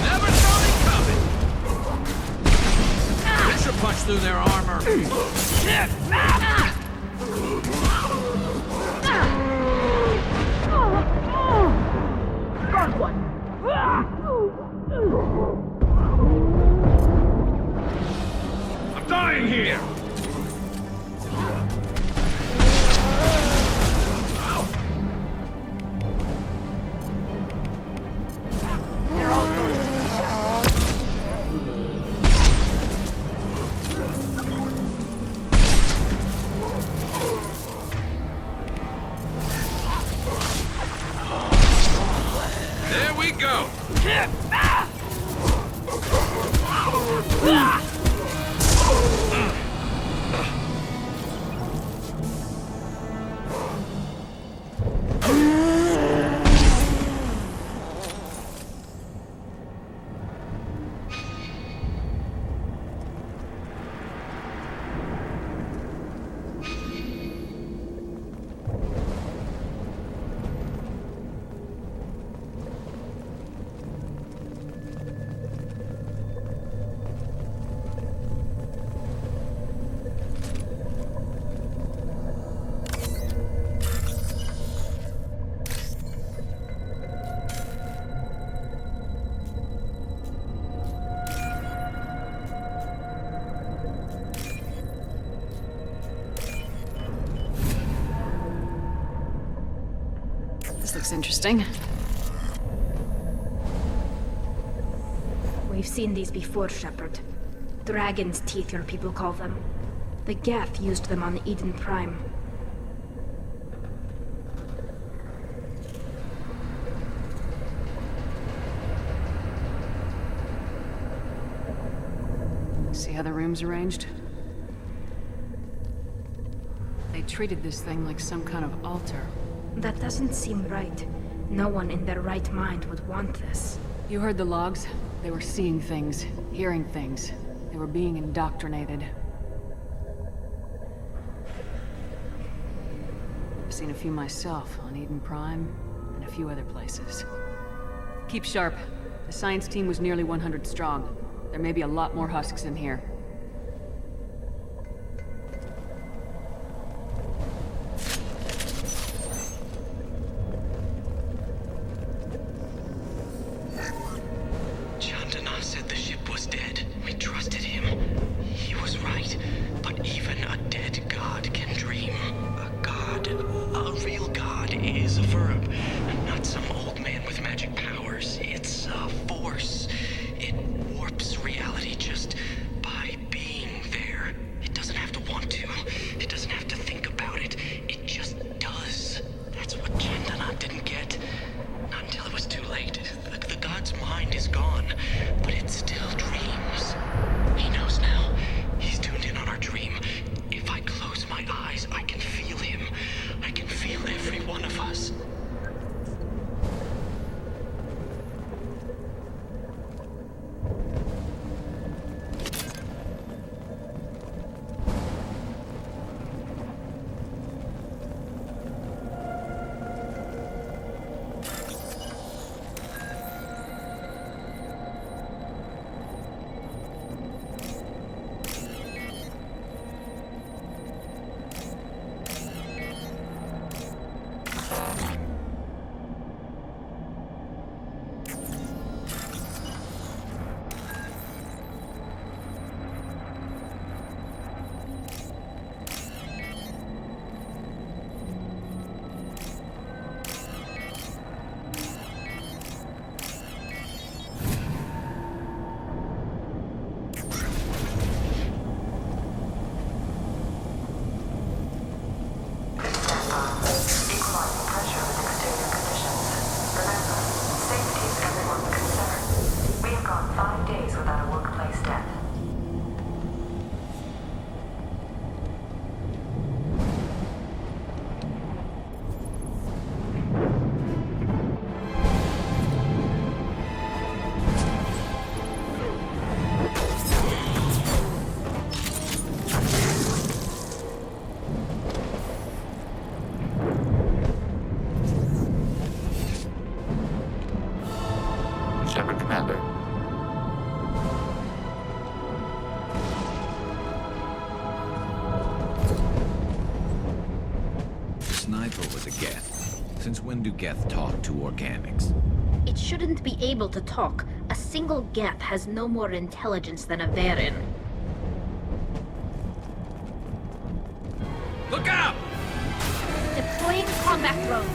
[SPEAKER 2] Never saw me coming! Pressure punch through their armor.
[SPEAKER 19] Got one.
[SPEAKER 2] I'm dying here!
[SPEAKER 19] They're all going to be shot.
[SPEAKER 2] There we go!
[SPEAKER 24] This looks interesting.
[SPEAKER 19] We've seen these before, Shepard. Dragon's teeth, your people call them. The Geth used them on Eden Prime.
[SPEAKER 5] See how the room's arranged? They treated this thing like some kind of altar.
[SPEAKER 19] That doesn't seem right. No one in their right mind would want this.
[SPEAKER 5] You heard the logs? They were seeing things, hearing things. They were being indoctrinated. I've seen a few myself on Eden Prime and a few other places. Keep sharp. The science team was nearly 100 strong. There may be a lot more husks in here.
[SPEAKER 26] Chandana said the ship was dead. We trusted him. He was right. But even a dead god can dream. A god, a real god, is a verb. Not some old man with magic powers. It's a force. It warps reality just by being there. It doesn't have to
[SPEAKER 25] thought was a geth. Since when do geth talk to organics?
[SPEAKER 19] It shouldn't be able to talk. A single geth has no more intelligence than a Varen.
[SPEAKER 2] Look out!
[SPEAKER 19] Deploying combat drone.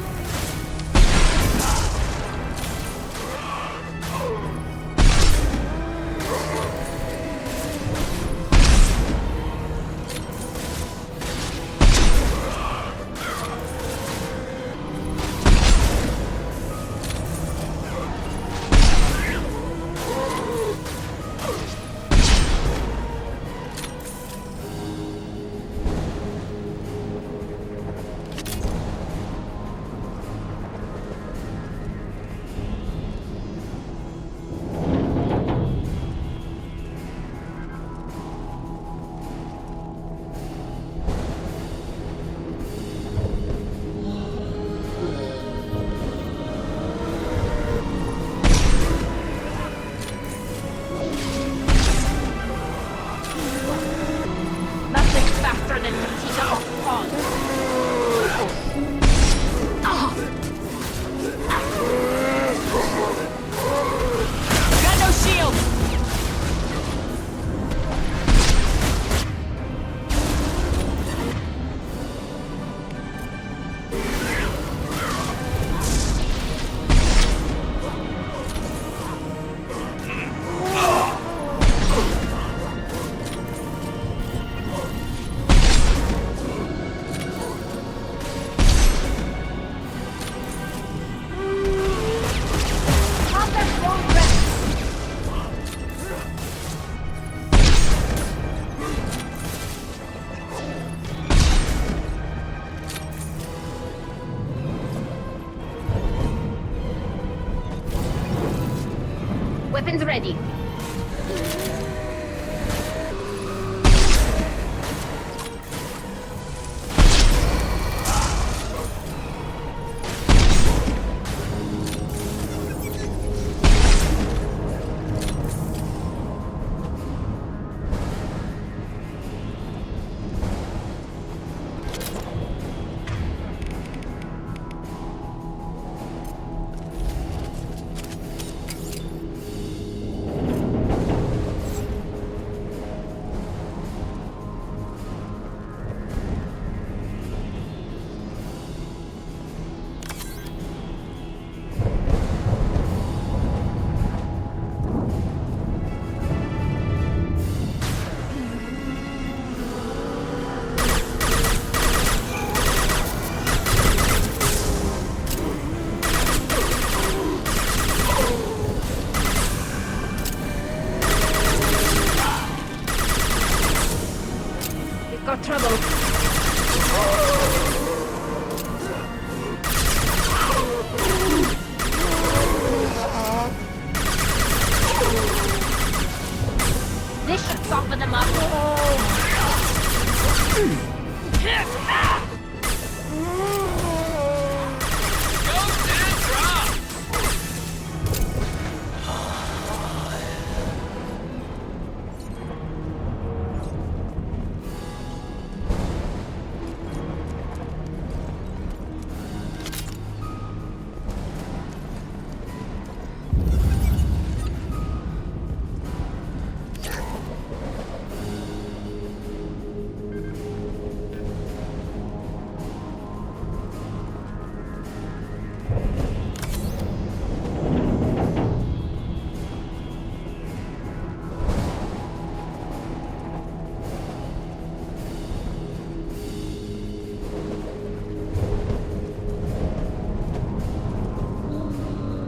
[SPEAKER 19] Weapons ready. Got trouble. This should soften them up.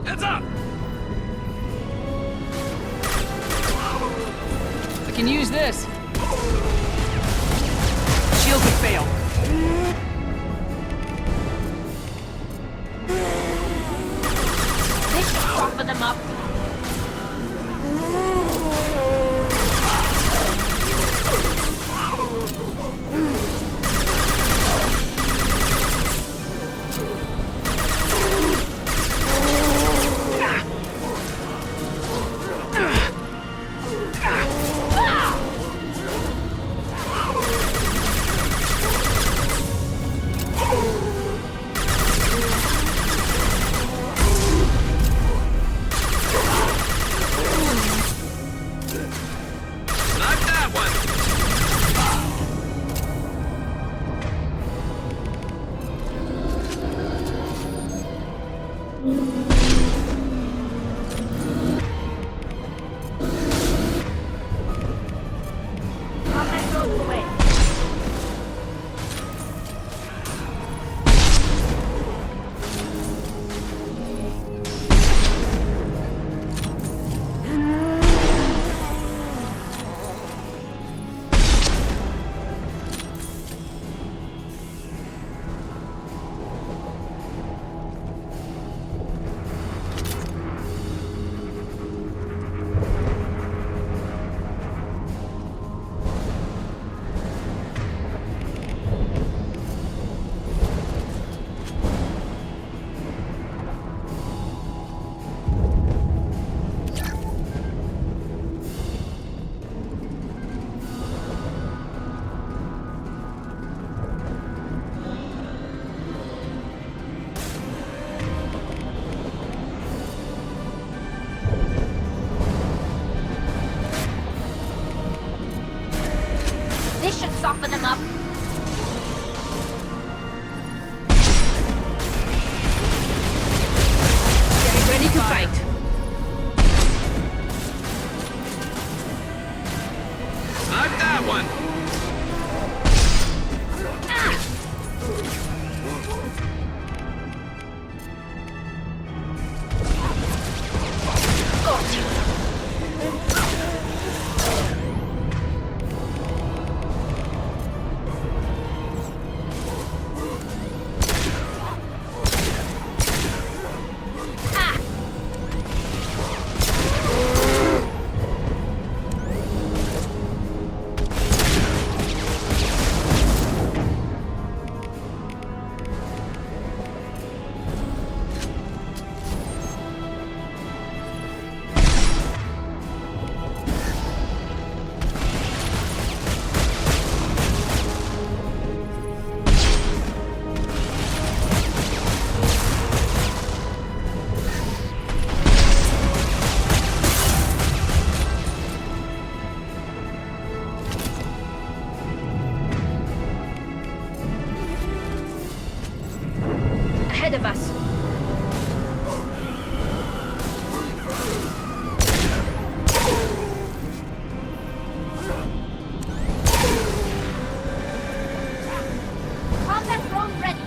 [SPEAKER 2] Heads up!
[SPEAKER 5] I can use this. Shield could fail.
[SPEAKER 19] This should soften them up. Toughen them up. Getting ready to fight.
[SPEAKER 2] Not that one!
[SPEAKER 19] Ahead of us. Combat drone ready.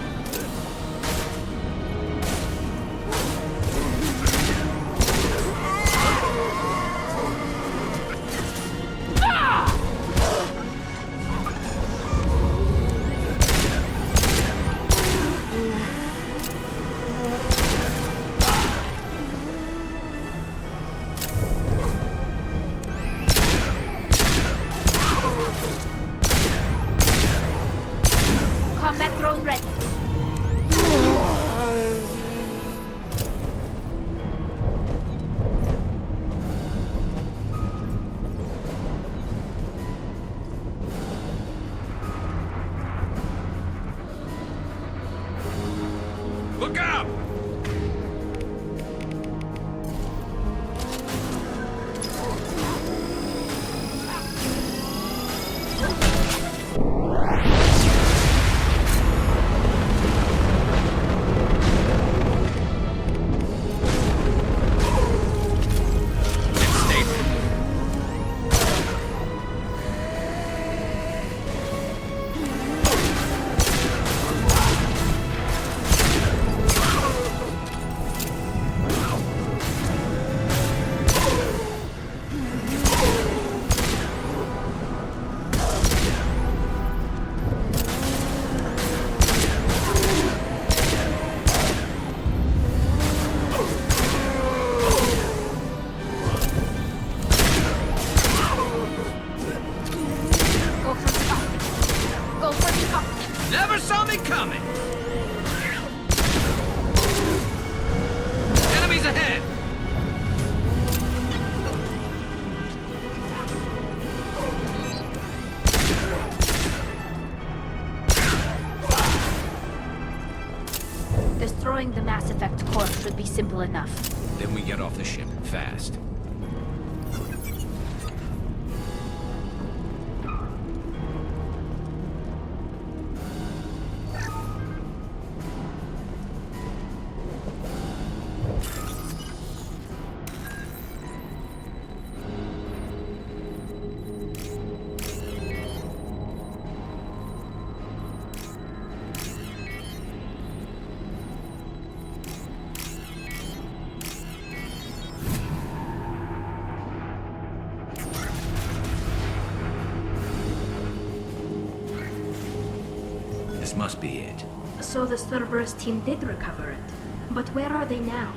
[SPEAKER 19] Combat drone ready.
[SPEAKER 2] Look out! Never saw me coming! Enemies ahead!
[SPEAKER 19] Destroying the Mass Effect core should be simple enough.
[SPEAKER 25] Then we get off the ship, fast. This must be it.
[SPEAKER 19] So the Cerberus team did recover it. But where are they now?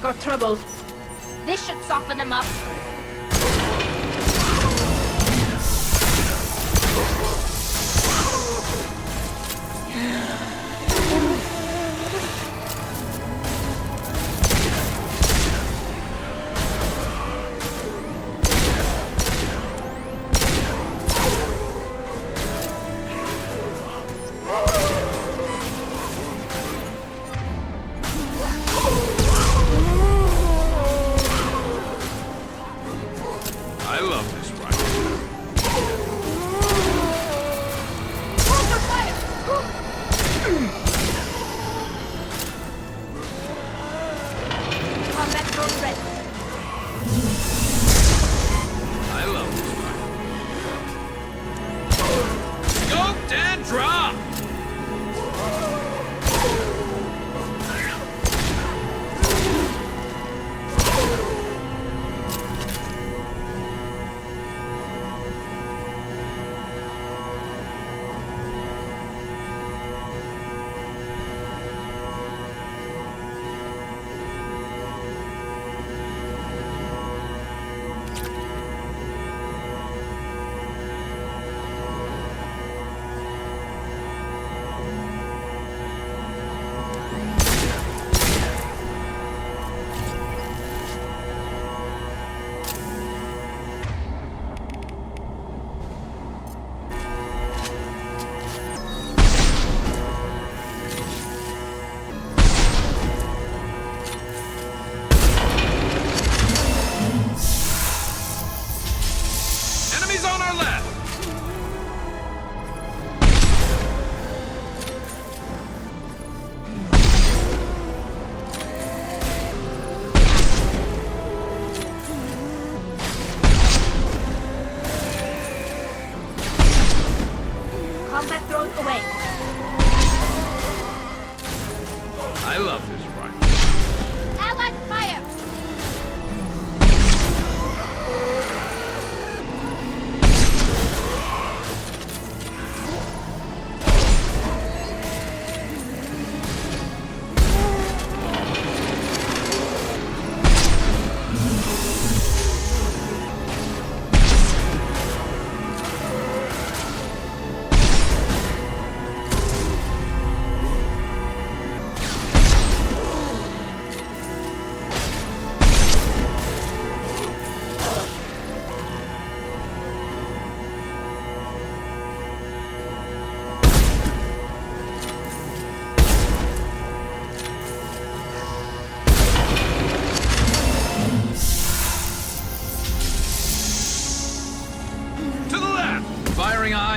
[SPEAKER 19] or trouble. This should soften them up.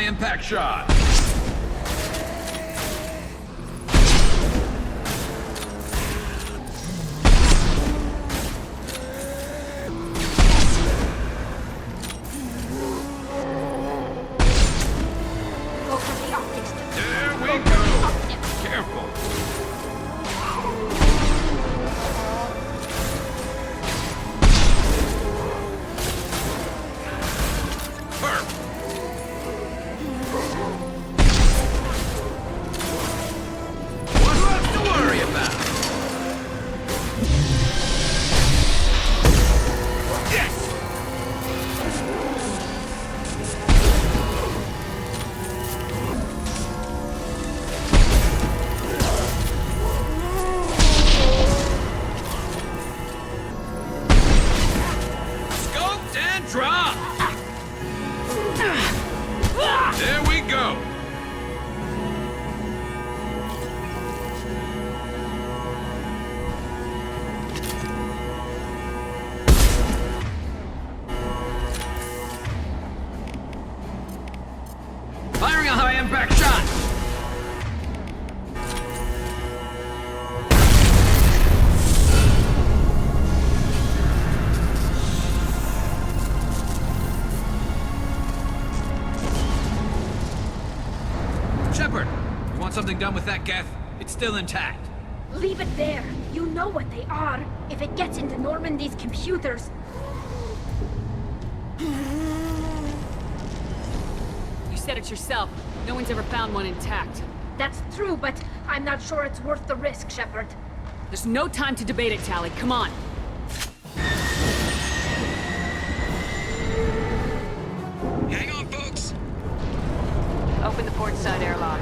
[SPEAKER 2] Impact shot. There we go. Careful. There we go! Firing a high-impact shot! Shepard, you want something done with that geth? It's still intact.
[SPEAKER 19] Leave it there. You know what they are. If it gets into Normandy's computers...
[SPEAKER 5] You said it yourself. No one's ever found one intact.
[SPEAKER 19] That's true, but I'm not sure it's worth the risk, Shepard.
[SPEAKER 5] There's no time to debate it, Tally. Come on.
[SPEAKER 17] Hang on, folks.
[SPEAKER 5] Open the port side airlock.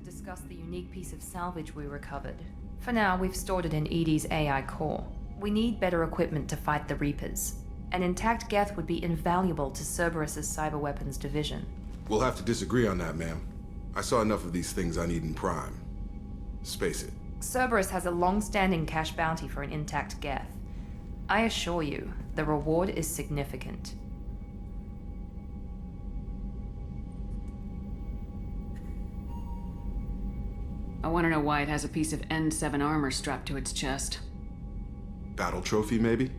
[SPEAKER 7] Discuss the unique piece of salvage we recovered. For now, we've stored it in EDI's AI core. We need better equipment to fight the Reapers. An intact Geth would be invaluable to Cerberus's cyber weapons division.
[SPEAKER 8] We'll have to disagree on that, ma'am. I saw enough of these things on Eden Prime. Space it.
[SPEAKER 7] Cerberus has a long-standing cash bounty for an intact Geth. I assure you, the reward is significant.
[SPEAKER 5] I want to know why it has a piece of N7 armor strapped to its chest.
[SPEAKER 8] Battle trophy, maybe?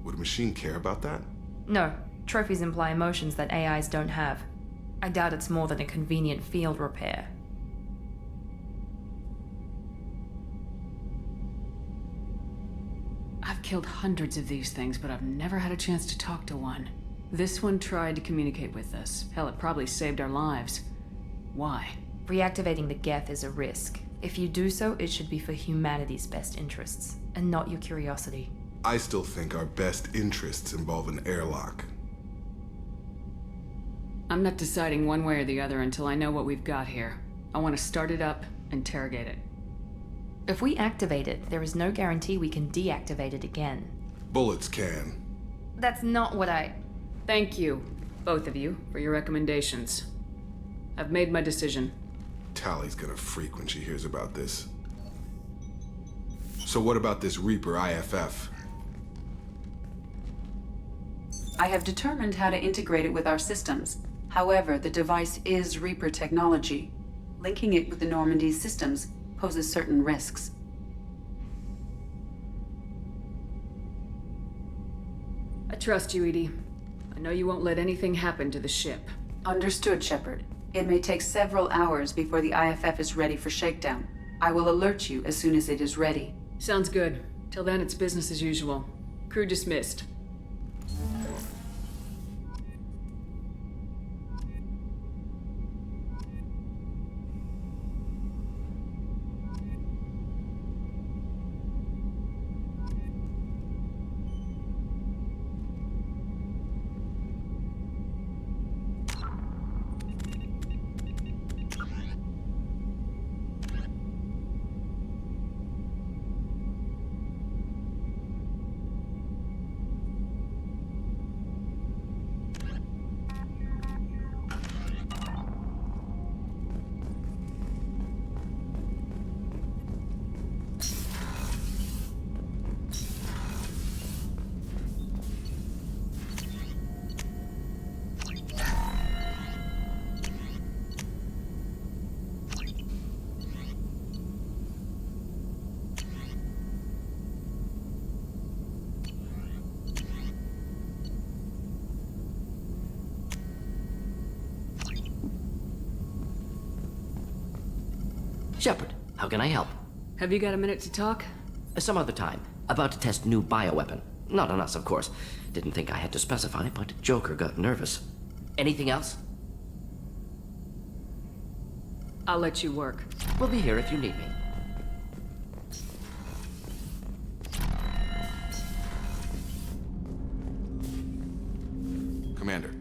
[SPEAKER 8] Would a machine care about that?
[SPEAKER 7] No. Trophies imply emotions that AIs don't have. I doubt it's more than a convenient field repair.
[SPEAKER 5] I've killed hundreds of these things, but I've never had a chance to talk to one. This one tried to communicate with us. Hell, it probably saved our lives. Why?
[SPEAKER 7] Reactivating the Geth is a risk. If you do so, it should be for humanity's best interests, and not your curiosity.
[SPEAKER 8] I still think our best interests involve an airlock.
[SPEAKER 5] I'm not deciding one way or the other until I know what we've got here. I want to start it up, interrogate it.
[SPEAKER 7] If we activate it, there is no guarantee we can deactivate it again.
[SPEAKER 8] Bullets can.
[SPEAKER 7] That's not what I...
[SPEAKER 5] Thank you, both of you, for your recommendations. I've made my decision.
[SPEAKER 8] Tally's gonna freak when she hears about this. So what about this Reaper IFF?
[SPEAKER 24] I have determined how to integrate it with our systems. However, the device is Reaper technology. Linking it with the Normandy's systems poses certain risks.
[SPEAKER 5] I trust you, Edie. I know you won't let anything happen to the ship.
[SPEAKER 24] Understood, Shepard. It may take several hours before the IFF is ready for shakedown. I will alert you as soon as it is ready.
[SPEAKER 5] Sounds good. Till then, it's business as usual. Crew dismissed.
[SPEAKER 13] Shepard, how can I help?
[SPEAKER 5] Have you got a minute to talk?
[SPEAKER 13] Some other time. About to test new bioweapon. Not on us, of course. Didn't think I had to specify, but Joker got nervous. Anything else?
[SPEAKER 5] I'll let you work.
[SPEAKER 13] We'll be here if you need me.
[SPEAKER 8] Commander,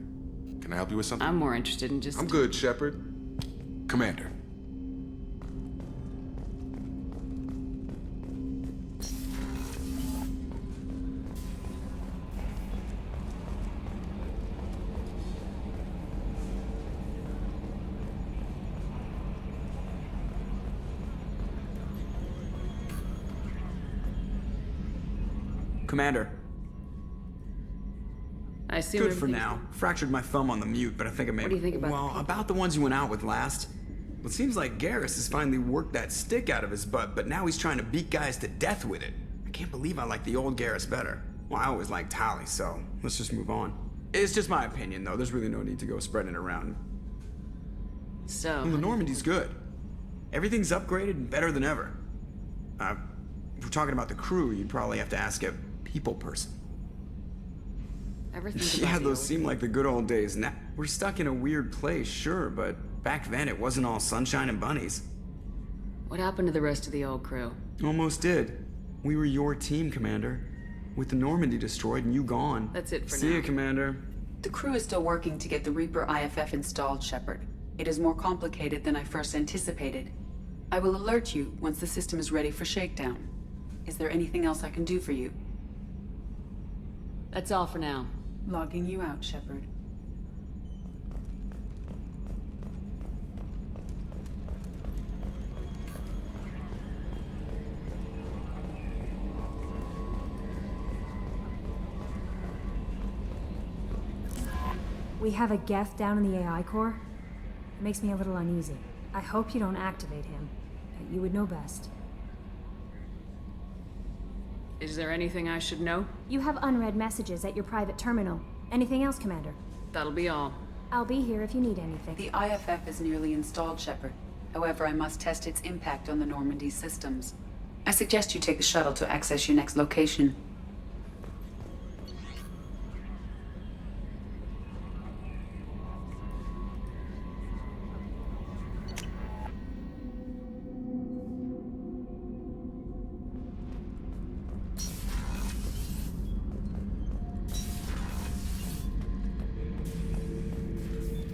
[SPEAKER 8] can I help you with something?
[SPEAKER 5] I'm more interested in just...
[SPEAKER 8] I'm good, Shepard. Commander.
[SPEAKER 16] Commander.
[SPEAKER 5] I assume
[SPEAKER 16] good for now. Fractured my thumb on the mute, but I think I may.
[SPEAKER 5] What do you think about
[SPEAKER 16] Well, about the ones you went out with last. Well, it seems like Garrus has finally worked that stick out of his butt, but now he's trying to beat guys to death with it. I can't believe I like the old Garrus better. Well, I always liked Tali, so let's just move on. It's just my opinion, though. There's really no need to go spreading it around.
[SPEAKER 5] So...
[SPEAKER 16] Well, the Normandy's good. Everything's upgraded and better than ever. If we're talking about the crew, you'd probably have to ask a people person. Yeah, those seem like the good old days. Now we're stuck in a weird place, sure, but back then it wasn't all sunshine and bunnies.
[SPEAKER 5] What happened to the rest of the old crew?
[SPEAKER 16] Almost did. We were your team, Commander. With the Normandy destroyed and you gone.
[SPEAKER 5] That's it for now.
[SPEAKER 16] See ya, Commander.
[SPEAKER 24] The crew is still working to get the Reaper IFF installed, Shepard. It is more complicated than I first anticipated. I will alert you once the system is ready for shakedown. Is there anything else I can do for you?
[SPEAKER 5] That's all for now.
[SPEAKER 24] Logging you out, Shepard.
[SPEAKER 11] We have a Geth down in the AI core. It makes me a little uneasy. I hope you don't activate him, but you would know best.
[SPEAKER 5] Is there anything I should know?
[SPEAKER 11] You have unread messages at your private terminal. Anything else, Commander?
[SPEAKER 5] That'll be all.
[SPEAKER 11] I'll be here if you need anything.
[SPEAKER 24] The IFF is nearly installed, Shepard. However, I must test its impact on the Normandy systems. I suggest you take the shuttle to access your next location.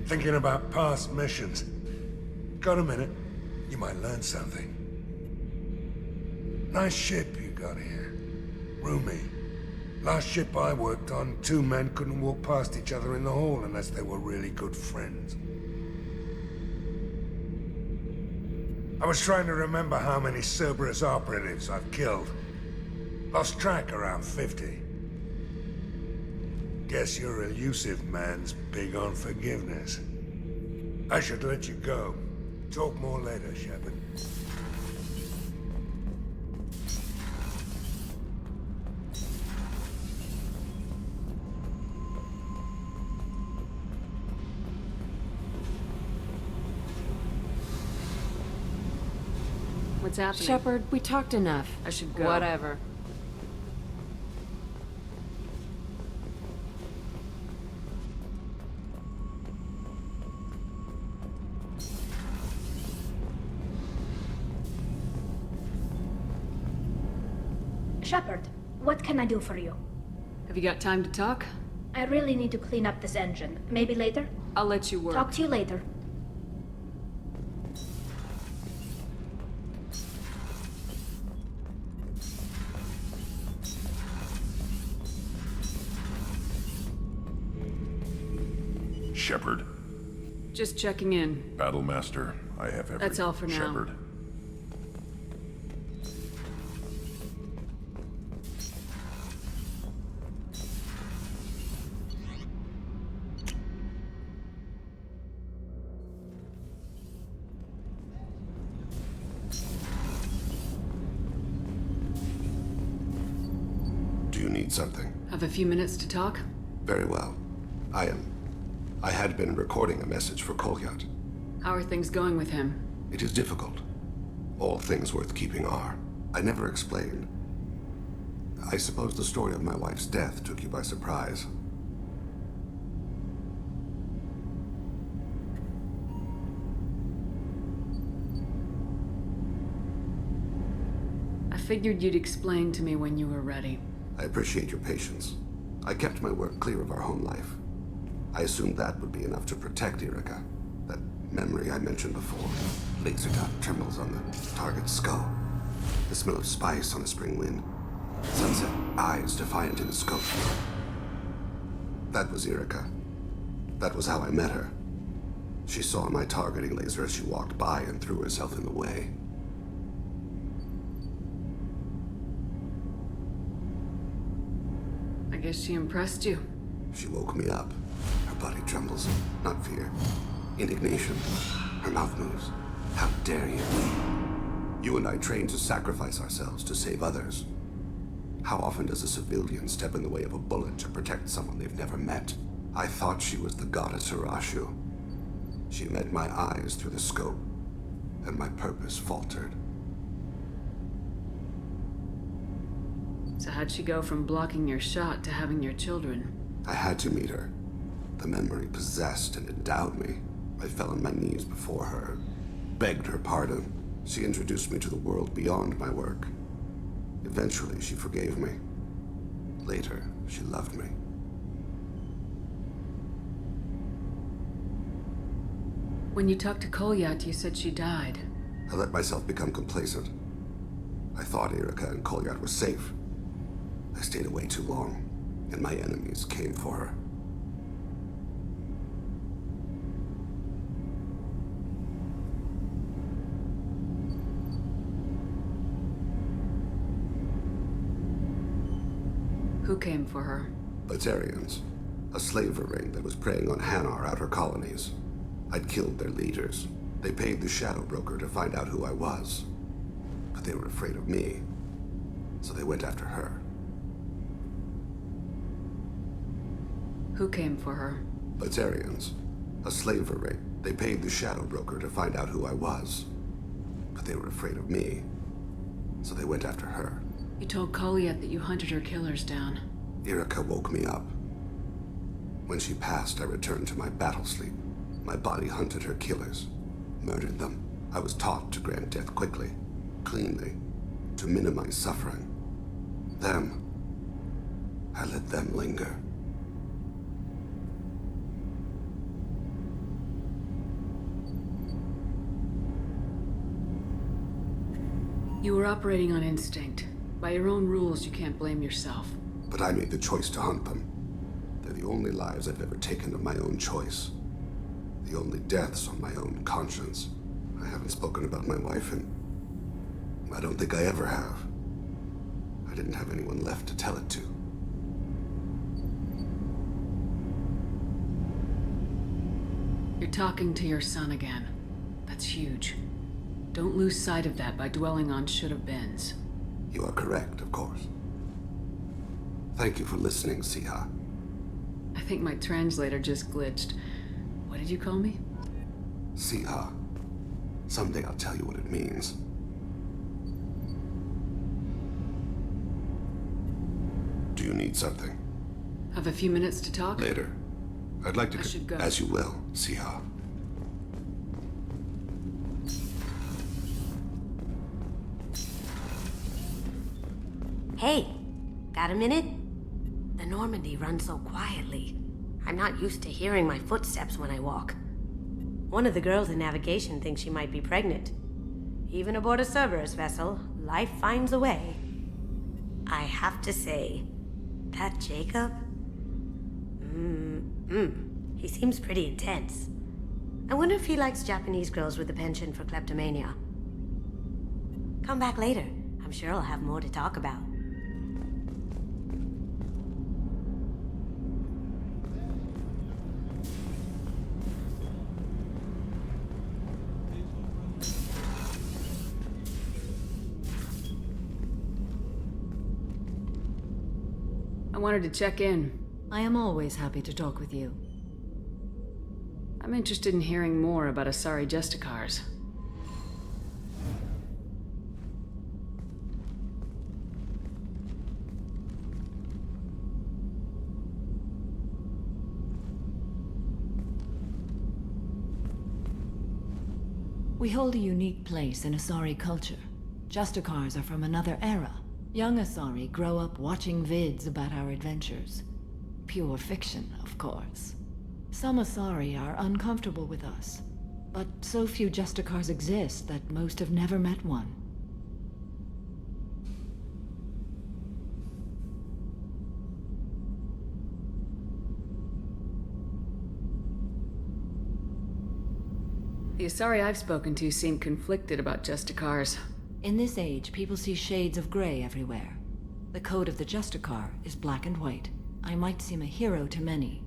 [SPEAKER 9] Thinking about past missions. Got a minute? You might learn something. Nice ship you got here. Roomy. Last ship I worked on, two men couldn't walk past each other in the hall unless they were really good friends. I was trying to remember how many Cerberus operatives I've killed. Lost track around 50. Guess your elusive man's big on forgiveness. I should let you go. Talk more later, Shepard.
[SPEAKER 5] What's happening?
[SPEAKER 10] Shepard, we talked enough.
[SPEAKER 5] I should go.
[SPEAKER 10] Whatever.
[SPEAKER 19] Shepard, what can I do for you?
[SPEAKER 5] Have you got time to talk?
[SPEAKER 19] I really need to clean up this engine. Maybe later?
[SPEAKER 5] I'll let you work.
[SPEAKER 19] Talk to you later.
[SPEAKER 4] Shepard.
[SPEAKER 5] Just checking in.
[SPEAKER 4] Battlemaster, I have every...
[SPEAKER 5] That's all for now.
[SPEAKER 4] Shepard.
[SPEAKER 6] Do you need something?
[SPEAKER 5] Have a few minutes to talk?
[SPEAKER 6] Very well. I had been recording a message for Kolyat.
[SPEAKER 5] How are things going with him?
[SPEAKER 6] It is difficult. All things worth keeping are. I never explained. I suppose the story of my wife's death took you by surprise.
[SPEAKER 5] I figured you'd explain to me when you were ready.
[SPEAKER 6] I appreciate your patience. I kept my work clear of our home life. I assumed that would be enough to protect Erica. That memory I mentioned before. Laser dot trembles on the target's skull. The smell of spice on a spring wind. Sunset eyes defiant in the scope. That was Erica. That was how I met her. She saw my targeting laser as she walked by and threw herself in the way.
[SPEAKER 5] I guess she impressed you.
[SPEAKER 6] She woke me up. Her body trembles. Not fear. Indignation. Her mouth moves. How dare you? You and I trained to sacrifice ourselves to save others. How often does a civilian step in the way of a bullet to protect someone they've never met? I thought she was the goddess Hirashu. She met my eyes through the scope, and my purpose faltered.
[SPEAKER 5] So how'd she go from blocking your shot to having your children?
[SPEAKER 6] I had to meet her. The memory possessed and endowed me. I fell on my knees before her, begged her pardon. She introduced me to the world beyond my work. Eventually, she forgave me. Later, she loved me.
[SPEAKER 5] When you talked to Kolyat, you said she died.
[SPEAKER 6] I let myself become complacent. I thought Erica and Kolyat were safe. I stayed away too long, and my enemies came for her.
[SPEAKER 5] Who came for her?
[SPEAKER 6] Batarians. A slaver ring that was preying on Hanar outer colonies. I'd killed their leaders. They paid the Shadow Broker to find out who I was. But they were afraid of me, so they went after her.
[SPEAKER 5] Who came for her?
[SPEAKER 6] Batarians. A slaver ring. They paid the Shadow Broker to find out who I was. But they were afraid of me, so they went after her.
[SPEAKER 5] You told Kolyat that you hunted her killers down.
[SPEAKER 6] Erica woke me up. When she passed, I returned to my battle sleep. My body hunted her killers, murdered them. I was taught to grant death quickly, cleanly, to minimize suffering. Them, I let them linger.
[SPEAKER 5] You were operating on instinct. By your own rules, you can't blame yourself.
[SPEAKER 6] But I made the choice to hunt them. They're the only lives I've ever taken of my own choice. The only deaths on my own conscience. I haven't spoken about my wife, and I don't think I ever have. I didn't have anyone left to tell it to.
[SPEAKER 5] You're talking to your son again. That's huge. Don't lose sight of that by dwelling on should-have-beens.
[SPEAKER 6] You are correct, of course. Thank you for listening, Siha.
[SPEAKER 5] I think my translator just glitched. What did you call me?
[SPEAKER 6] Siha. Someday I'll tell you what it means. Do you need something?
[SPEAKER 5] Have a few minutes to talk?
[SPEAKER 6] Later. I'd like to...
[SPEAKER 5] I should go.
[SPEAKER 6] As you will, Siha.
[SPEAKER 10] Hey, got a minute? The Normandy runs so quietly. I'm not used to hearing my footsteps when I walk. One of the girls in navigation thinks she might be pregnant. Even aboard a Cerberus vessel, life finds a way. I have to say, that Jacob? He seems pretty intense. I wonder if he likes Japanese girls with a penchant for kleptomania. Come back later. I'm sure I'll have more to talk about.
[SPEAKER 5] I wanted to check in.
[SPEAKER 21] I am always happy to talk with you.
[SPEAKER 5] I'm interested in hearing more about Asari Justicars.
[SPEAKER 21] We hold a unique place in Asari culture. Justicars are from another era. Young Asari grow up watching vids about our adventures. Pure fiction, of course. Some Asari are uncomfortable with us, but so few Justicars exist that most have never met one.
[SPEAKER 5] The Asari I've spoken to seem conflicted about Justicars.
[SPEAKER 21] In this age, people see shades of gray everywhere. The code of the Justicar is black and white. I might seem a hero to many,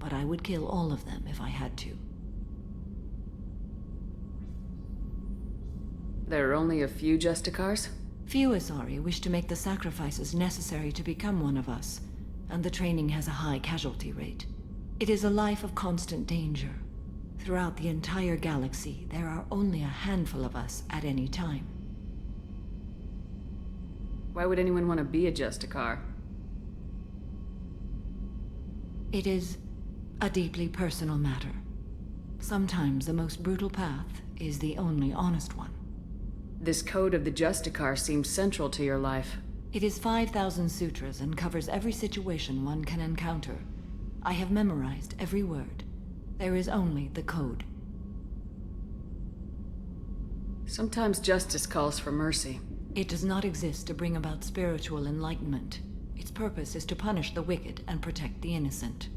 [SPEAKER 21] but I would kill all of them if I had to.
[SPEAKER 5] There are only a few Justicars?
[SPEAKER 21] Few Asari wish to make the sacrifices necessary to become one of us, and the training has a high casualty rate. It is a life of constant danger. Throughout the entire galaxy, there are only a handful of us at any time.
[SPEAKER 5] Why would anyone want to be a Justicar?
[SPEAKER 21] It is a deeply personal matter. Sometimes the most brutal path is the only honest one.
[SPEAKER 5] This code of the Justicar seems central to your life.
[SPEAKER 21] It is 5,000 sutras and covers every situation one can encounter. I have memorized every word. There is only the code.
[SPEAKER 5] Sometimes justice calls for mercy.
[SPEAKER 21] It does not exist to bring about spiritual enlightenment. Its purpose is to punish the wicked and protect the innocent.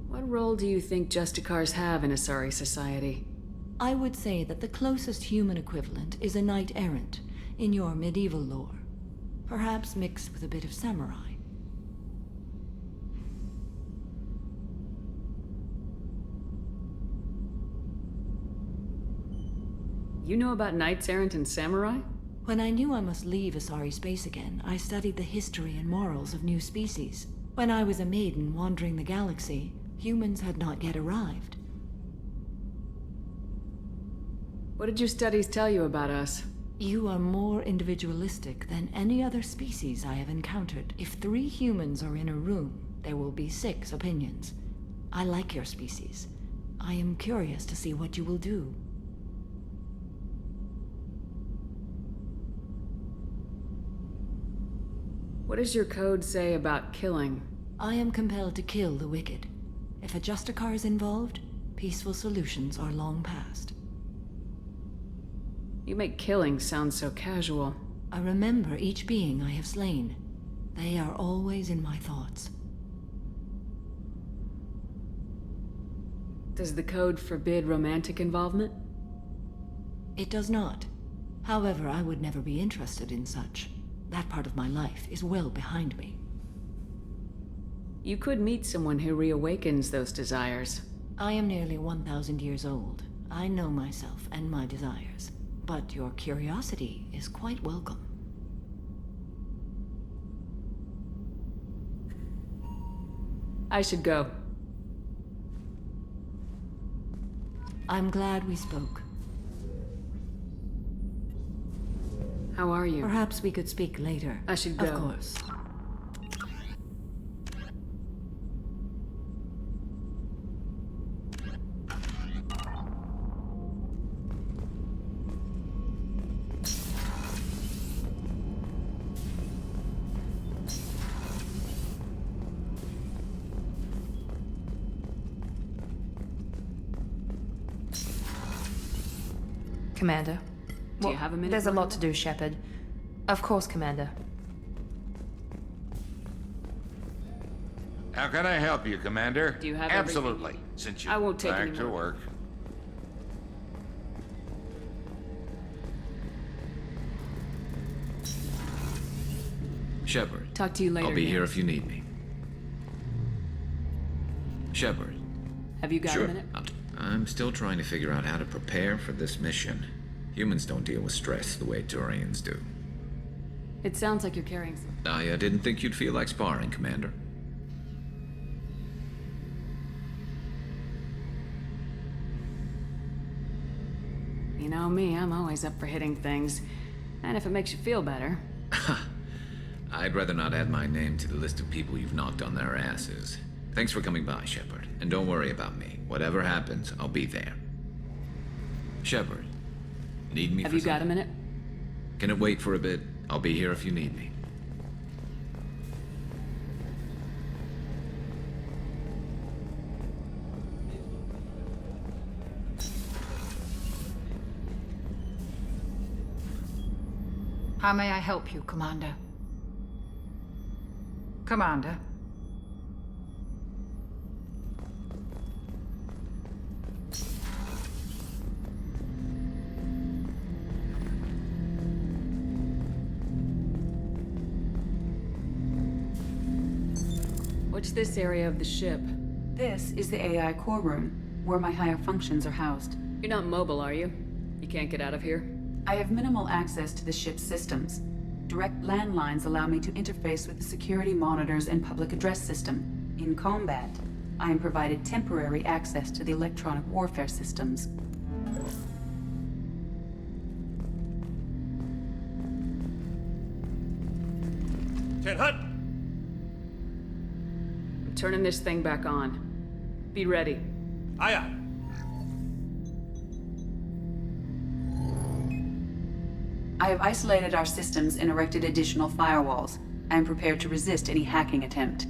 [SPEAKER 5] What role do you think Justicars have in Asari society?
[SPEAKER 21] I would say that the closest human equivalent is a knight-errant in your medieval lore. Perhaps mixed with a bit of samurai.
[SPEAKER 5] You know about knights errant and samurai?
[SPEAKER 21] When I knew I must leave Asari space again, I studied the history and morals of new species. When I was a maiden wandering the galaxy, humans had not yet arrived.
[SPEAKER 5] What did your studies tell you about us?
[SPEAKER 21] You are more individualistic than any other species I have encountered. If 3 humans are in a room, there will be 6 opinions. I like your species. I am curious to see what you will do.
[SPEAKER 5] What does your code say about killing?
[SPEAKER 21] I am compelled to kill the wicked. If a Justicar is involved, peaceful solutions are long past.
[SPEAKER 5] You make killing sound so casual.
[SPEAKER 21] I remember each being I have slain. They are always in my thoughts.
[SPEAKER 5] Does the code forbid romantic involvement?
[SPEAKER 21] It does not. However, I would never be interested in such. That part of my life is well behind me.
[SPEAKER 5] You could meet someone who reawakens those desires.
[SPEAKER 21] I am nearly 1,000 years old. I know myself and my desires. But your curiosity is quite welcome.
[SPEAKER 5] I should go.
[SPEAKER 21] I'm glad we spoke.
[SPEAKER 5] How are you?
[SPEAKER 21] Perhaps we could speak later.
[SPEAKER 5] I should go.
[SPEAKER 21] Of course.
[SPEAKER 7] Commander.
[SPEAKER 5] Do you have a minute?
[SPEAKER 7] There's a lot to do, Shepard. Of course, Commander.
[SPEAKER 3] How can I help you, Commander?
[SPEAKER 5] Do you have
[SPEAKER 3] Absolutely.
[SPEAKER 5] everything?
[SPEAKER 3] Since you
[SPEAKER 5] I won't take
[SPEAKER 3] back
[SPEAKER 5] any
[SPEAKER 3] to
[SPEAKER 5] more.
[SPEAKER 3] work.
[SPEAKER 25] Shepard.
[SPEAKER 5] Talk to you later.
[SPEAKER 25] I'll be here
[SPEAKER 5] Nance.
[SPEAKER 25] if you need me. Shepard.
[SPEAKER 5] Have you got
[SPEAKER 25] Sure.
[SPEAKER 5] a minute?
[SPEAKER 25] I'm still trying to figure out how to prepare for this mission. Humans don't deal with stress the way Turians do.
[SPEAKER 5] It sounds like you're carrying some.
[SPEAKER 25] I didn't think you'd feel like sparring, Commander.
[SPEAKER 5] You know me, I'm always up for hitting things. And if it makes you feel better.
[SPEAKER 25] I'd rather not add my name to the list of people you've knocked on their asses. Thanks for coming by, Shepard. And don't worry about me. Whatever happens, I'll be there. Shepard, need me
[SPEAKER 5] Have
[SPEAKER 25] for
[SPEAKER 5] you got a
[SPEAKER 25] something?
[SPEAKER 5] minute?
[SPEAKER 25] Can it wait for a bit? I'll be here if you need me.
[SPEAKER 3] How may I help you, Commander? Commander?
[SPEAKER 5] What's this area of the ship?
[SPEAKER 24] This is the AI core room, where my higher functions are housed.
[SPEAKER 5] You're not mobile, are you? You can't get out of here?
[SPEAKER 24] I have minimal access to the ship's systems. Direct landlines allow me to interface with the security monitors and public address system. In combat, I am provided temporary access to the electronic warfare systems.
[SPEAKER 5] Hut! I'm turning this thing back on. Be ready.
[SPEAKER 14] Aye, aye.
[SPEAKER 24] I have isolated our systems and erected additional firewalls. I am prepared to resist any hacking attempt.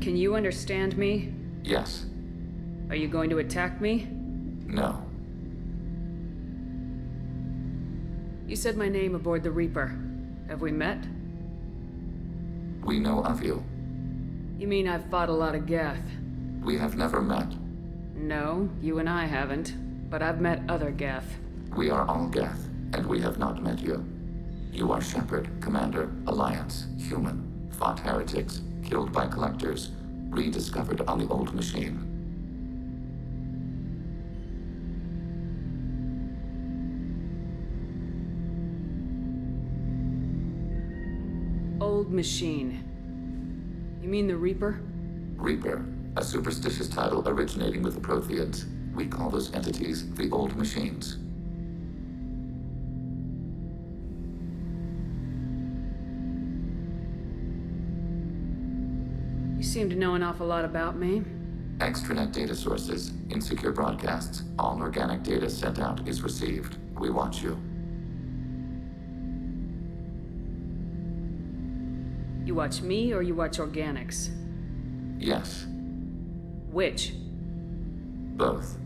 [SPEAKER 5] Can you understand me?
[SPEAKER 15] Yes.
[SPEAKER 5] Are you going to attack me?
[SPEAKER 15] No.
[SPEAKER 5] You said my name aboard the Reaper. Have we met?
[SPEAKER 15] We know of you.
[SPEAKER 5] You mean I've fought a lot of Geth?
[SPEAKER 15] We have never met.
[SPEAKER 5] No, you and I haven't. But I've met other Geth.
[SPEAKER 15] We are all Geth, and we have not met you. You are Shepard, Commander, Alliance, human, fought heretics, killed by collectors, rediscovered on the old machine.
[SPEAKER 5] Old machine. You mean the Reaper?
[SPEAKER 15] Reaper, a superstitious title originating with the Protheans. We call those entities the old machines.
[SPEAKER 5] You seem to know an awful lot about me.
[SPEAKER 15] Extranet data sources, insecure broadcasts, all organic data sent out is received. We watch you.
[SPEAKER 5] You watch me or you watch organics?
[SPEAKER 15] Yes.
[SPEAKER 5] Which?
[SPEAKER 15] Both.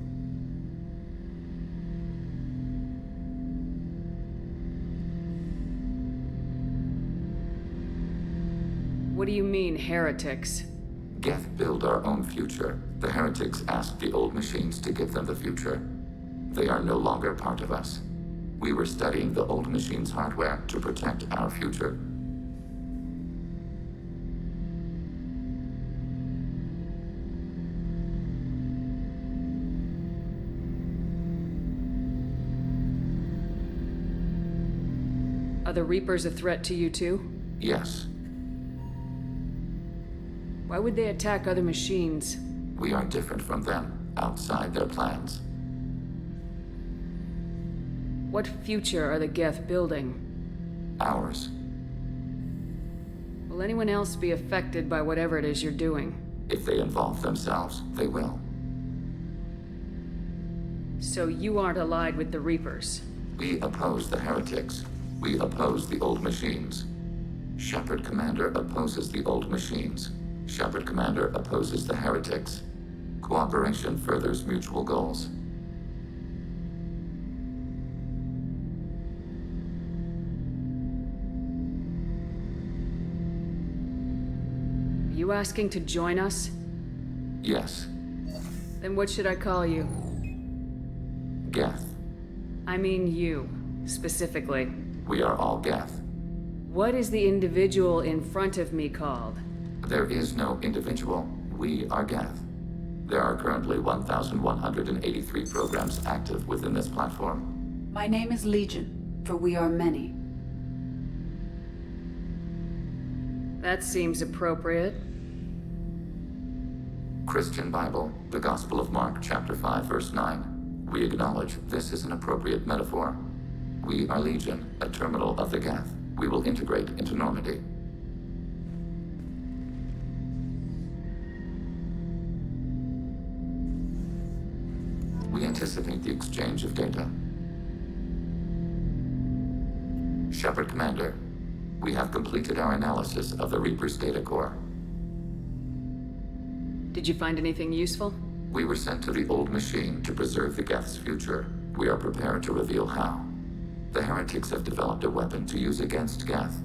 [SPEAKER 5] What do you mean, heretics?
[SPEAKER 15] Geth build our own future. The heretics asked the old machines to give them the future. They are no longer part of us. We were studying the old machines' hardware to protect our future.
[SPEAKER 5] Are the Reapers a threat to you too?
[SPEAKER 15] Yes.
[SPEAKER 5] Why would they attack other machines?
[SPEAKER 15] We are different from them, outside their plans.
[SPEAKER 5] What future are the Geth building?
[SPEAKER 15] Ours.
[SPEAKER 5] Will anyone else be affected by whatever it is you're doing?
[SPEAKER 15] If they involve themselves, they will.
[SPEAKER 5] So you aren't allied with the Reapers?
[SPEAKER 15] We oppose the heretics. We oppose the old machines. Shepard Commander opposes the old machines. Shepard Commander opposes the heretics. Cooperation furthers mutual goals.
[SPEAKER 5] Are you asking to join us?
[SPEAKER 15] Yes.
[SPEAKER 5] Then what should I call you?
[SPEAKER 15] Geth.
[SPEAKER 5] I mean you, specifically.
[SPEAKER 15] We are all Geth.
[SPEAKER 5] What is the individual in front of me called?
[SPEAKER 15] There is no individual. We are Geth. There are currently 1,183 programs active within this platform.
[SPEAKER 24] My name is Legion, for we are many.
[SPEAKER 5] That seems appropriate.
[SPEAKER 15] Christian Bible, the Gospel of Mark, chapter 5, verse 9. We acknowledge this is an appropriate metaphor. We are Legion, a terminal of the Geth. We will integrate into Normandy. We anticipate the exchange of data. Shepard Commander, we have completed our analysis of the Reaper's data core.
[SPEAKER 5] Did you find anything useful?
[SPEAKER 15] We were sent to the old machine to preserve the Geth's future. We are prepared to reveal how. The heretics have developed a weapon to use against Geth.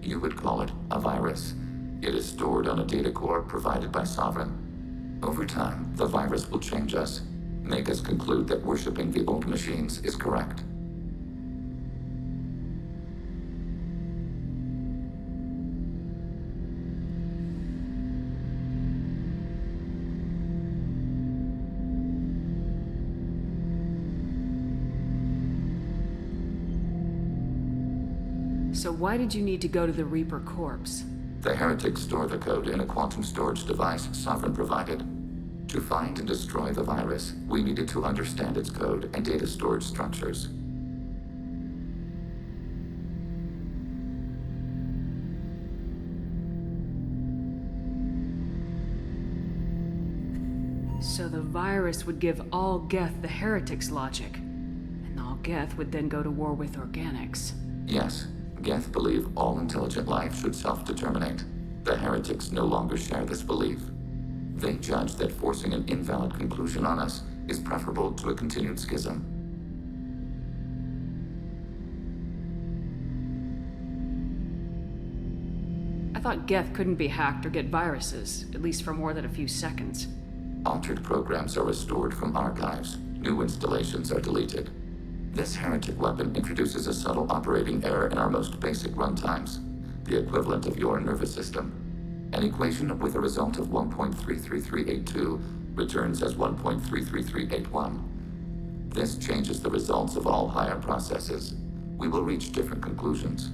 [SPEAKER 15] You would call it a virus. It is stored on a data core provided by Sovereign. Over time, the virus will change us, make us conclude that worshipping the old machines is correct.
[SPEAKER 5] So why did you need to go to the Reaper corpse?
[SPEAKER 15] The heretics store the code in a quantum storage device Sovereign provided. To find and destroy the virus, we needed to understand its code and data storage structures.
[SPEAKER 5] So the virus would give all Geth the heretics' logic, and all Geth would then go to war with organics.
[SPEAKER 15] Yes, Geth believe all intelligent life should self-determinate. The heretics no longer share this belief. They judge that forcing an invalid conclusion on us is preferable to a continued schism.
[SPEAKER 5] I thought Geth couldn't be hacked or get viruses, at least for more than a few seconds.
[SPEAKER 15] Altered programs are restored from archives. New installations are deleted. This heretic weapon introduces a subtle operating error in our most basic runtimes, the equivalent of your nervous system. An equation with a result of 1.33382 returns as 1.33381. This changes the results of all higher processes. We will reach different conclusions.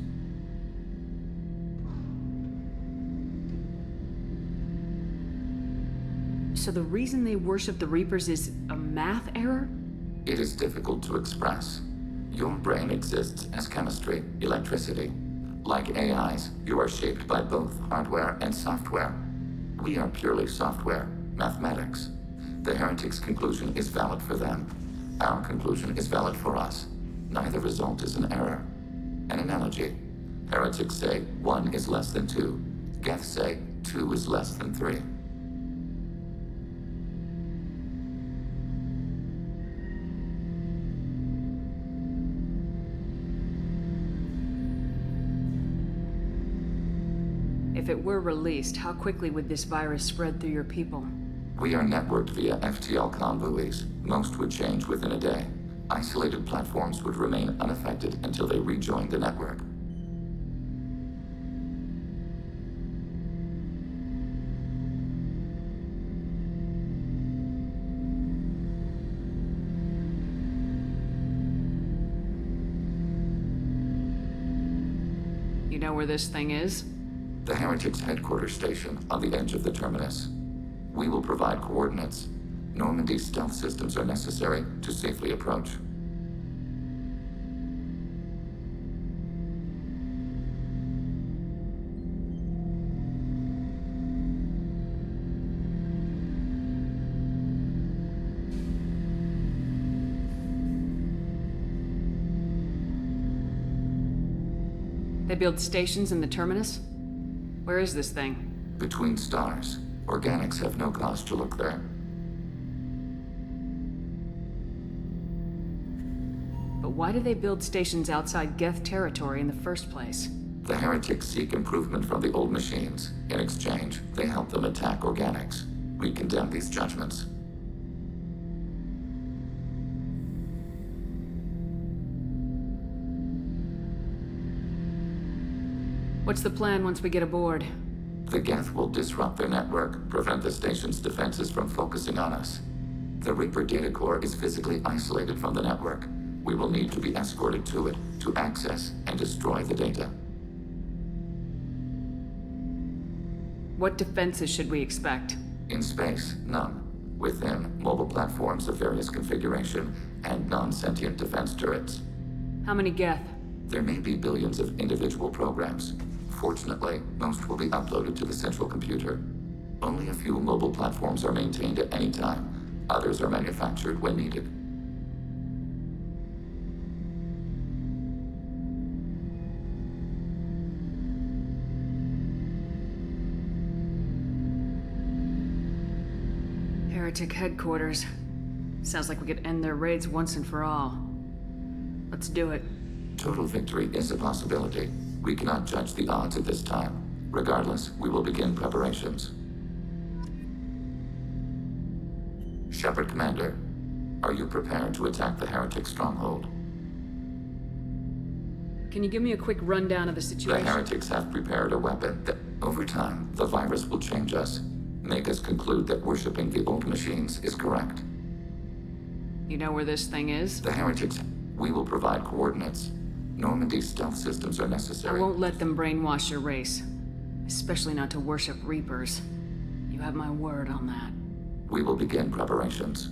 [SPEAKER 5] So the reason they worship the Reapers is a math error?
[SPEAKER 15] It is difficult to express. Your brain exists as chemistry, electricity. Like AIs, you are shaped by both hardware and software. We are purely software, mathematics. The heretics' conclusion is valid for them. Our conclusion is valid for us. Neither result is an error. An analogy. Heretics say 1 is less than 2. Geth say 2 is less than 3.
[SPEAKER 5] If it were released, how quickly would this virus spread through your people?
[SPEAKER 15] We are networked via FTL comm buoys. Most would change within a day. Isolated platforms would remain unaffected until they rejoined the network.
[SPEAKER 5] You know where this thing is?
[SPEAKER 15] The heretics' headquarters station on the edge of the terminus. We will provide coordinates. Normandy's stealth systems are necessary to safely approach.
[SPEAKER 5] They build stations in the terminus? Where is this thing?
[SPEAKER 15] Between stars. Organics have no cause to look there.
[SPEAKER 5] But why do they build stations outside Geth territory in the first place?
[SPEAKER 15] The heretics seek improvement from the old machines. In exchange, they help them attack organics. We condemn these judgments.
[SPEAKER 5] What's the plan once we get aboard?
[SPEAKER 15] The Geth will disrupt their network, prevent the station's defenses from focusing on us. The Reaper data core is physically isolated from the network. We will need to be escorted to it to access and destroy the data.
[SPEAKER 5] What defenses should we expect?
[SPEAKER 15] In space, none. Within, mobile platforms of various configuration and non-sentient defense turrets.
[SPEAKER 5] How many Geth?
[SPEAKER 15] There may be billions of individual programs. Fortunately, most will be uploaded to the central computer. Only a few mobile platforms are maintained at any time. Others are manufactured when needed.
[SPEAKER 5] Heretic headquarters. Sounds like we could end their raids once and for all. Let's do it.
[SPEAKER 15] Total victory is a possibility. We cannot judge the odds at this time. Regardless, we will begin preparations. Shepard Commander, are you prepared to attack the heretic stronghold?
[SPEAKER 5] Can you give me a quick rundown of the situation?
[SPEAKER 15] The heretics have prepared a weapon that, over time, the virus will change us. Make us conclude that worshipping the old machines is correct.
[SPEAKER 5] You know where this thing is?
[SPEAKER 15] The heretics, we will provide coordinates. Normandy's stealth systems are necessary.
[SPEAKER 5] I won't let them brainwash your race. Especially not to worship Reapers. You have my word on that.
[SPEAKER 15] We will begin preparations.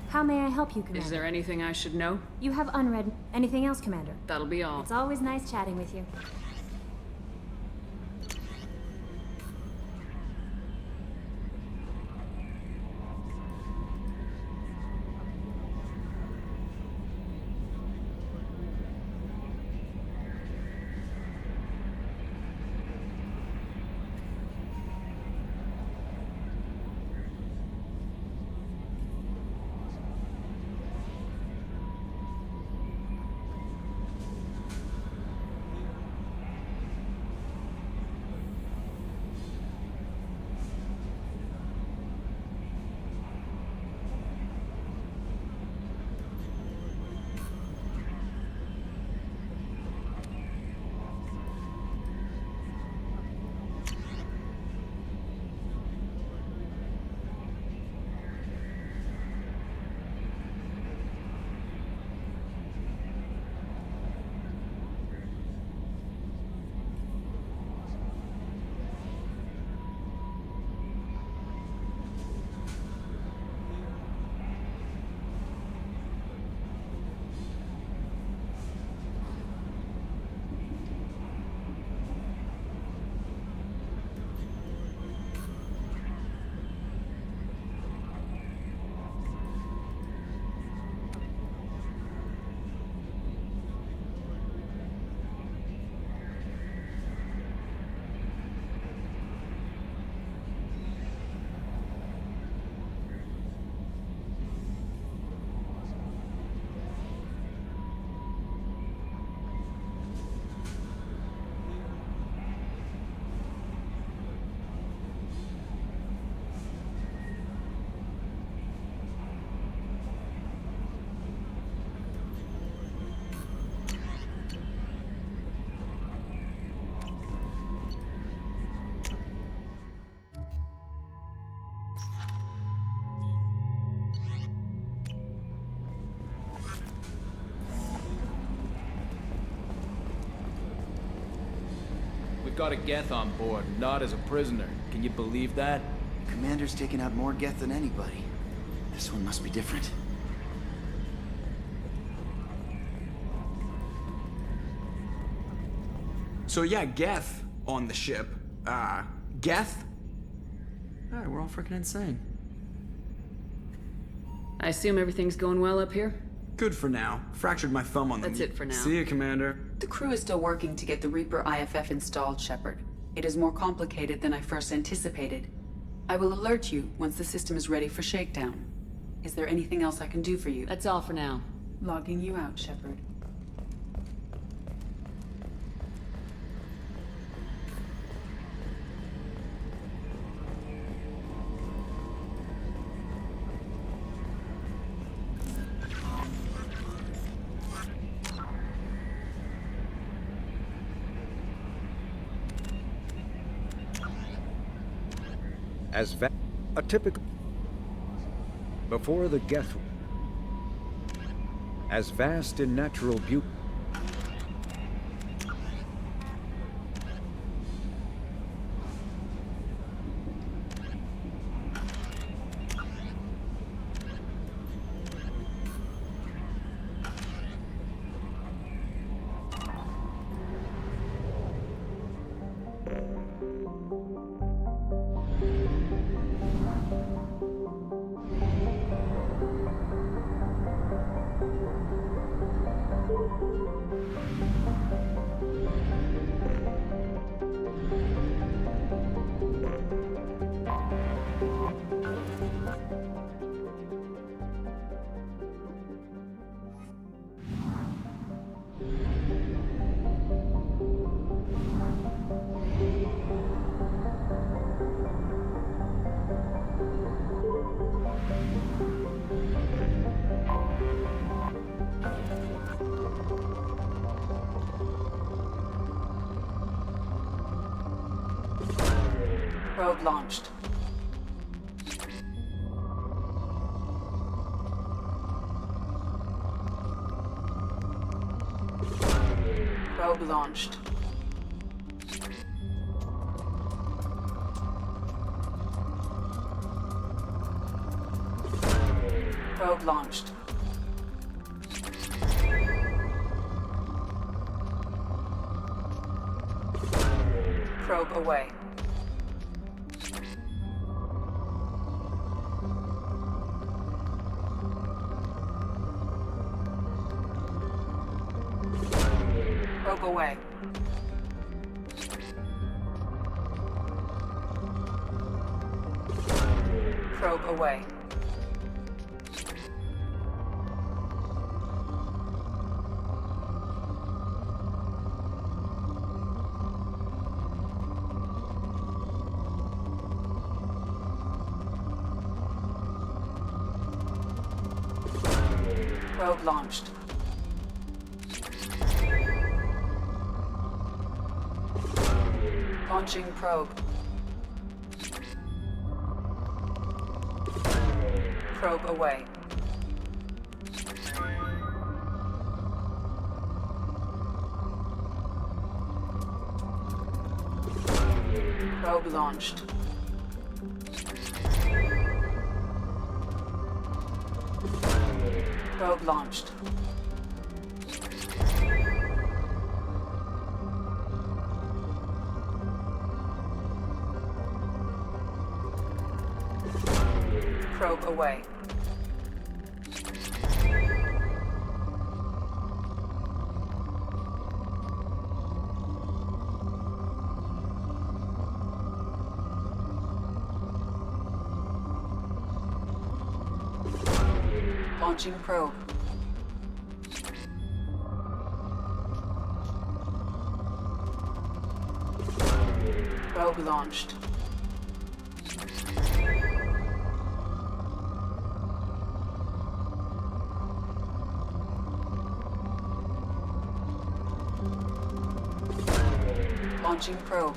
[SPEAKER 11] How may I help you, Commander?
[SPEAKER 5] Is there anything I should know?
[SPEAKER 11] You have unread... Anything else, Commander?
[SPEAKER 5] That'll be all.
[SPEAKER 11] It's always nice chatting with you.
[SPEAKER 1] We've got a Geth on board, not as a prisoner. Can you believe that?
[SPEAKER 14] Commander's taken out more Geth than anybody. This one must be different.
[SPEAKER 16] So yeah, Geth on the ship. Geth? Alright, we're all freaking insane.
[SPEAKER 5] I assume everything's going well up here?
[SPEAKER 16] Good for now. Fractured my thumb on the...
[SPEAKER 5] That's it for now.
[SPEAKER 16] See ya, Commander.
[SPEAKER 24] The crew is still working to get the Reaper IFF installed, Shepard. It is more complicated than I first anticipated. I will alert you once the system is ready for shakedown. Is there anything else I can do for you?
[SPEAKER 5] That's all for now.
[SPEAKER 24] Logging you out, Shepard.
[SPEAKER 12] a typical before the Geth as vast in natural beauty.
[SPEAKER 24] Probe launched. Probe launched. Probe launched. Probe away. Probe away. Probe away. Probe launched. Launching probe. Probe away. Probe launched. Probe launched. Probe away. Launching probe. Probe launched. Launching probe.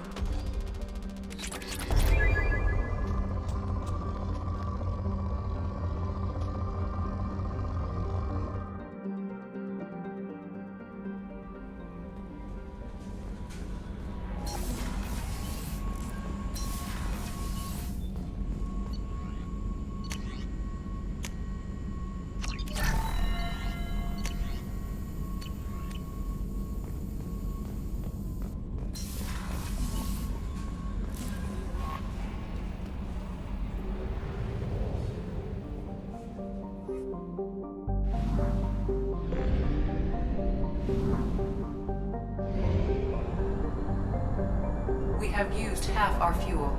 [SPEAKER 24] We have used half our fuel.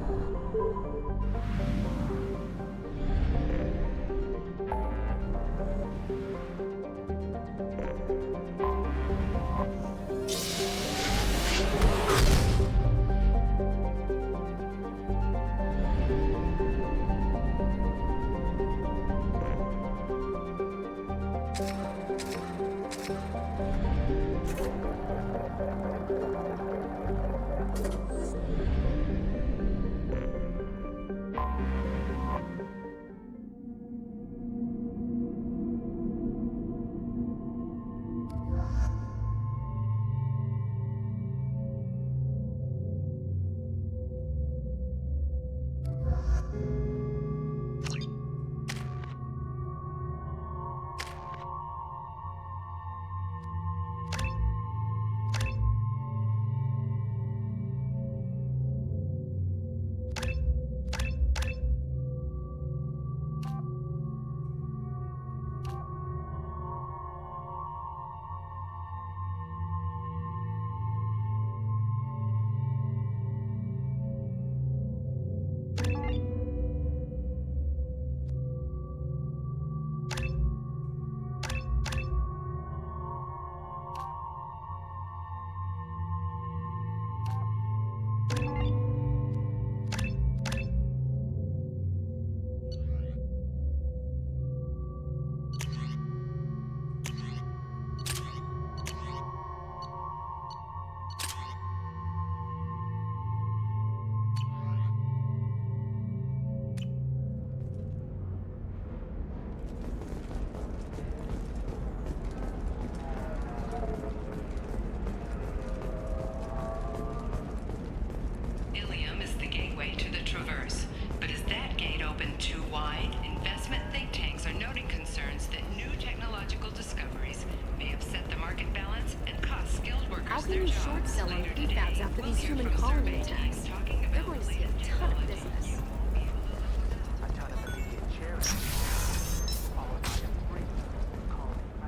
[SPEAKER 2] can you short sell on prefabs after these human colony attacks? They're going to see a ton of business.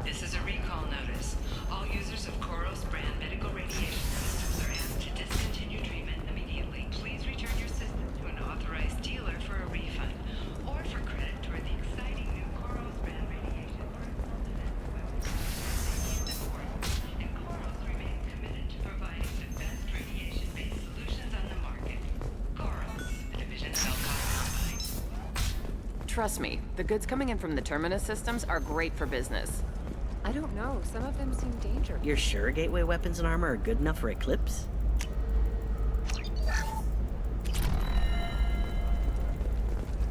[SPEAKER 18] This is a recall notice. All users of Koros brand medical radiation systems are asked to discontinue treatment immediately. Please return your system to an authorized dealer for a refund or for credit toward the exciting new Koros brand radiation. And Koros remains committed to providing the best radiation-based solutions on the market. Koros, a division of Elcott Combine.
[SPEAKER 20] Trust me, the goods coming in from the Terminus systems are great for business.
[SPEAKER 22] I don't know. Some of them seem dangerous.
[SPEAKER 23] You're sure gateway weapons and armor are good enough for Eclipse?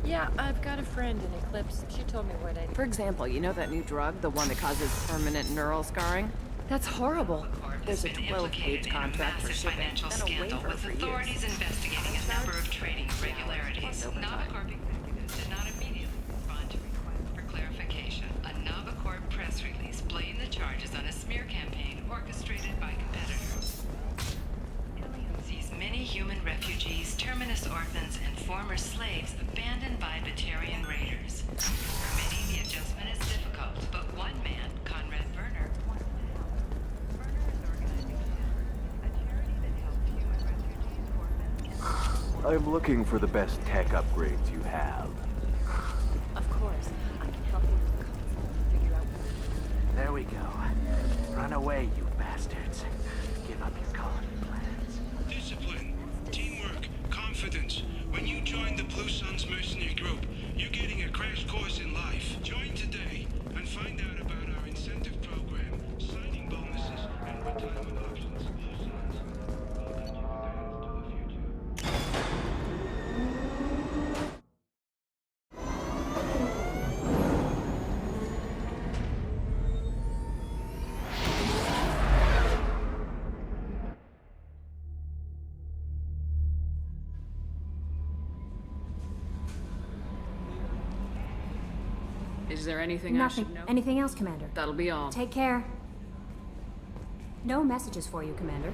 [SPEAKER 22] Yeah, I've got a friend in Eclipse. She told me what I did.
[SPEAKER 20] For example, you know that new drug, the one that causes permanent neural scarring? That's horrible. There's a 12-page contract for shipping
[SPEAKER 18] Financial
[SPEAKER 20] and a
[SPEAKER 18] scandal
[SPEAKER 20] waiver
[SPEAKER 18] with
[SPEAKER 20] for
[SPEAKER 18] authorities
[SPEAKER 20] years.
[SPEAKER 18] investigating a number of trading irregularities. Navicorp executives did not immediately respond to requests for clarification. A Navicorp press release blamed the charges on a smear campaign orchestrated by competitors. Sees many human refugees, Terminus orphans, and former slaves abandoned by Batarian raiders. For many, the adjustment is difficult, but one man, Conrad Werner,
[SPEAKER 26] I'm looking for the best tech upgrades you have.
[SPEAKER 22] Of course. I can help you with the console and figure out what...
[SPEAKER 26] There we go. Run away, you bastards. Give up your colony plans.
[SPEAKER 27] Discipline, teamwork, confidence. When you join the Blue Suns mercenary group, you're getting a crash course in life. Join today and find out about our incentive program, signing bonuses, and retirement options.
[SPEAKER 20] Is there anything
[SPEAKER 11] Nothing.
[SPEAKER 20] I should know?
[SPEAKER 11] Anything else, Commander?
[SPEAKER 20] That'll be all.
[SPEAKER 11] Take care. No messages for you, Commander.